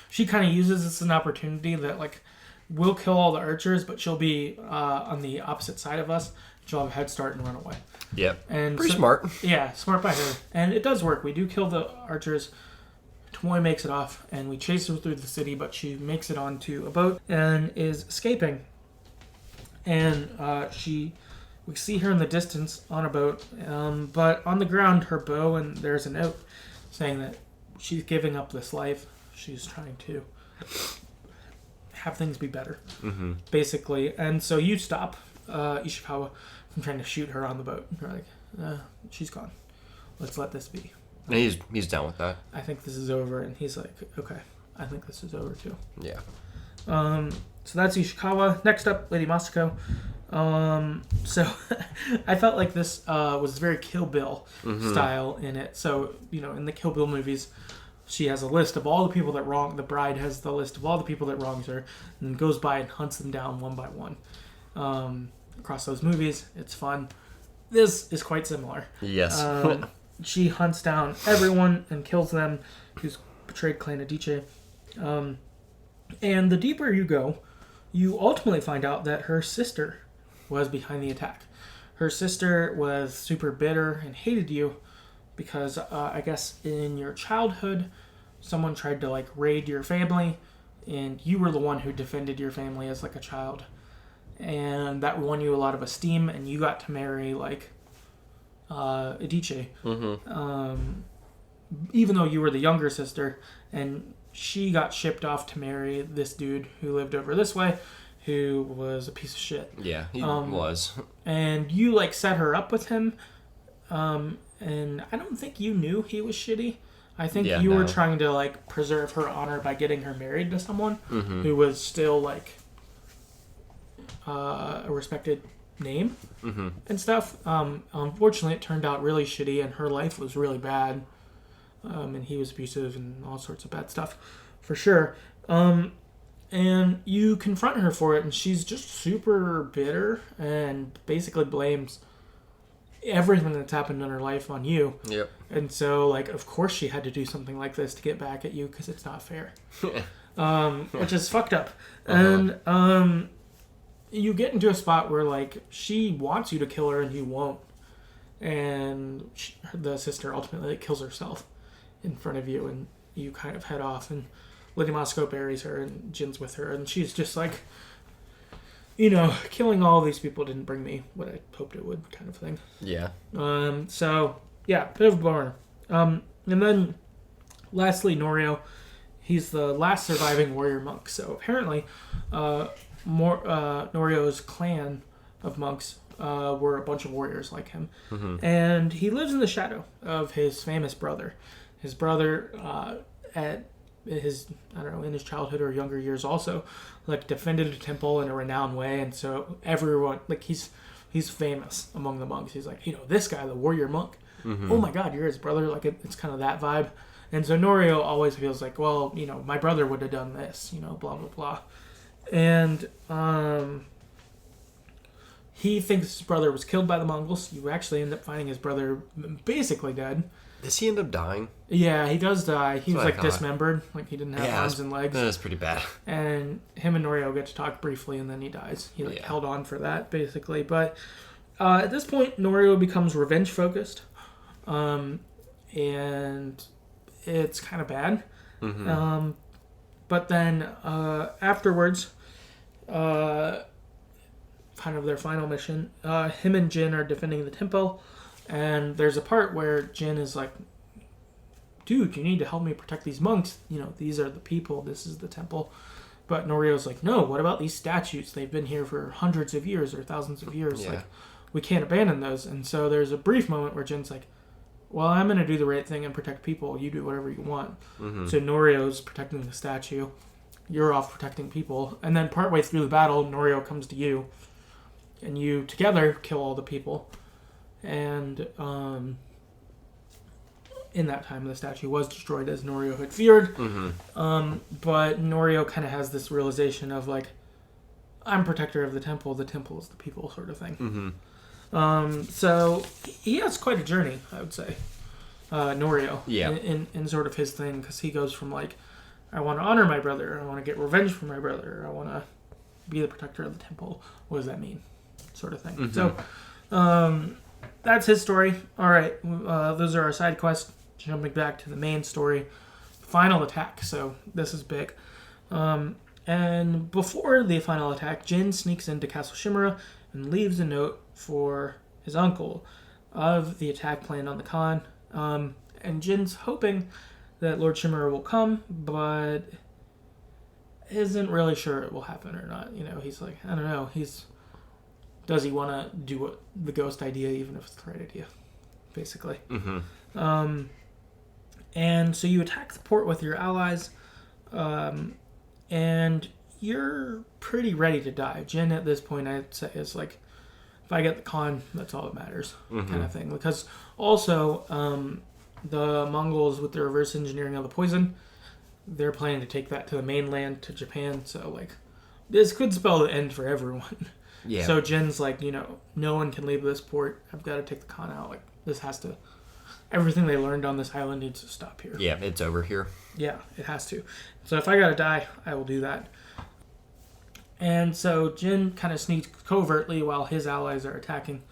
she kind of uses this as an opportunity that, like, we'll kill all the archers, but she'll be on the opposite side of us. She'll have a head start and run away. Yep. And pretty smart. Yeah, smart by her. And it does work. We do kill the archers. Tomoe makes it off, and we chase her through the city, but she makes it onto a boat and is escaping. And we see her in the distance on a boat, but on the ground, her bow, and there's a note saying that she's giving up this life. She's trying to have things be better, basically. And so you stop Ishikawa from trying to shoot her on the boat. You're like, she's gone. Let's let this be. And he's down with that. I think this is over. And he's like, okay, I think this is over too. Yeah. So that's Ishikawa. Next up, Lady Masako. So I felt like this was very Kill Bill style in it. So, you know, in the Kill Bill movies, she has a list of all the people that wrong. The bride has the list of all the people that wrongs her, and goes by and hunts them down one by one. Across those movies, it's fun. This is quite similar. Yes. She hunts down everyone and kills them who's betrayed Clan Adiche. And the deeper you go, you ultimately find out that her sister was behind the attack. Her sister was super bitter and hated you because I guess in your childhood, someone tried to like raid your family, and you were the one who defended your family as like a child. And that won you a lot of esteem, and you got to marry like Adiche. Even though you were the younger sister, and she got shipped off to marry this dude who lived over this way, who was a piece of shit. Yeah, he was. And you like set her up with him, and I don't think you knew he was shitty. I think you were trying to like preserve her honor by getting her married to someone who was still like a respected name and stuff. Unfortunately, it turned out really shitty, and her life was really bad. And he was abusive and all sorts of bad stuff, for sure. And you confront her for it, and she's just super bitter and basically blames everything that's happened in her life on you. Yep. And so, like, of course she had to do something like this to get back at you because it's not fair. Which is fucked up. And you get into a spot where, like, she wants you to kill her and you won't. And the sister ultimately kills herself in front of you, and you kind of head off, and Lady Masako buries her, and Jin's with her, and she's just like, you know, killing all these people didn't bring me what I hoped it would, kind of thing. Yeah. So, yeah, bit of a bummer. And then, lastly, Norio. He's the last surviving warrior monk. So, apparently, Norio's clan of monks were a bunch of warriors like him. And he lives in the shadow of his famous brother. His brother, at his, I don't know, in his childhood or younger years also, like, defended a temple in a renowned way. And so everyone, like, he's famous among the monks. He's like, this guy, the warrior monk. Oh my God, you're his brother. Like, it's kind of that vibe. And so Norio always feels like, well, my brother would have done this, blah, blah, blah. And he thinks his brother was killed by the Mongols. You actually end up finding his brother basically dead. Does he end up dying? Yeah, he does die. He was like dismembered. Like, he didn't have arms and legs. That's pretty bad. And him and Norio get to talk briefly, and then he dies. He held on for that, basically. But at this point, Norio becomes revenge-focused. And it's kind of bad. But then afterwards, kind of their final mission, him and Jin are defending the temple, and there's a part where Jin is like, dude, you need to help me protect these monks. These are the people. This is the temple. But Norio's like, no, what about these statues? They've been here for hundreds of years or thousands of years. Yeah. Like, we can't abandon those. And so there's a brief moment where Jin's like, well, I'm going to do the right thing and protect people. You do whatever you want. So Norio's protecting the statue. You're off protecting people. And then partway through the battle, Norio comes to you. And you together kill all the people. And in that time, the statue was destroyed as Norio had feared. But Norio kind of has this realization of, like, I'm protector of the temple is the people, sort of thing. So he has quite a journey, I would say, Norio, in sort of his thing, because he goes from, like, I want to honor my brother, I want to get revenge for my brother, I want to be the protector of the temple. What does that mean? Sort of thing. So that's his story. All right, those are our side quests. Jumping back to the main story, final attack. So this is big. And before the final attack, Jin sneaks into Castle Shimura and leaves a note for his uncle of the attack planned on the Khan. And Jin's hoping that Lord Shimura will come, but isn't really sure it will happen or not. He's like, I don't know. Does he want to do what the ghost idea, even if it's the right idea, basically. And so you attack the port with your allies, and you're pretty ready to die. Jin, at this point, I'd say, is like, if I get the Khan, that's all that matters, kind of thing. Because also, the Mongols, with their reverse engineering of the poison, they're planning to take that to the mainland, to Japan. So, like, this could spell the end for everyone. Yeah. So Jin's like, no one can leave this port. I've got to take the Khan out. Like, this has to... Everything they learned on this island needs to stop here. Yeah, it's over here. Yeah, it has to. So if I gotta die, I will do that. And so Jin kind of sneaks covertly while his allies are attacking,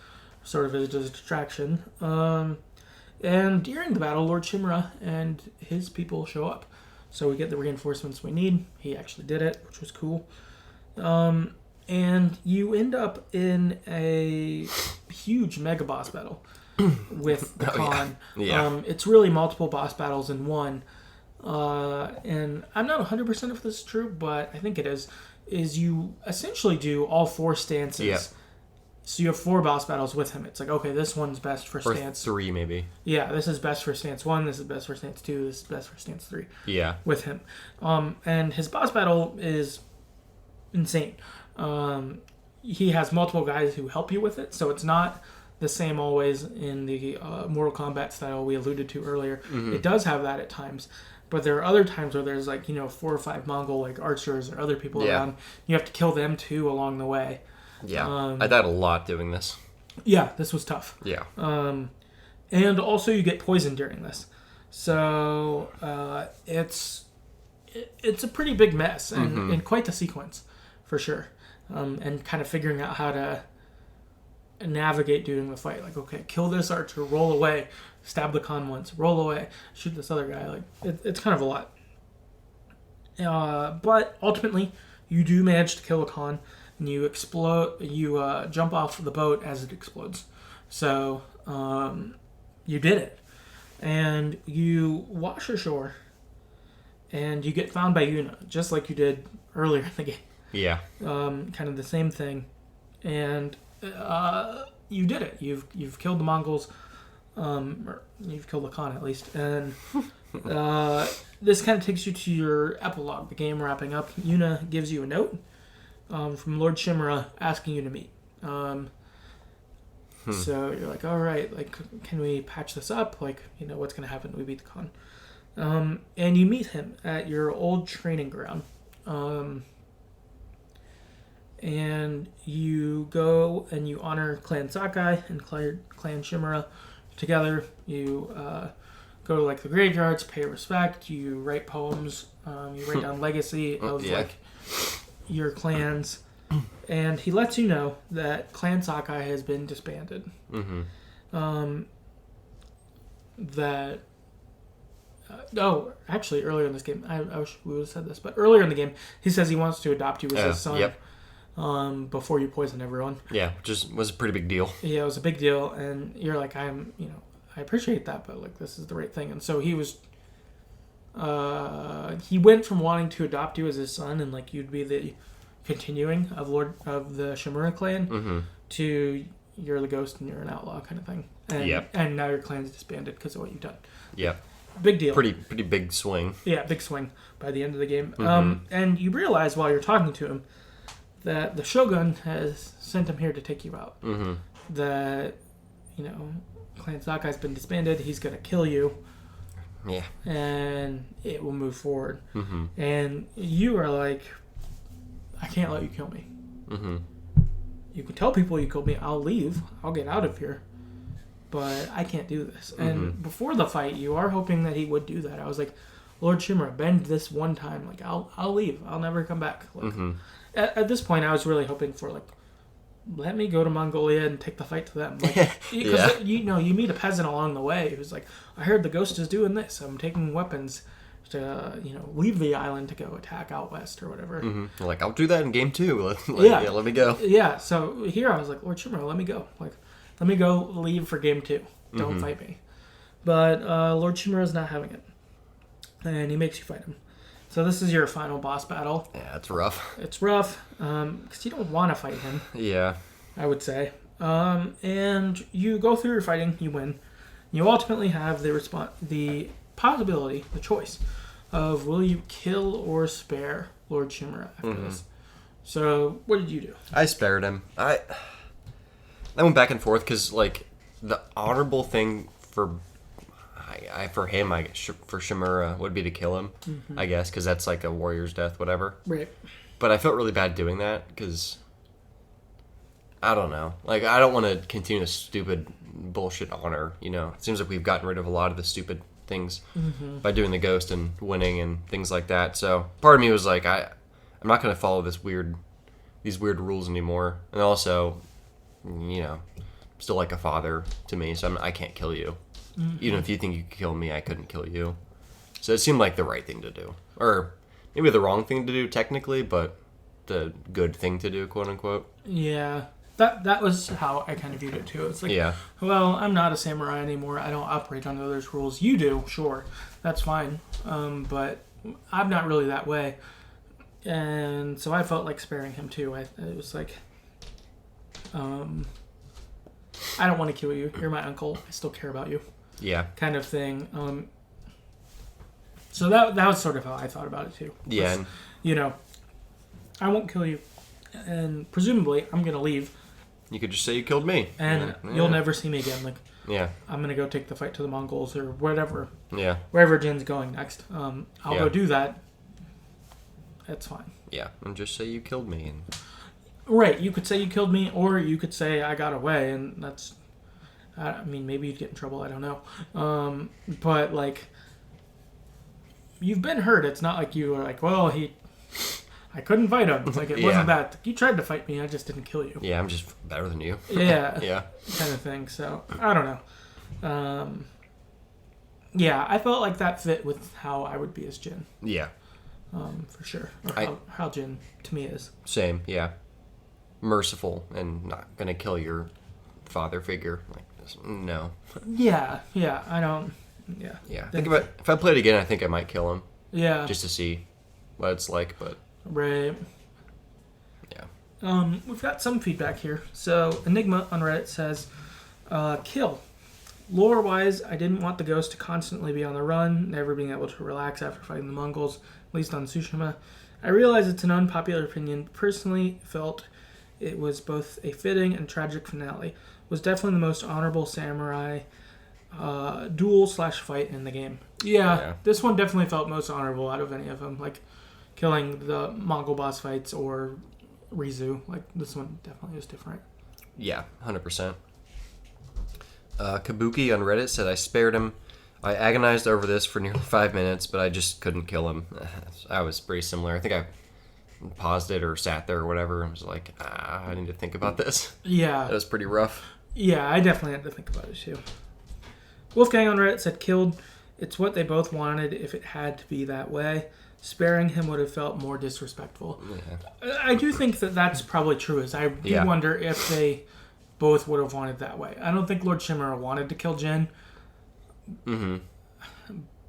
sort of as a distraction. And during the battle, Lord Shimura and his people show up. So we get the reinforcements we need. He actually did it, which was cool. And you end up in a huge mega boss battle with the Khan. Yeah. It's really multiple boss battles in one. And I'm not 100% if this is true, but I think it is you essentially do all four stances. Yeah. So you have 4 boss battles with him. It's like, okay, this one's best for stance. Or 3, maybe. Yeah, this is best for stance 1, this is best for stance 2, this is best for stance 3. Yeah. With him. And his boss battle is insane. He has multiple guys who help you with it, so it's not the same always in the Mortal Kombat style we alluded to earlier. It does have that at times. But there are other times where there's 4 or 5 Mongol like archers or other people around. You have to kill them too along the way. Yeah, I died a lot doing this. Yeah, this was tough. Yeah. And also you get poisoned during this. So it's a pretty big mess and quite the sequence for sure. And kind of figuring out how to navigate during the fight. Like, okay, kill this archer, roll away, stab the Khan once, roll away, shoot this other guy. Like, it's kind of a lot. But ultimately, you do manage to kill a Khan, and you explode. You jump off the boat as it explodes. So you did it, and you wash ashore, and you get found by Yuna, just like you did earlier in the game. Yeah. Kind of the same thing, and you did it. You've killed the Mongols. Or you've killed the Khan at least. And this kind of takes you to your epilogue, the game wrapping up. Yuna gives you a note from Lord Shimura asking you to meet. So you're like, all right, like, can we patch this up? Like, what's going to happen when we beat the Khan? And you meet him at your old training ground. And you go and you honor Clan Sakai and Clan Shimura together. You go to, like, the graveyards, pay respect. You write poems. You write down legacy of, like, your clans. And he lets you know that Clan Sakai has been disbanded. Actually, earlier in this game, I wish we would have said this, but earlier in the game, he says he wants to adopt you as his son before you poison everyone. Yeah, which was a pretty big deal. Yeah, it was a big deal, and you're like, I appreciate that, but, like, this is the right thing. And so he was, he went from wanting to adopt you as his son, and, like, you'd be the continuing of the Shimura clan, to you're the ghost and you're an outlaw kind of thing. And now your clan's disbanded because of what you've done. Yeah. Big deal. Pretty big swing. Yeah, big swing by the end of the game. And you realize while you're talking to him that the Shogun has sent him here to take you out. That, Clan Sakai's been disbanded. He's going to kill you. Yeah. And it will move forward. And you are like, I can't let you kill me. You can tell people you killed me. I'll leave. I'll get out of here. But I can't do this. And before the fight, you are hoping that he would do that. I was like, Lord Shimura, bend this one time. Like, I'll leave. I'll never come back. Like, at this point, I was really hoping for, like, let me go to Mongolia and take the fight to them. Like, because you meet a peasant along the way who's like, I heard the ghost is doing this. I'm taking weapons to leave the island to go attack out west or whatever. Like, I'll do that in game 2. Let me go. Yeah, so here I was like, Lord Shimura, let me go. Like, let me go leave for game 2. Don't fight me. But Lord Shimura is not having it. And he makes you fight him. So this is your final boss battle. Yeah, it's rough. It's rough, because you don't want to fight him. Yeah. I would say. And you go through your fighting, you win. You ultimately have the possibility, the choice, of will you kill or spare Lord Shimura after this. So, what did you do? I spared him. I went back and forth because, like, the honorable thing for him, I guess, for Shimura would be to kill him, I guess, because that's like a warrior's death, whatever. Right. But I felt really bad doing that because, I don't know. Like, I don't want to continue this stupid bullshit honor, It seems like we've gotten rid of a lot of the stupid things by doing the ghost and winning and things like that. So part of me was like, I'm not going to follow these weird rules anymore. And also, still like a father to me, so I can't kill you. Even if you think you could kill me, I couldn't kill you. So it seemed like the right thing to do. Or maybe the wrong thing to do technically, but the good thing to do, quote unquote. Yeah. That was how I kind of viewed it too. It's like, well, I'm not a samurai anymore. I don't operate under those rules. You do, sure. That's fine. But I'm not really that way. And so I felt like sparing him too. It was like, I don't want to kill you. You're my uncle. I still care about you. Yeah. Kind of thing. So that was sort of how I thought about it too. Yeah. Was, I won't kill you. And presumably, I'm going to leave. You could just say you killed me. And you'll never see me again. Like, yeah. I'm going to go take the fight to the Mongols or whatever. Yeah. Wherever Jin's going next. I'll go do that. That's fine. Yeah. And just say you killed me. Right. You could say you killed me, or you could say I got away, and that's... I mean, maybe you'd get in trouble. I don't know. But, like... You've been hurt. It's not like you were like, well, I couldn't fight him. It's like, it wasn't that. You tried to fight me, I just didn't kill you. Yeah, I'm just better than you. Yeah. Yeah. Kind of thing. So, I don't know. Yeah, I felt like that fit with how I would be as Jin. Yeah. For sure. Or how Jin, to me, is. Same, yeah. Merciful and not going to kill your father figure. Like, no. Yeah, I don't... Yeah. Yeah. Think about if I played again, I think I might kill him. Yeah. Just to see what it's like, but... Right. Yeah. We've got some feedback here. So Enigma on Reddit says, kill. Lore-wise, I didn't want the ghost to constantly be on the run, never being able to relax after fighting the Mongols, at least on Tsushima. I realize it's an unpopular opinion, but personally felt it was both a fitting and tragic finale. It was definitely the most honorable samurai duel/fight in the game. Yeah, this one definitely felt most honorable out of any of them. Like, killing the Mongol boss fights or Rizu. Like, this one definitely is different. Yeah, 100%. Kabuki on Reddit said, I spared him. I agonized over this for nearly 5 minutes, but I just couldn't kill him. I was pretty similar. I think I paused it or sat there or whatever and was like, I need to think about this. Yeah. That was pretty rough. Yeah, I definitely had to think about it too. Wolfgang on Reddit said, killed. It's what they both wanted if it had to be that way. Sparing him would have felt more disrespectful. Yeah. I do think that that's probably true. As I do wonder if they both would have wanted that way. I don't think Lord Shimura wanted to kill Jin. Mm-hmm.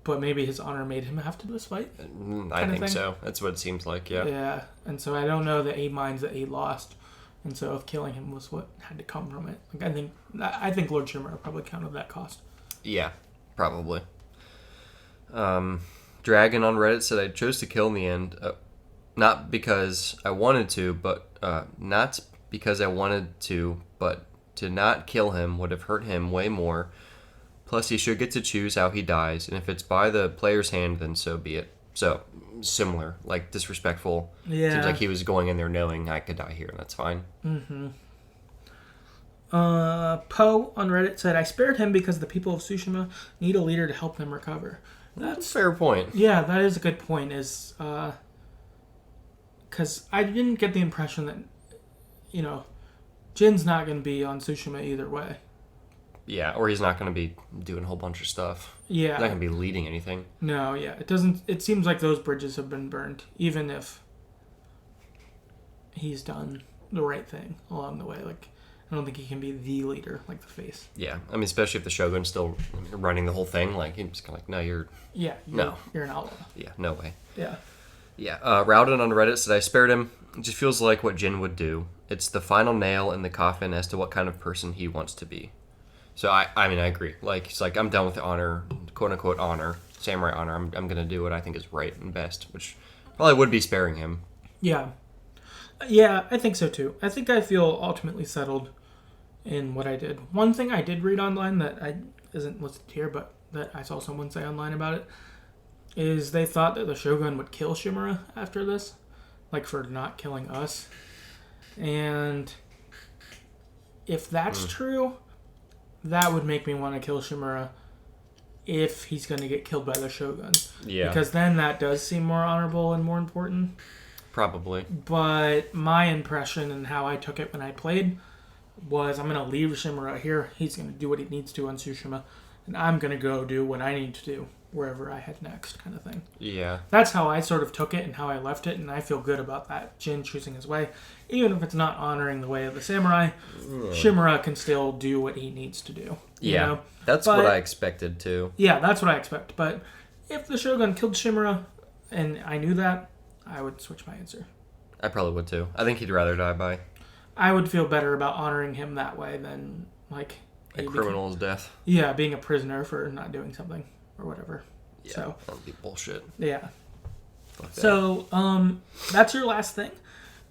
But maybe his honor made him have to this fight. I think so. That's what it seems like, yeah. Yeah, and so I don't know the 8 minds that he lost. And so if killing him was what had to come from it. Like I think Lord Shimura probably counted that cost. Yeah, probably. Dragon on Reddit said, I chose to kill in the end. Not because I wanted to, but not because I wanted to, but to not kill him would have hurt him way more. Plus, he should get to choose how he dies, and if it's by the player's hand, then so be it. So, similar, like disrespectful. Yeah. Seems like he was going in there knowing I could die here, and that's fine. Mm-hmm. Poe on Reddit said, I spared him because the people of Tsushima need a leader to help them recover. That's a fair point. Yeah, that is a good point. Is because I didn't get the impression that, Jin's not going to be on Tsushima either way. Yeah, or he's not going to be doing a whole bunch of stuff. Yeah. He's not going to be leading anything. No, yeah. It doesn't. It seems like those bridges have been burned, even if he's done the right thing along the way. Like, I don't think he can be the leader, like the face. Yeah, I mean, especially if the Shogun's still running the whole thing. Like, he's kind of like, no, you're... Yeah, you're an outlaw. Yeah, no way. Yeah. Yeah, Rowden on Reddit said, I spared him. It just feels like what Jin would do. It's the final nail in the coffin as to what kind of person he wants to be. So, I mean, I agree. Like, it's like, I'm done with the honor, quote-unquote honor, samurai honor. I'm going to do what I think is right and best, which probably would be sparing him. Yeah. Yeah, I think so, too. I think I feel ultimately settled in what I did. One thing I did read online that isn't listed here, but that I saw someone say online about it, is they thought that the Shogun would kill Shimura after this, like for not killing us. And if that's true, that would make me want to kill Shimura if he's going to get killed by the Shogun. Yeah. Because then that does seem more honorable and more important. Probably. But my impression and how I took it when I played was, I'm going to leave Shimura here. He's going to do what he needs to on Tsushima. And I'm going to go do what I need to do wherever I head next, kind of thing. Yeah. That's how I sort of took it and how I left it, and I feel good about that. Jin choosing his way. Even if it's not honoring the way of the samurai, Shimura can still do what he needs to do. Yeah. That's what I expected, too. Yeah, that's what I expect. But if the Shogun killed Shimura, and I knew that, I would switch my answer. I probably would, too. I think he'd rather die by... I would feel better about honoring him that way than, like... A criminal's death. Yeah, being a prisoner for not doing something or whatever. Yeah, so that would be bullshit. Yeah. So, that's your last thing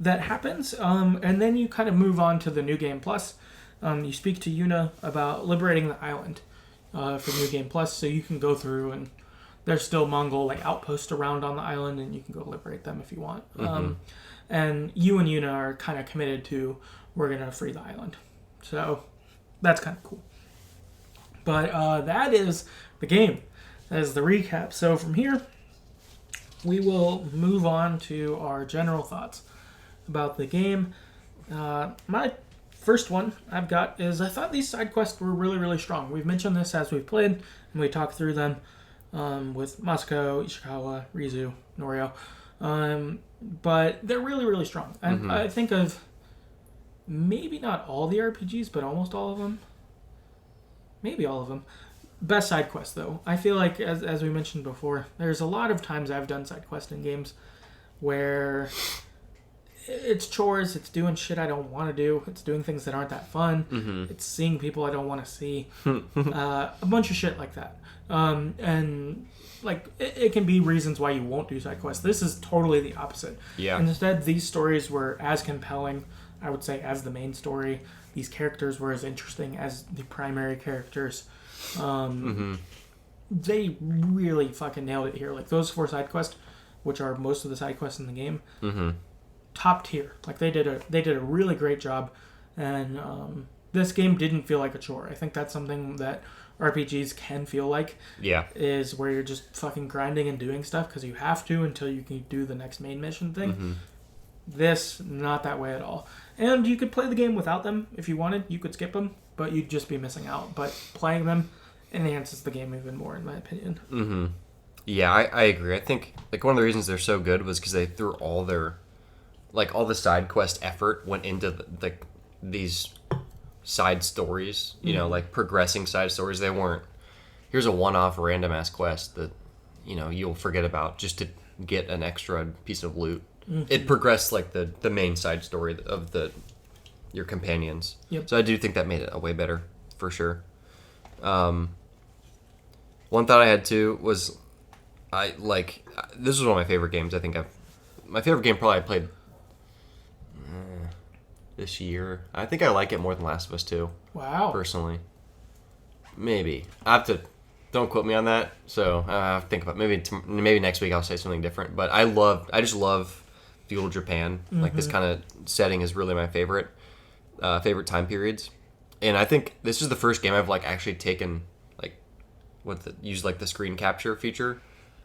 that happens. And then you kind of move on to the New Game Plus. You speak to Yuna about liberating the island for New Game Plus, so you can go through and there's still Mongol outposts around on the island, and you can go liberate them if you want. Mm-hmm. And you and Yuna are kind of committed to, we're going to free the island. So that's kind of cool. But that is the game. That is the recap. So from here, we will move on to our general thoughts about the game. My first one I've got is, I thought these side quests were really, really strong. We've mentioned this as we've played, and we talked through them with Masako, Ishikawa, Rizu, Norio. But they're really, really strong. And I think of maybe not all the RPGs, but almost all of them. Maybe all of them. Best side quest, though. I feel like, as we mentioned before, there's a lot of times I've done side quests in games where it's chores. It's doing shit I don't want to do. It's doing things that aren't that fun. It's seeing people I don't want to see. A bunch of shit like that. And like it can be reasons why you won't do side quests. This is totally the opposite. Yeah. And instead, these stories were as compelling, I would say, as the main story. These characters were as interesting as the primary characters. They really fucking nailed it here. Like those 4 side quests, which are most of the side quests in the game, top tier. Like they did a really great job, and this game didn't feel like a chore. I think that's something that RPGs can feel like. Yeah. Is where you're just fucking grinding and doing stuff because you have to until you can do the next main mission thing. This, not that way at all. And you could play the game without them if you wanted. You could skip them, but you'd just be missing out. But playing them enhances the game even more, in my opinion. Yeah, I agree. I think like one of the reasons they're so good was because they threw all their, like all the side quest effort went into these side stories. You know, like progressing side stories. They weren't, here's a one-off random ass quest that, you know, you'll forget about just to get an extra piece of loot. It progressed like the main side story of your companions. Yep. So I do think that made it a way better for sure. One thought I had too was this was one of my favorite games. I think my favorite game probably I played this year. I think I like it more than Last of Us 2. Wow. Personally, maybe I have to. Don't quote me on that. So I have to think about maybe next week I'll say something different. But I just love feudal Japan. Like this kind of setting is really my favorite time periods. And I think this is the first game I've like actually taken used like the screen capture feature.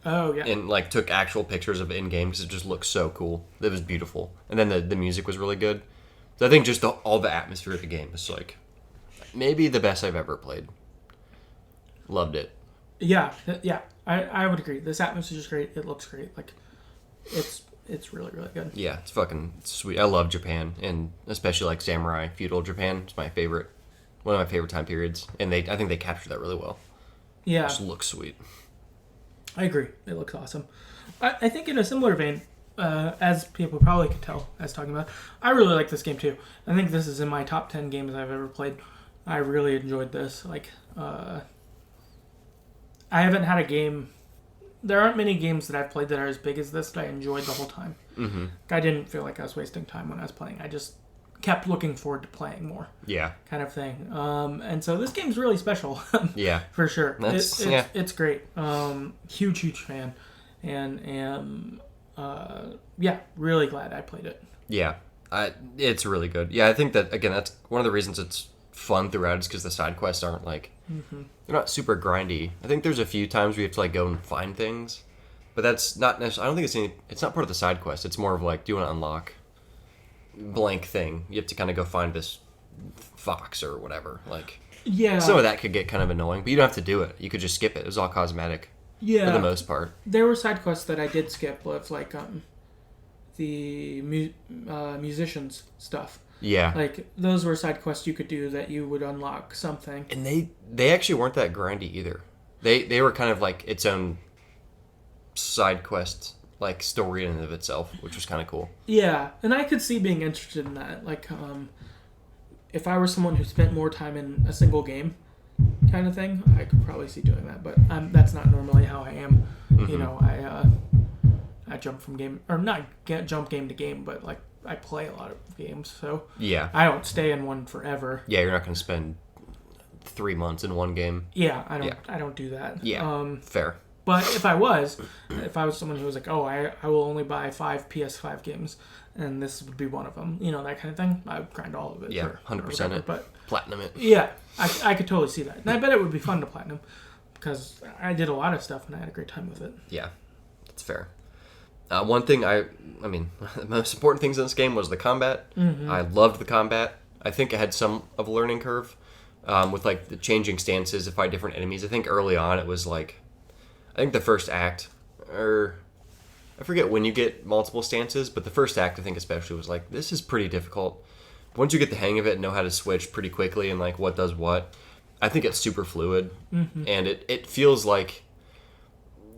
Oh yeah. And like took actual pictures of it in game because it just looked so cool. It was beautiful, and then the music was really good. So I think just all the atmosphere of the game is like maybe the best I've ever played. Loved it. Yeah. I would agree. This atmosphere is great. It looks great. Like it's really, really good. Yeah, it's fucking sweet. I love Japan, and especially like samurai feudal Japan. It's my favorite, one of my favorite time periods, and I think they captured that really well. Yeah, it just looks sweet. I agree. It looks awesome. I think in a similar vein, as people probably could tell as talking about, I really like this game too. I think this is in my top 10 games I've ever played. I really enjoyed this. Like, I haven't had a game. There aren't many games that I've played that are as big as this that I enjoyed the whole time. I didn't feel like I was wasting time when I was playing. I just kept looking forward to playing more. Yeah. Kind of thing. And so this game's really special. Yeah. For sure. It's great. Huge fan. And really glad I played it. Yeah. It's really good. Yeah, I think that, again, that's one of the reasons it's fun throughout is because the side quests aren't like, they're not super grindy. I think there's a few times we have to like go and find things, but that's not necessarily, I don't think it's not part of the side quest. It's more of like, do you want to unlock blank thing? You have to kind of go find this fox or whatever. Like, yeah, some of that could get kind of annoying, but you don't have to do it. You could just skip it. It was all cosmetic. Yeah, for the most part. There were side quests that I did skip, of like the musicians stuff. Yeah. Like, those were side quests you could do that you would unlock something. And they actually weren't that grindy either. They were kind of like its own side quest, like, story in and of itself, which was kind of cool. Yeah, and I could see being interested in that. Like, if I were someone who spent more time in a single game kind of thing, I could probably see doing that. But that's not normally how I am. You know, I jump from game, or not jump game to game, but, like, I play a lot of games, so yeah, I don't stay in one forever. Yeah, you're not going to spend 3 months in one game. Yeah, I don't do that. Yeah, fair. But if I was someone who was like, oh, I will only buy 5 PS5 games, and this would be one of them, you know, that kind of thing, I would grind all of it. Yeah, 100% it. But platinum it. Yeah, I could totally see that, and I bet it would be fun to platinum because I did a lot of stuff and I had a great time with it. Yeah, that's fair. One thing I mean, the most important things in this game was the combat. I loved the combat. I think it had some of a learning curve with like the changing stances to fight different enemies. I think early on it was like, I think the first act, or I forget when you get multiple stances, but the first act I think especially was like, this is pretty difficult. Once you get the hang of it and know how to switch pretty quickly and like what does what, I think it's super fluid. And it feels like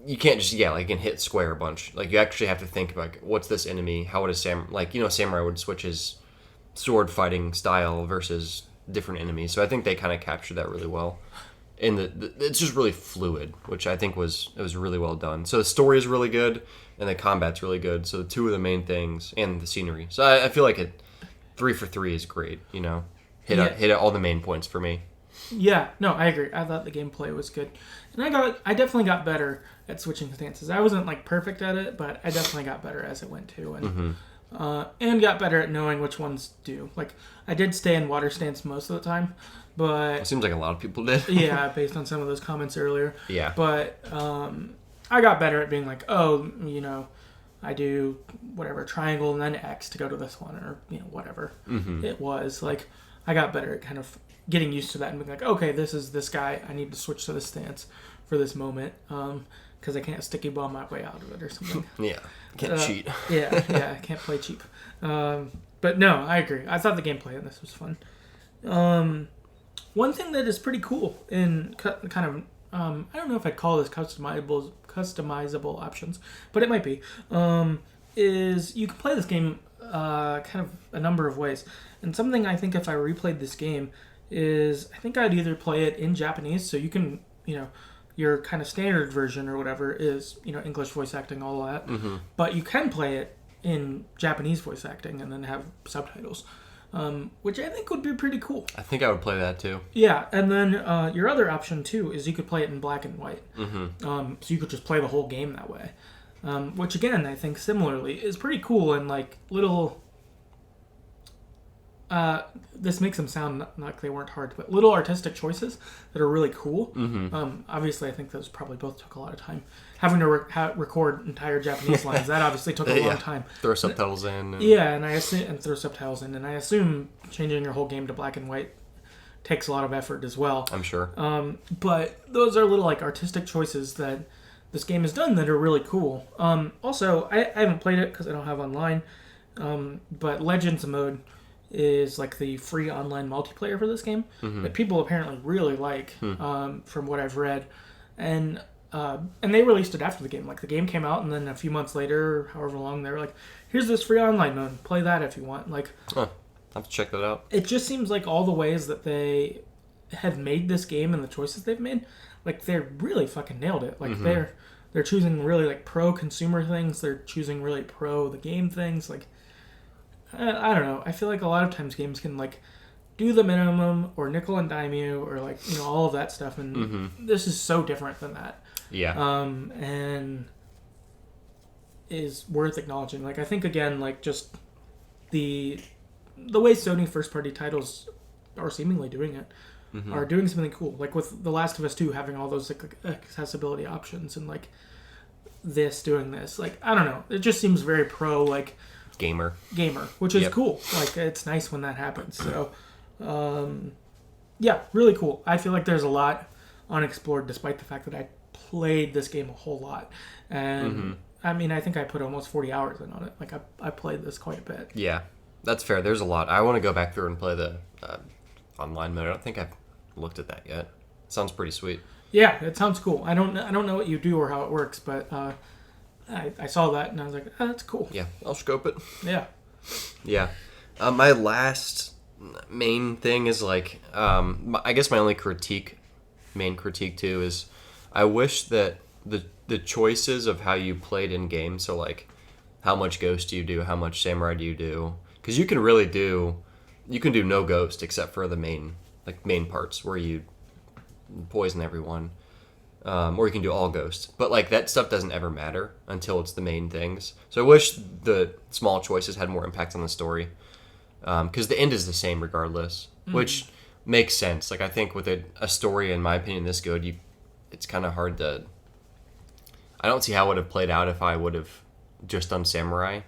you can't just like you can hit square a bunch. Like you actually have to think about what's this enemy? How would a samurai would switch his sword fighting style versus different enemies. So I think they kind of captured that really well. And it's just really fluid, which I think was really well done. So the story is really good, and the combat's really good. So the two of the main things, and the scenery. So I feel like 3 for 3 is great. Hit all the main points for me. Yeah, no, I agree. I thought the gameplay was good, and I definitely got better at switching stances. I wasn't like perfect at it, but I definitely got better as it went too, and got better at knowing which ones do. Like I did stay in water stance most of the time, but it seems like a lot of people did. Yeah, based on some of those comments earlier. Yeah, but I got better at being like, I do whatever triangle and then X to go to this one, or whatever it was. Like I got better at kind of getting used to that and being like, okay, this is this guy. I need to switch to this stance for this moment because I can't sticky bomb my way out of it or something. Yeah, can't cheat. I can't play cheap. But no, I agree. I thought the gameplay in this was fun. One thing that is pretty cool in kind of I don't know if I'd call this customizable options, but it might be, is you can play this game kind of a number of ways. And something I think if I replayed this game is I think I'd either play it in Japanese, so you can, your kind of standard version or whatever is, English voice acting, all that. Mm-hmm. But you can play it in Japanese voice acting and then have subtitles, which I think would be pretty cool. I think I would play that too. Yeah, and then your other option too is you could play it in black and white. Mm-hmm. So you could just play the whole game that way. Which again, I think similarly is pretty cool and like little... this makes them sound like they weren't hard, but little artistic choices that are really cool. Mm-hmm. Obviously, I think those probably both took a lot of time. Having to record entire Japanese lines, that obviously took a long time. Throw subtitles in. And throw subtitles in. And I assume changing your whole game to black and white takes a lot of effort as well. I'm sure. But those are little like artistic choices that this game has done that are really cool. Also, I haven't played it because I don't have online, but Legends mode is like the free online multiplayer for this game that people apparently really like, from what I've read, and they released it after the game. Like the game came out, and then a few months later, however long, they were like, "Here's this free online mode. Play that if you want." Like, I'll have to check that out. It just seems like all the ways that they have made this game and the choices they've made, like they're really fucking nailed it. Like they're choosing really like pro consumer things. They're choosing really pro the game things. Like. I don't know. I feel like a lot of times games can like do the minimum or nickel and dime you or like all of that stuff, and this is so different than that. Yeah. And is worth acknowledging. Like I think again, like just the way Sony first party titles are seemingly doing it are doing something cool. Like with The Last of Us 2 having all those like accessibility options and like this doing this. Like I don't know. It just seems very pro like. Gamer, which is cool. Like it's nice when that happens. So, really cool. I feel like there's a lot unexplored, despite the fact that I played this game a whole lot. And I mean, I think I put almost 40 hours in on it. Like I played this quite a bit. Yeah, that's fair. There's a lot. I want to go back through and play the online mode. I don't think I've looked at that yet. Sounds pretty sweet. Yeah, it sounds cool. I don't know what you do or how it works, but. I saw that and I was like, oh, that's cool. Yeah, I'll scope it. Yeah. Yeah. My last main thing is like, I guess my only main critique too, is I wish that the choices of how you played in game, so like how much ghost do you do, how much samurai do you do, because you can do no ghost except for the main parts where you poison everyone. Or you can do all ghosts. But, like, that stuff doesn't ever matter until it's the main things. So I wish the small choices had more impact on the story. Because the end is the same regardless, which makes sense. Like, I think with a story, in my opinion, this good, it's kind of hard to... I don't see how it would have played out if I would have just done samurai.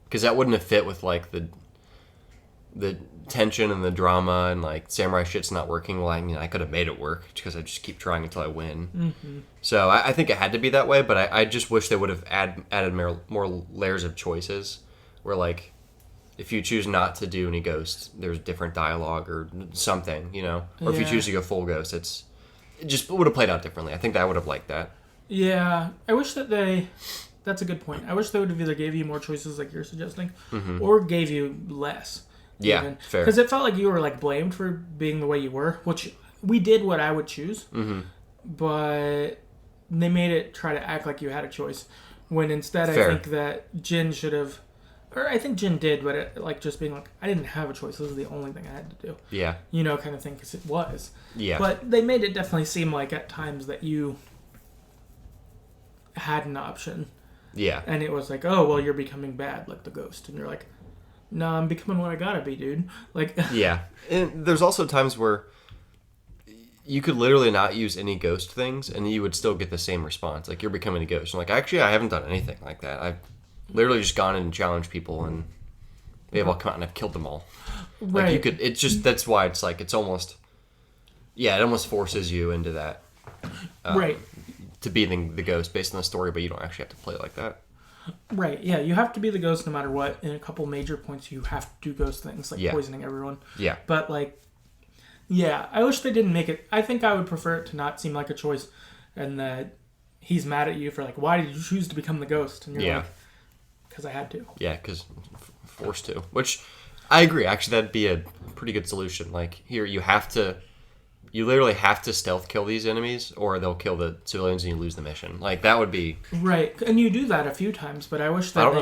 Because that wouldn't have fit with, like, the tension and the drama and like samurai shit's not working. Well, I mean, I could have made it work because I just keep trying until I win. So I think it had to be that way, but I just wish they would have added more layers of choices where like if you choose not to do any ghosts, there's different dialogue or something, or if you choose to go full ghost, it just would have played out differently. I think I would have liked that. Yeah, I wish that they. That's a good point. I wish they would have either gave you more choices, like you're suggesting, Mm-hmm. or gave you less. Yeah, fair. Because it felt like you were like blamed for being the way you were, which we did what I would choose, Mm-hmm. but they made it try to act like you had a choice. When instead, Fair. I think that Jin should have, or I think Jin did, but like just being like, I didn't have a choice. This is the only thing I had to do. Yeah. You know, kind of thing, because it was. Yeah. But they made it definitely seem like at times that you had an option. Yeah. And it was like, oh, well, you're becoming bad, like the ghost. And you're like, no, I'm becoming what I gotta be, dude. Like, Yeah. And there's also times where you could literally not use any ghost things and you would still get the same response. Like, you're becoming a ghost. I'm like, actually, I haven't done anything like that. I've literally just gone in and challenged people and they've all come out and I've killed them all. right. Like, you could, it's just, that's why it's like, it's almost, yeah, it almost forces you into that. Right. To be the ghost based on the story, but you don't actually have to play it like that. Right, yeah, you have to be the ghost no matter what. In a couple major points, you have to do ghost things, like Yeah. poisoning everyone. Yeah. But, like, yeah, I wish they didn't make it. I think I would prefer it to not seem like a choice and that he's mad at you for, like, why did you choose to become the ghost? And you're like, because I had to. Yeah, because forced to. Which, I agree. Actually, that'd be a pretty good solution. Like, here, you literally have to stealth kill these enemies or they'll kill the civilians and you lose the mission. Like, that would be... Right, and you do that a few times, but I wish that I don't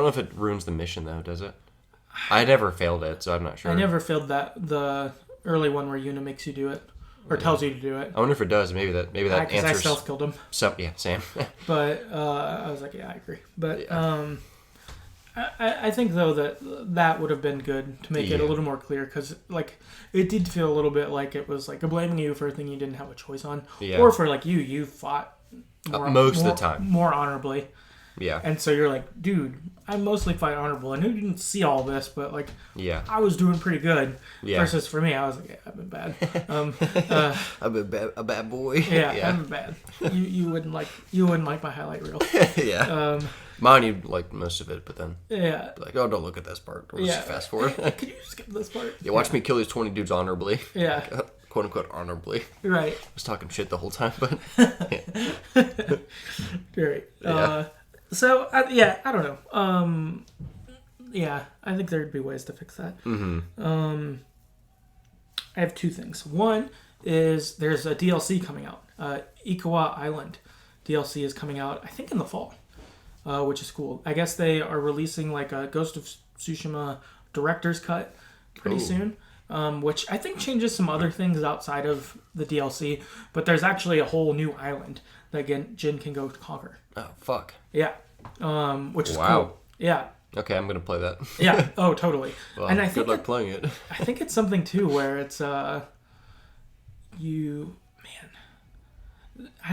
know if it ruins the mission, though, does it? I never failed it, so I'm not sure. I never failed the early one where Yuna makes you do it. Or tells you to do it. I wonder if it does. Maybe that Because I answers... stealth killed him. Yeah, same. But I was like, yeah, I agree. But Yeah. I think, though, that would have been good to make it a little more clear. Because, like, it did feel a little bit like it was, like, blaming you for a thing you didn't have a choice on. Yeah. Or for, like, you fought Most of the time. more honorably. Yeah. And so you're like, dude, I mostly fight honorable. I know you didn't see all this, but, like, Yeah. I was doing pretty good. Yeah. Versus for me, I was like, yeah, I've been bad. I'm a bad boy. Yeah, I've been bad. You wouldn't like my highlight reel. Yeah. Mine, you liked most of it, but then Yeah. be like, oh, don't look at this part. We'll just fast forward. Could you skip this part? Yeah, watch me kill these 20 dudes honorably. Yeah. Quote unquote honorably. Right. I was talking shit the whole time, but Right. Yeah. So I don't know. Yeah, I think there'd be ways to fix that. Mm-hmm. I have two things. One is there's a DLC coming out. Ikawa Island DLC is coming out, I think, in the fall, which is cool. I guess they are releasing like a Ghost of Tsushima director's cut pretty soon, which I think changes some other things outside of the DLC. But there's actually a whole new island that Jin can go conquer. oh, fuck. Yeah, which is Wow. cool. Yeah. Okay, I'm going to play that. Yeah. Oh, totally. Well, and I good think luck playing it. I think it's something too where it's I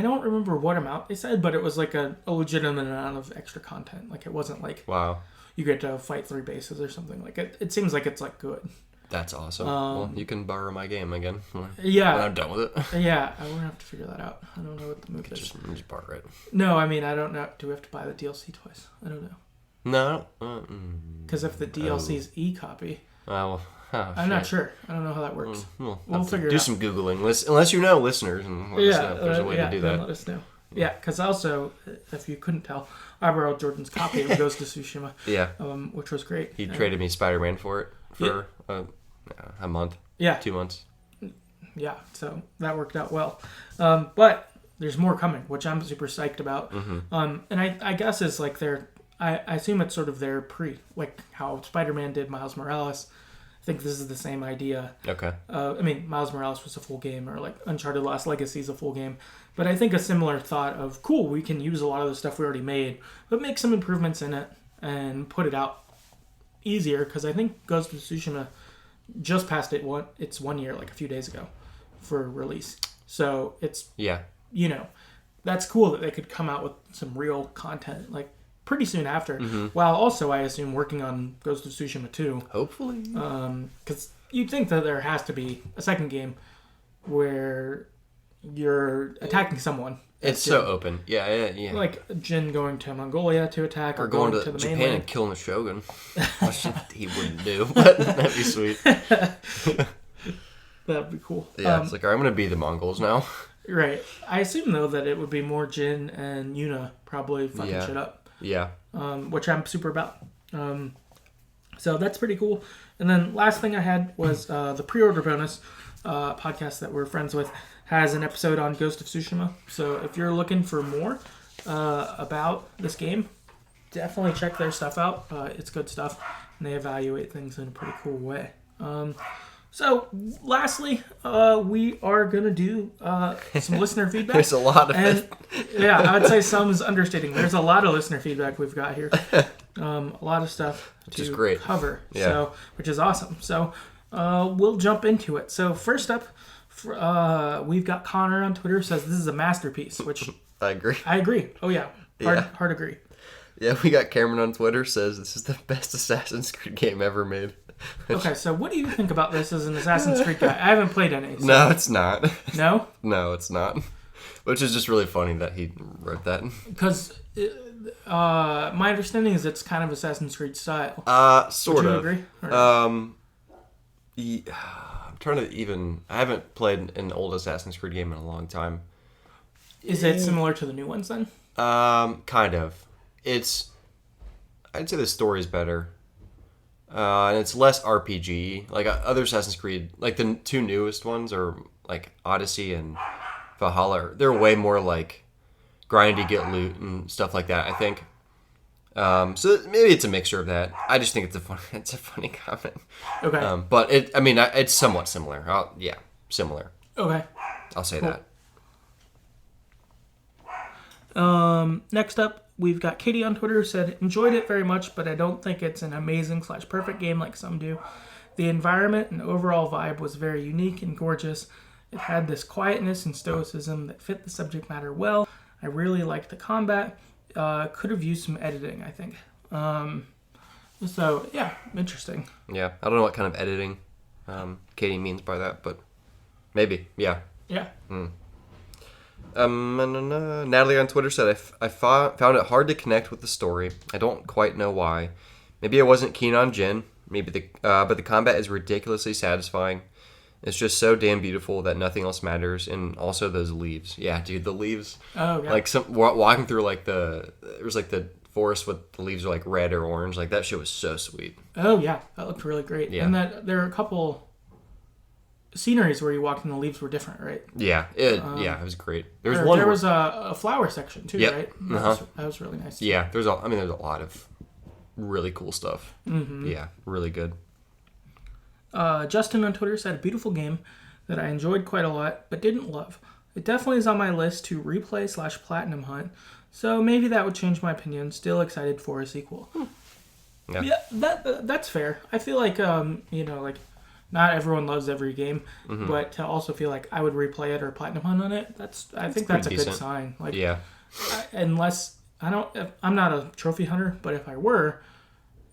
don't remember what amount they said, but it was like a legitimate amount of extra content. Like it wasn't like Wow. you get to fight 3 bases or something. Like it seems like it's like good. That's awesome. Well, you can borrow my game again. Yeah. When I'm done with it. Yeah, I won't have to figure that out. I don't know what the move is. Just borrow it. No, I mean I don't know. Do we have to buy the DLC twice? I don't know. No. Because if the DLC's e-copy, I'm not sure. I don't know how that works. We'll figure it do out. some Googling. Unless you know, listeners, and let us know if there's a way to do then that. let us know. Yeah, because also, if you couldn't tell, I borrowed Jordan's copy of Ghost of Tsushima, Yeah. which was great. He traded me Spider-Man for it for a month. Yeah. 2 months. Yeah, so that worked out well. But there's more coming, which I'm super psyched about. And I guess it's like I assume it's sort of their like how Spider-Man did Miles Morales. I think this is the same idea. Okay. I mean, Miles Morales was a full game, or like Uncharted Lost Legacy is a full game. But I think a similar thought of, cool, we can use a lot of the stuff we already made, but make some improvements in it and put it out easier. Because I think Ghost of Tsushima just passed its 1 year, like a few days ago, for release. So it's, that's cool that they could come out with some real content, like, pretty soon after, while also, I assume, working on Ghost of Tsushima 2. Hopefully. Because you'd think that there has to be a second game where you're attacking someone. It's so open. Yeah. Like Jin going to Mongolia to attack, or going to the Japan mainland. and killing the Shogun. Which he wouldn't do, but that'd be sweet. That'd be cool. Yeah, it's like, I'm gonna be the Mongols now. Right. I assume though that it would be more Jin and Yuna probably fucking shit up. Yeah. Which I'm super about. So that's pretty cool. And then last thing I had was the pre-order bonus podcast that we're friends with has an episode on Ghost of Tsushima. So if you're looking for more about this game, definitely check their stuff out. It's good stuff, and they evaluate things in a pretty cool way. So lastly, we are going to do some listener feedback. There's a lot of it. Yeah, I would say some is understating. There's a lot of listener feedback we've got here. A lot of stuff to cover, so which is awesome. So we'll jump into it. So first up, we've got Connor on Twitter says this is a masterpiece, which I agree. I agree. Oh yeah, hard agree. Yeah, we got Cameron on Twitter says this is the best Assassin's Creed game ever made. Okay, so what do you think about this as an Assassin's Creed guy? I haven't played any. So. No, it's not. No? No, it's not. Which is just really funny that he wrote that. Because my understanding is it's kind of Assassin's Creed style. Sort of. Would you agree? I'm trying to even... I haven't played an old Assassin's Creed game in a long time. Is it similar to the new ones then? Kind of. I'd say the story's better. And it's less RPG. Like other Assassin's Creed, like the two newest ones are like Odyssey and Valhalla. They're way more like grindy, get loot and stuff like that, I think. So maybe it's a mixture of that. I just think it's a funny comment. Okay. But it's somewhat similar. Similar. Okay. I'll say that. Next up, we've got Katie on Twitter who said, enjoyed it very much, but I don't think it's an amazing/perfect game like some do. The environment and overall vibe was very unique and gorgeous. It had this quietness and stoicism that fit the subject matter well. I really liked the combat. Could have used some editing, I think. So, yeah, interesting. Yeah, I don't know what kind of editing Katie means by that, but maybe, yeah. Yeah. Natalie on Twitter said, I found it hard to connect with the story. I don't quite know why. Maybe I wasn't keen on Jin. But the combat is ridiculously satisfying. It's just so damn beautiful that nothing else matters. And also those leaves. Yeah, dude, the leaves. Oh, yeah. Like walking through like there was like the forest with the leaves are like red or orange. Like that shit was so sweet. Oh yeah, that looked really great. Yeah. And that there are a couple sceneries where you walked and the leaves were different, right? Yeah, it was great. There was a flower section too, right? That was really nice. Yeah, there's a lot of really cool stuff. Mm-hmm. Yeah, really good. Justin on Twitter said, a beautiful game that I enjoyed quite a lot, but didn't love. It definitely is on my list to replay/platinum hunt, so maybe that would change my opinion. Still excited for a sequel. Yeah, that's fair. I feel like, not everyone loves every game, but to also feel like I would replay it or platinum hunt on it, I think that's a good sign. Like, yeah. I'm not a trophy hunter, but if I were,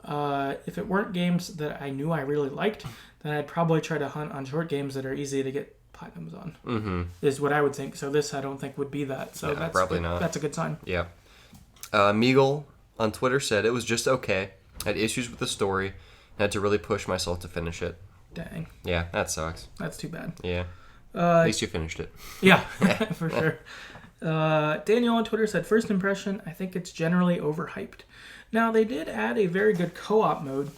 if it weren't games that I knew I really liked, then I'd probably try to hunt on short games that are easy to get platinums on. Mm-hmm. Is what I would think. So this I don't think would be that. So that's probably not. That's a good sign. Yeah. Meagle on Twitter said it was just okay. Had issues with the story. And had to really push myself to finish it. Dang. Yeah, that sucks. That's too bad. Yeah. At least you finished it. Yeah, for sure. Daniel on Twitter said, first impression, I think it's generally overhyped. Now, they did add a very good co-op mode.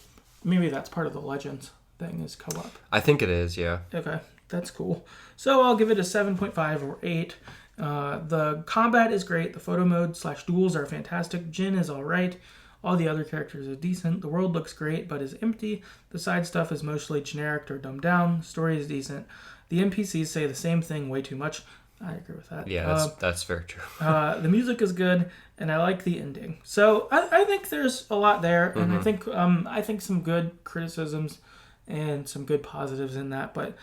Maybe that's part of the Legends thing is co-op. I think it is, yeah. Okay, that's cool. So I'll give it a 7.5 or 8. The combat is great. The photo mode/duels are fantastic. Jin is all right. All the other characters are decent. The world looks great, but is empty. The side stuff is mostly generic or dumbed down. The story is decent. The NPCs say the same thing way too much. I agree with that. Yeah, that's very true. The music is good, and I like the ending. So I think there's a lot there, and I think some good criticisms and some good positives in that. But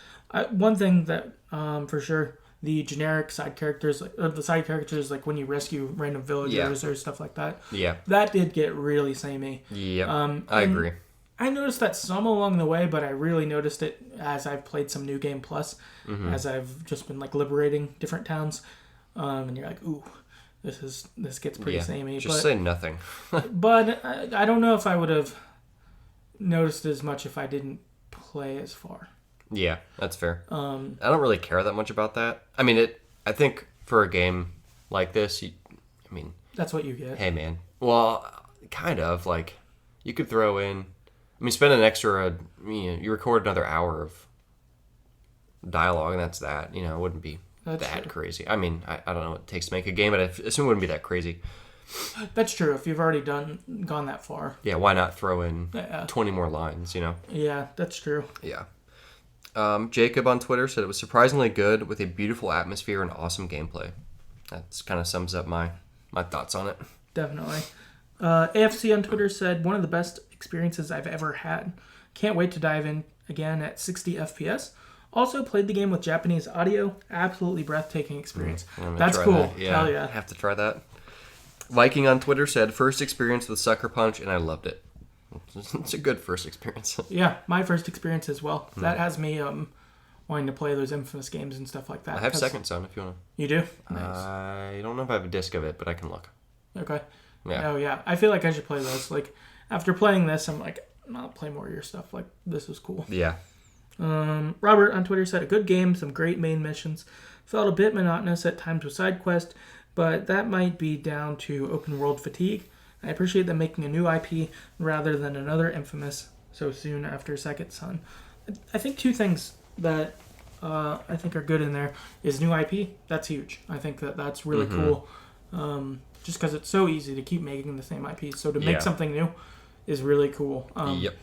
one thing that for sure, the generic side characters, like when you rescue random villagers or stuff like that, that did get really samey. Yeah, I agree. I noticed that some along the way, but I really noticed it as I've played some New Game Plus, as I've just been like liberating different towns, and you're like, ooh, this gets pretty samey. Just say nothing. But I don't know if I would have noticed as much if I didn't play as far. Yeah, that's fair. I don't really care that much about that. I mean, I think for a game like this, That's what you get. hey man, well, kind of like you could throw in. I mean, spend an extra. You record another hour of dialogue, and that's that. It wouldn't be that true. crazy. I mean, I don't know what it takes to make a game, but I assume it wouldn't be that crazy. That's true. If you've already gone that far. Yeah, why not throw in 20 more lines? Yeah, that's true. Yeah. Jacob on Twitter said it was surprisingly good with a beautiful atmosphere and awesome gameplay. That kind of sums up my thoughts on it. Definitely. AFC on Twitter said, one of the best experiences I've ever had. Can't wait to dive in again at 60 FPS. Also played the game with Japanese audio. Absolutely breathtaking experience. That's cool. That. Yeah, Hell yeah. I have to try that. Viking on Twitter said, first experience with Sucker Punch, and I loved it. It's a good first experience. Yeah, my first experience as well. That has me wanting to play those Infamous games and stuff like that. I have Second Son if you want to. You do? Nice. I don't know if I have a disc of it, but I can look. Okay. Yeah. Oh, yeah. I feel like I should play those. Like, after playing this, I'm like, I'll play more of your stuff. Like, this is cool. Yeah. Robert on Twitter said, a good game, some great main missions. Felt a bit monotonous at times with side quest, but that might be down to open world fatigue. I appreciate them making a new IP rather than another Infamous so soon after Second Son. I think two things that I think are good in there is new IP. That's huge. I think that's really cool. Just because it's so easy to keep making the same IP. So to make something new is really cool. Yep.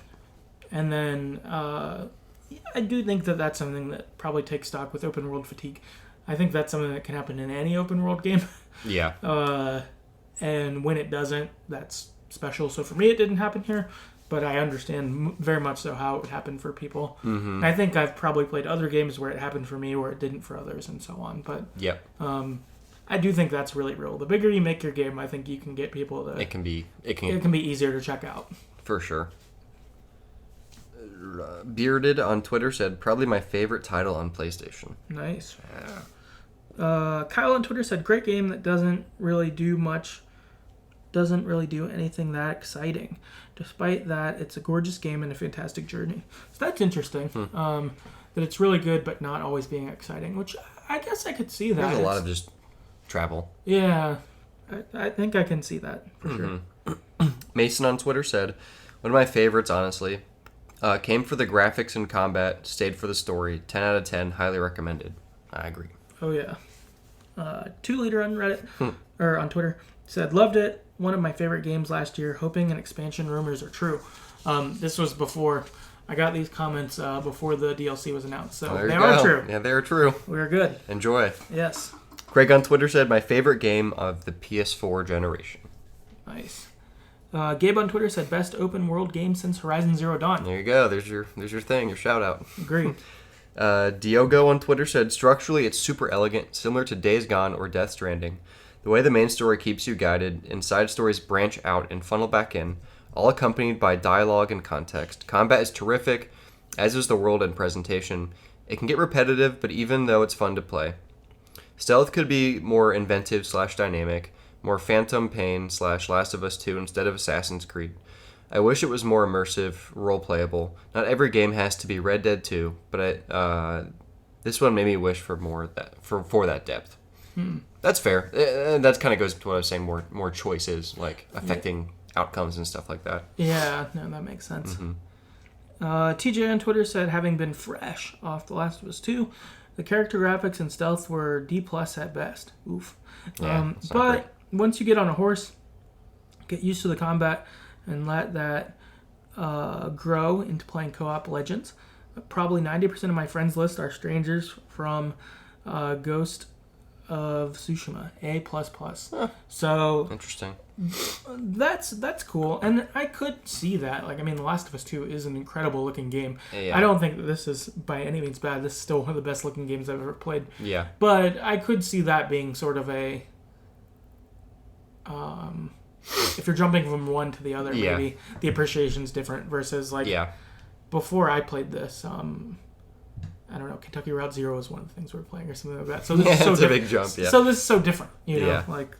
And then I do think that's something that probably takes stock with open world fatigue. I think that's something that can happen in any open world game. Yeah. And when it doesn't, that's special. So for me, it didn't happen here, but I understand very much so how it would happen for people. Mm-hmm. And I think I've probably played other games where it happened for me, where it didn't for others, and so on. But yep. I do think that's really real. The bigger you make your game, I think you can get people to. It can be easier to check out. For sure. Bearded on Twitter said, probably my favorite title on PlayStation. Nice. Yeah. Kyle on Twitter said, great game that doesn't really do anything that exciting. Despite that, it's a gorgeous game and a fantastic journey. So that's interesting. That it's really good, but not always being exciting, which I guess I could see that. There's a lot of just travel. Yeah. I think I can see that for sure. Mason on Twitter said, one of my favorites, honestly. Came for the graphics and combat, stayed for the story. 10 out of 10, highly recommended. I agree. Oh, yeah. 2Liter on Reddit, or on Twitter, said, loved it. One of my favorite games last year. Hoping an expansion rumors are true. This was before, I got these comments before the DLC was announced. So they are true. Yeah, they are true. We're good. Enjoy. Yes. Craig on Twitter said, my favorite game of the PS4 generation. Nice. Gabe on Twitter said, best open world game since Horizon Zero Dawn. There you go. There's your thing, your shout out. Agreed. Diogo on Twitter said, structurally it's super elegant, similar to Days Gone or Death Stranding. The way the main story keeps you guided, and side stories branch out and funnel back in, all accompanied by dialogue and context. Combat is terrific, as is the world and presentation. It can get repetitive, but even though it's fun to play. Stealth could be more inventive / dynamic, more Phantom Pain / Last of Us 2 instead of Assassin's Creed. I wish it was more immersive, role-playable. Not every game has to be Red Dead 2, but this one made me wish for more for that depth. That's fair. And that kind of goes to what I was saying, more choices, like affecting outcomes and stuff like that. Yeah, no, that makes sense. TJ on Twitter said, having been fresh off The Last of Us 2, the character graphics and stealth were D+ at best. Oof. Yeah, but once you get on a horse, get used to the combat, and let that grow into playing co-op Legends. Probably 90% of my friends list are strangers from Ghost of Tsushima, A++. So interesting. That's cool, and I could see that. Like, I mean, The Last of Us 2 is an incredible looking game. Yeah. I don't think that this is by any means bad. This is still one of the best looking games I've ever played. Yeah. But I could see that being sort of a if you're jumping from one to the other, maybe the appreciation's different versus like before I played this. I don't know, Kentucky Route Zero is one of the things we're playing or something like that. So this is so it's a big jump. Yeah. So this is so different, you know. Yeah. Like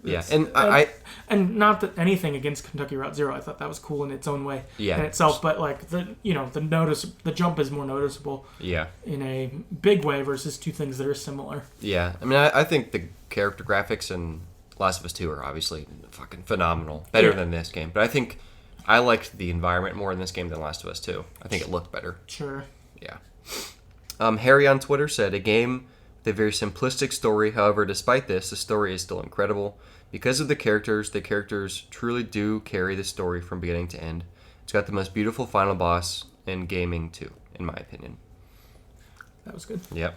And not that anything against Kentucky Route Zero. I thought that was cool in its own way Yeah. in itself, but like the jump is more noticeable. Yeah. In a big way versus two things that are similar. Yeah. I mean, I think the character graphics in Last of Us 2 are obviously fucking phenomenal. Better than this game, but I think I liked the environment more in this game than Last of Us 2. I think it looked better. Sure. Yeah. Harry on Twitter said, a game with a very simplistic story. However, despite this, the story is still incredible. Because of the characters truly do carry the story from beginning to end. It's got the most beautiful final boss in gaming, too, in my opinion. That was good. Yep.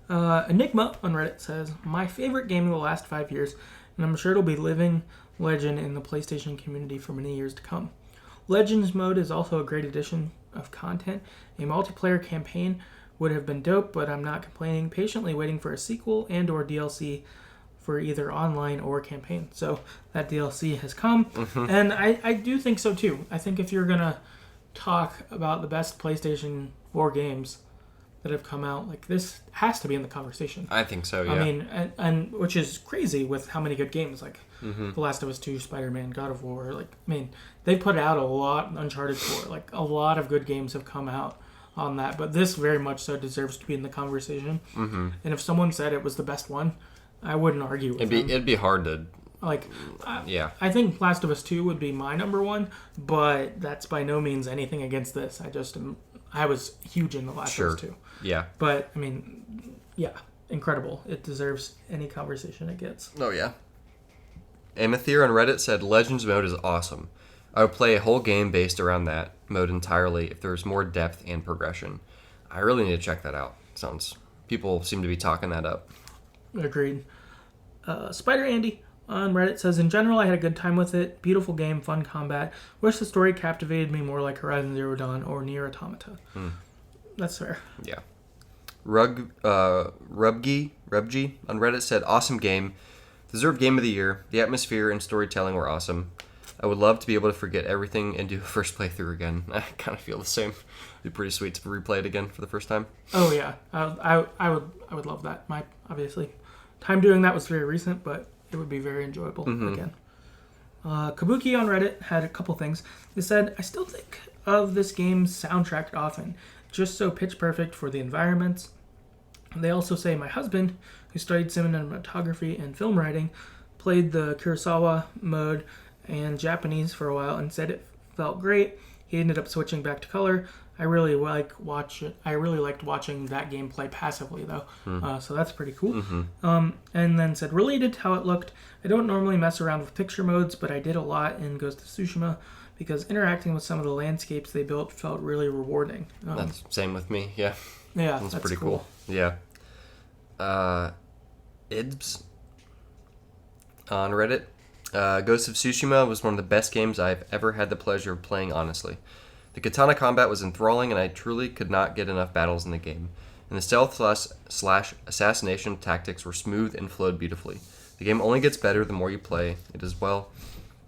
Enigma on Reddit says, my favorite game of the last 5 years, and I'm sure it'll be living legend in the PlayStation community for many years to come. Legends mode is also a great addition of content. A multiplayer campaign would have been dope, but I'm not complaining, patiently waiting for a sequel and or DLC for either online or campaign. So that DLC has come, and I do think so too. I think if you're going to talk about the best PlayStation 4 games that have come out, like this has to be in the conversation. I think so, yeah. I mean, and which is crazy with how many good games, like The Last of Us 2, Spider-Man, God of War. Like, I mean, they've put out a lot, Uncharted 4, like a lot of good games have come out on that, but this very much so deserves to be in the conversation. And if someone said it was the best one, I wouldn't argue with them. It'd be hard to... Like, yeah. I think Last of Us 2 would be my number one, but that's by no means anything against this. I was huge in The Last of Us 2. Yeah. But, I mean, yeah, incredible. It deserves any conversation it gets. Oh, yeah. Amethyr on Reddit said, Legends mode is awesome. I would play a whole game based around that mode entirely if there was more depth and progression. I really need to check that out. People seem to be talking that up. Agreed. Spider Andy on Reddit says, in general, I had a good time with it. Beautiful game, fun combat. Wish the story captivated me more like Horizon Zero Dawn or Nier Automata. That's fair. Yeah. Rubgy on Reddit said, awesome game. Deserved game of the year. The atmosphere and storytelling were awesome. I would love to be able to forget everything and do a first playthrough again. I kind of feel the same. It'd be pretty sweet to replay it again for the first time. Oh yeah, I would love that. My obviously time doing that was very recent, but it would be very enjoyable again. Kabuki on Reddit had a couple things. They said, I still think of this game's soundtrack often, just so pitch perfect for the environments. They also say my husband, who studied cinematography and film writing, played the Kurosawa mode and Japanese for a while and said it felt great. He ended up switching back to color. I really liked watching that gameplay passively though, so that's pretty cool. And then said, related to how it looked, I don't normally mess around with picture modes, but I did a lot in Ghost of Tsushima because interacting with some of the landscapes they built felt really rewarding. That's same with me. Yeah. Yeah, that's pretty cool. Yeah. Idbs on Reddit. Ghost of Tsushima was one of the best games I've ever had the pleasure of playing, honestly. The katana combat was enthralling, and I truly could not get enough battles in the game. And the stealth slash assassination tactics were smooth and flowed beautifully. The game only gets better the more you play it, as well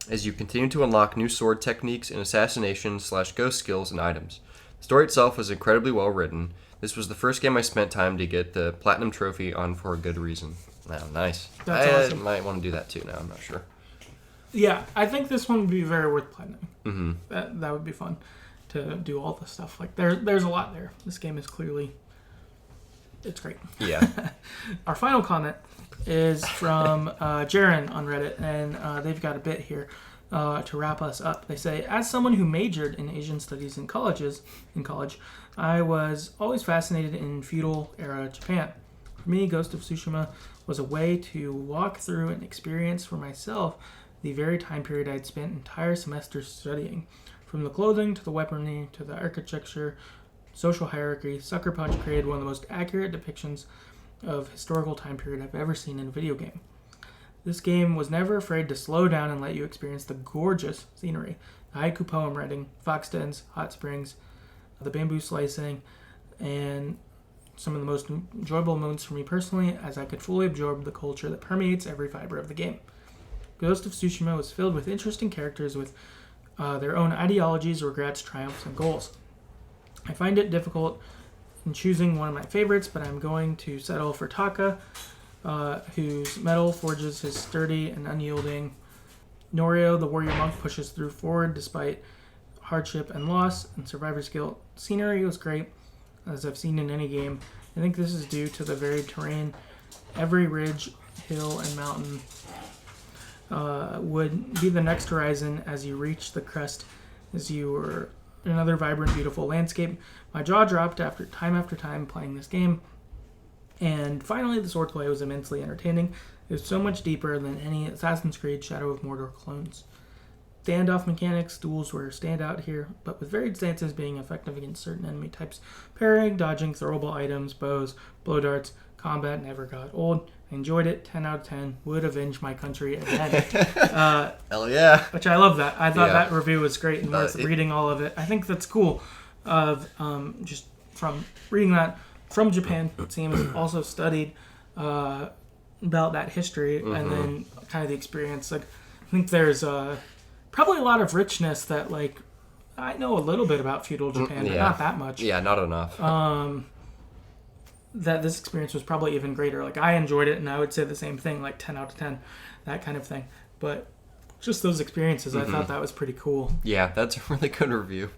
as you continue to unlock new sword techniques and assassination slash ghost skills and items. The story itself was incredibly well written. This was the first game I spent time to get the Platinum Trophy on for a good reason. Wow, nice. That's awesome. I might want to do that too now, I'm not sure. Yeah, I think this one would be very worth platinum. That would be fun to do all the stuff. Like there's a lot there. This game is clearly, it's great. Yeah. Our final comment is from Jaren on Reddit, and they've got a bit here to wrap us up. They say, as someone who majored in Asian studies in college, I was always fascinated in feudal era Japan. For me, Ghost of Tsushima was a way to walk through and experience for myself the very time period I'd spent entire semesters studying. From the clothing to the weaponry to the architecture, social hierarchy, Sucker Punch created one of the most accurate depictions of historical time period I've ever seen in a video game. This game was never afraid to slow down and let you experience the gorgeous scenery, the haiku poem writing, fox dens, hot springs, the bamboo slicing, and some of the most enjoyable moments for me personally as I could fully absorb the culture that permeates every fiber of the game. Ghost of Tsushima was filled with interesting characters with their own ideologies, regrets, triumphs, and goals. I find it difficult in choosing one of my favorites, but I'm going to settle for Taka, whose metal forges his sturdy and unyielding. Norio, the warrior monk, pushes through forward despite hardship and loss, and survivor's guilt. Scenery was great, as I've seen in any game. I think this is due to the varied terrain. Every ridge, hill, and mountain would be the next horizon as you reach the crest, as you were another vibrant, beautiful landscape. My jaw dropped after time playing this game. And finally, the swordplay was immensely entertaining. It was so much deeper than any Assassin's Creed Shadow of Mordor clones. Standoff mechanics, duels were standout here, but with varied stances being effective against certain enemy types. Parrying, dodging, throwable items, bows, blow darts, combat never got old. I enjoyed it, 10 out of 10. Would avenge my country again. Hell yeah. Which I love that. I thought that review was great and worth reading all of it. I think that's cool. Just from reading that from Japan, Sam also studied about that history and then kind of the experience. Like, I think there's probably a lot of richness that, like, I know a little bit about feudal Japan, but not that much. Yeah, not enough. That this experience was probably even greater. Like, I enjoyed it, and I would say the same thing, like 10 out of 10, that kind of thing. But just those experiences, I thought that was pretty cool. Yeah, that's a really good review.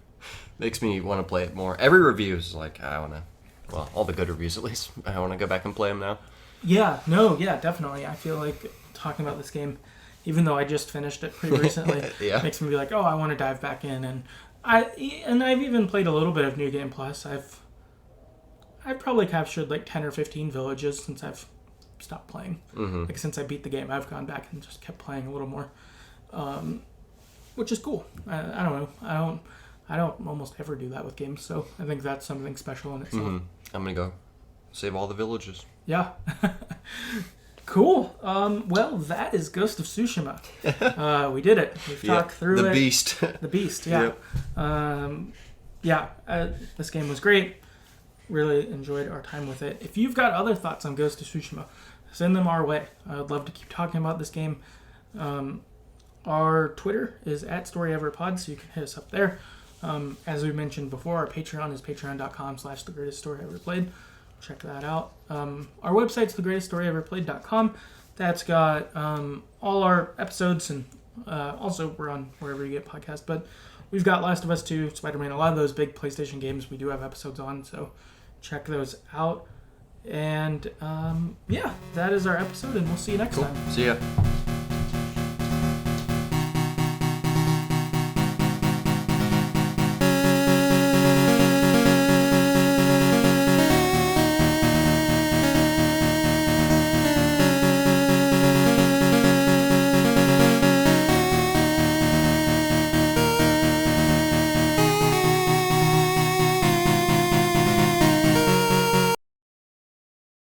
Makes me want to play it more. Every review is like, I want to, well, all the good reviews at least, I want to go back and play them now. Yeah, definitely. I feel like talking about this game, even though I just finished it pretty recently, makes me be like, oh, I want to dive back in. And I've even played a little bit of New Game Plus. I've probably captured like 10 or 15 villages since I've stopped playing. Like, since I beat the game, I've gone back and just kept playing a little more, which is cool. I don't know. I don't almost ever do that with games, so I think that's something special in itself. I'm gonna go save all the villages. Yeah. Cool. Well, that is Ghost of Tsushima. We did it. We've talked through the it. Beast. The Beast, yeah. This game was great. Really enjoyed our time with it. If you've got other thoughts on Ghost of Tsushima, send them our way. I would love to keep talking about this game. Our Twitter is @StoryEverPod, so you can hit us up there. As we mentioned before, our Patreon is patreon.com/TheGreatestStoryEverPlayed. Check that out. Our website's TheGreatestStoryEverPlayed.com. That's got all our episodes, and also we're on wherever you get podcasts. But we've got Last of Us 2, Spider-Man, a lot of those big PlayStation games we do have episodes on, so check those out. And that is our episode, and we'll see you next time. See ya.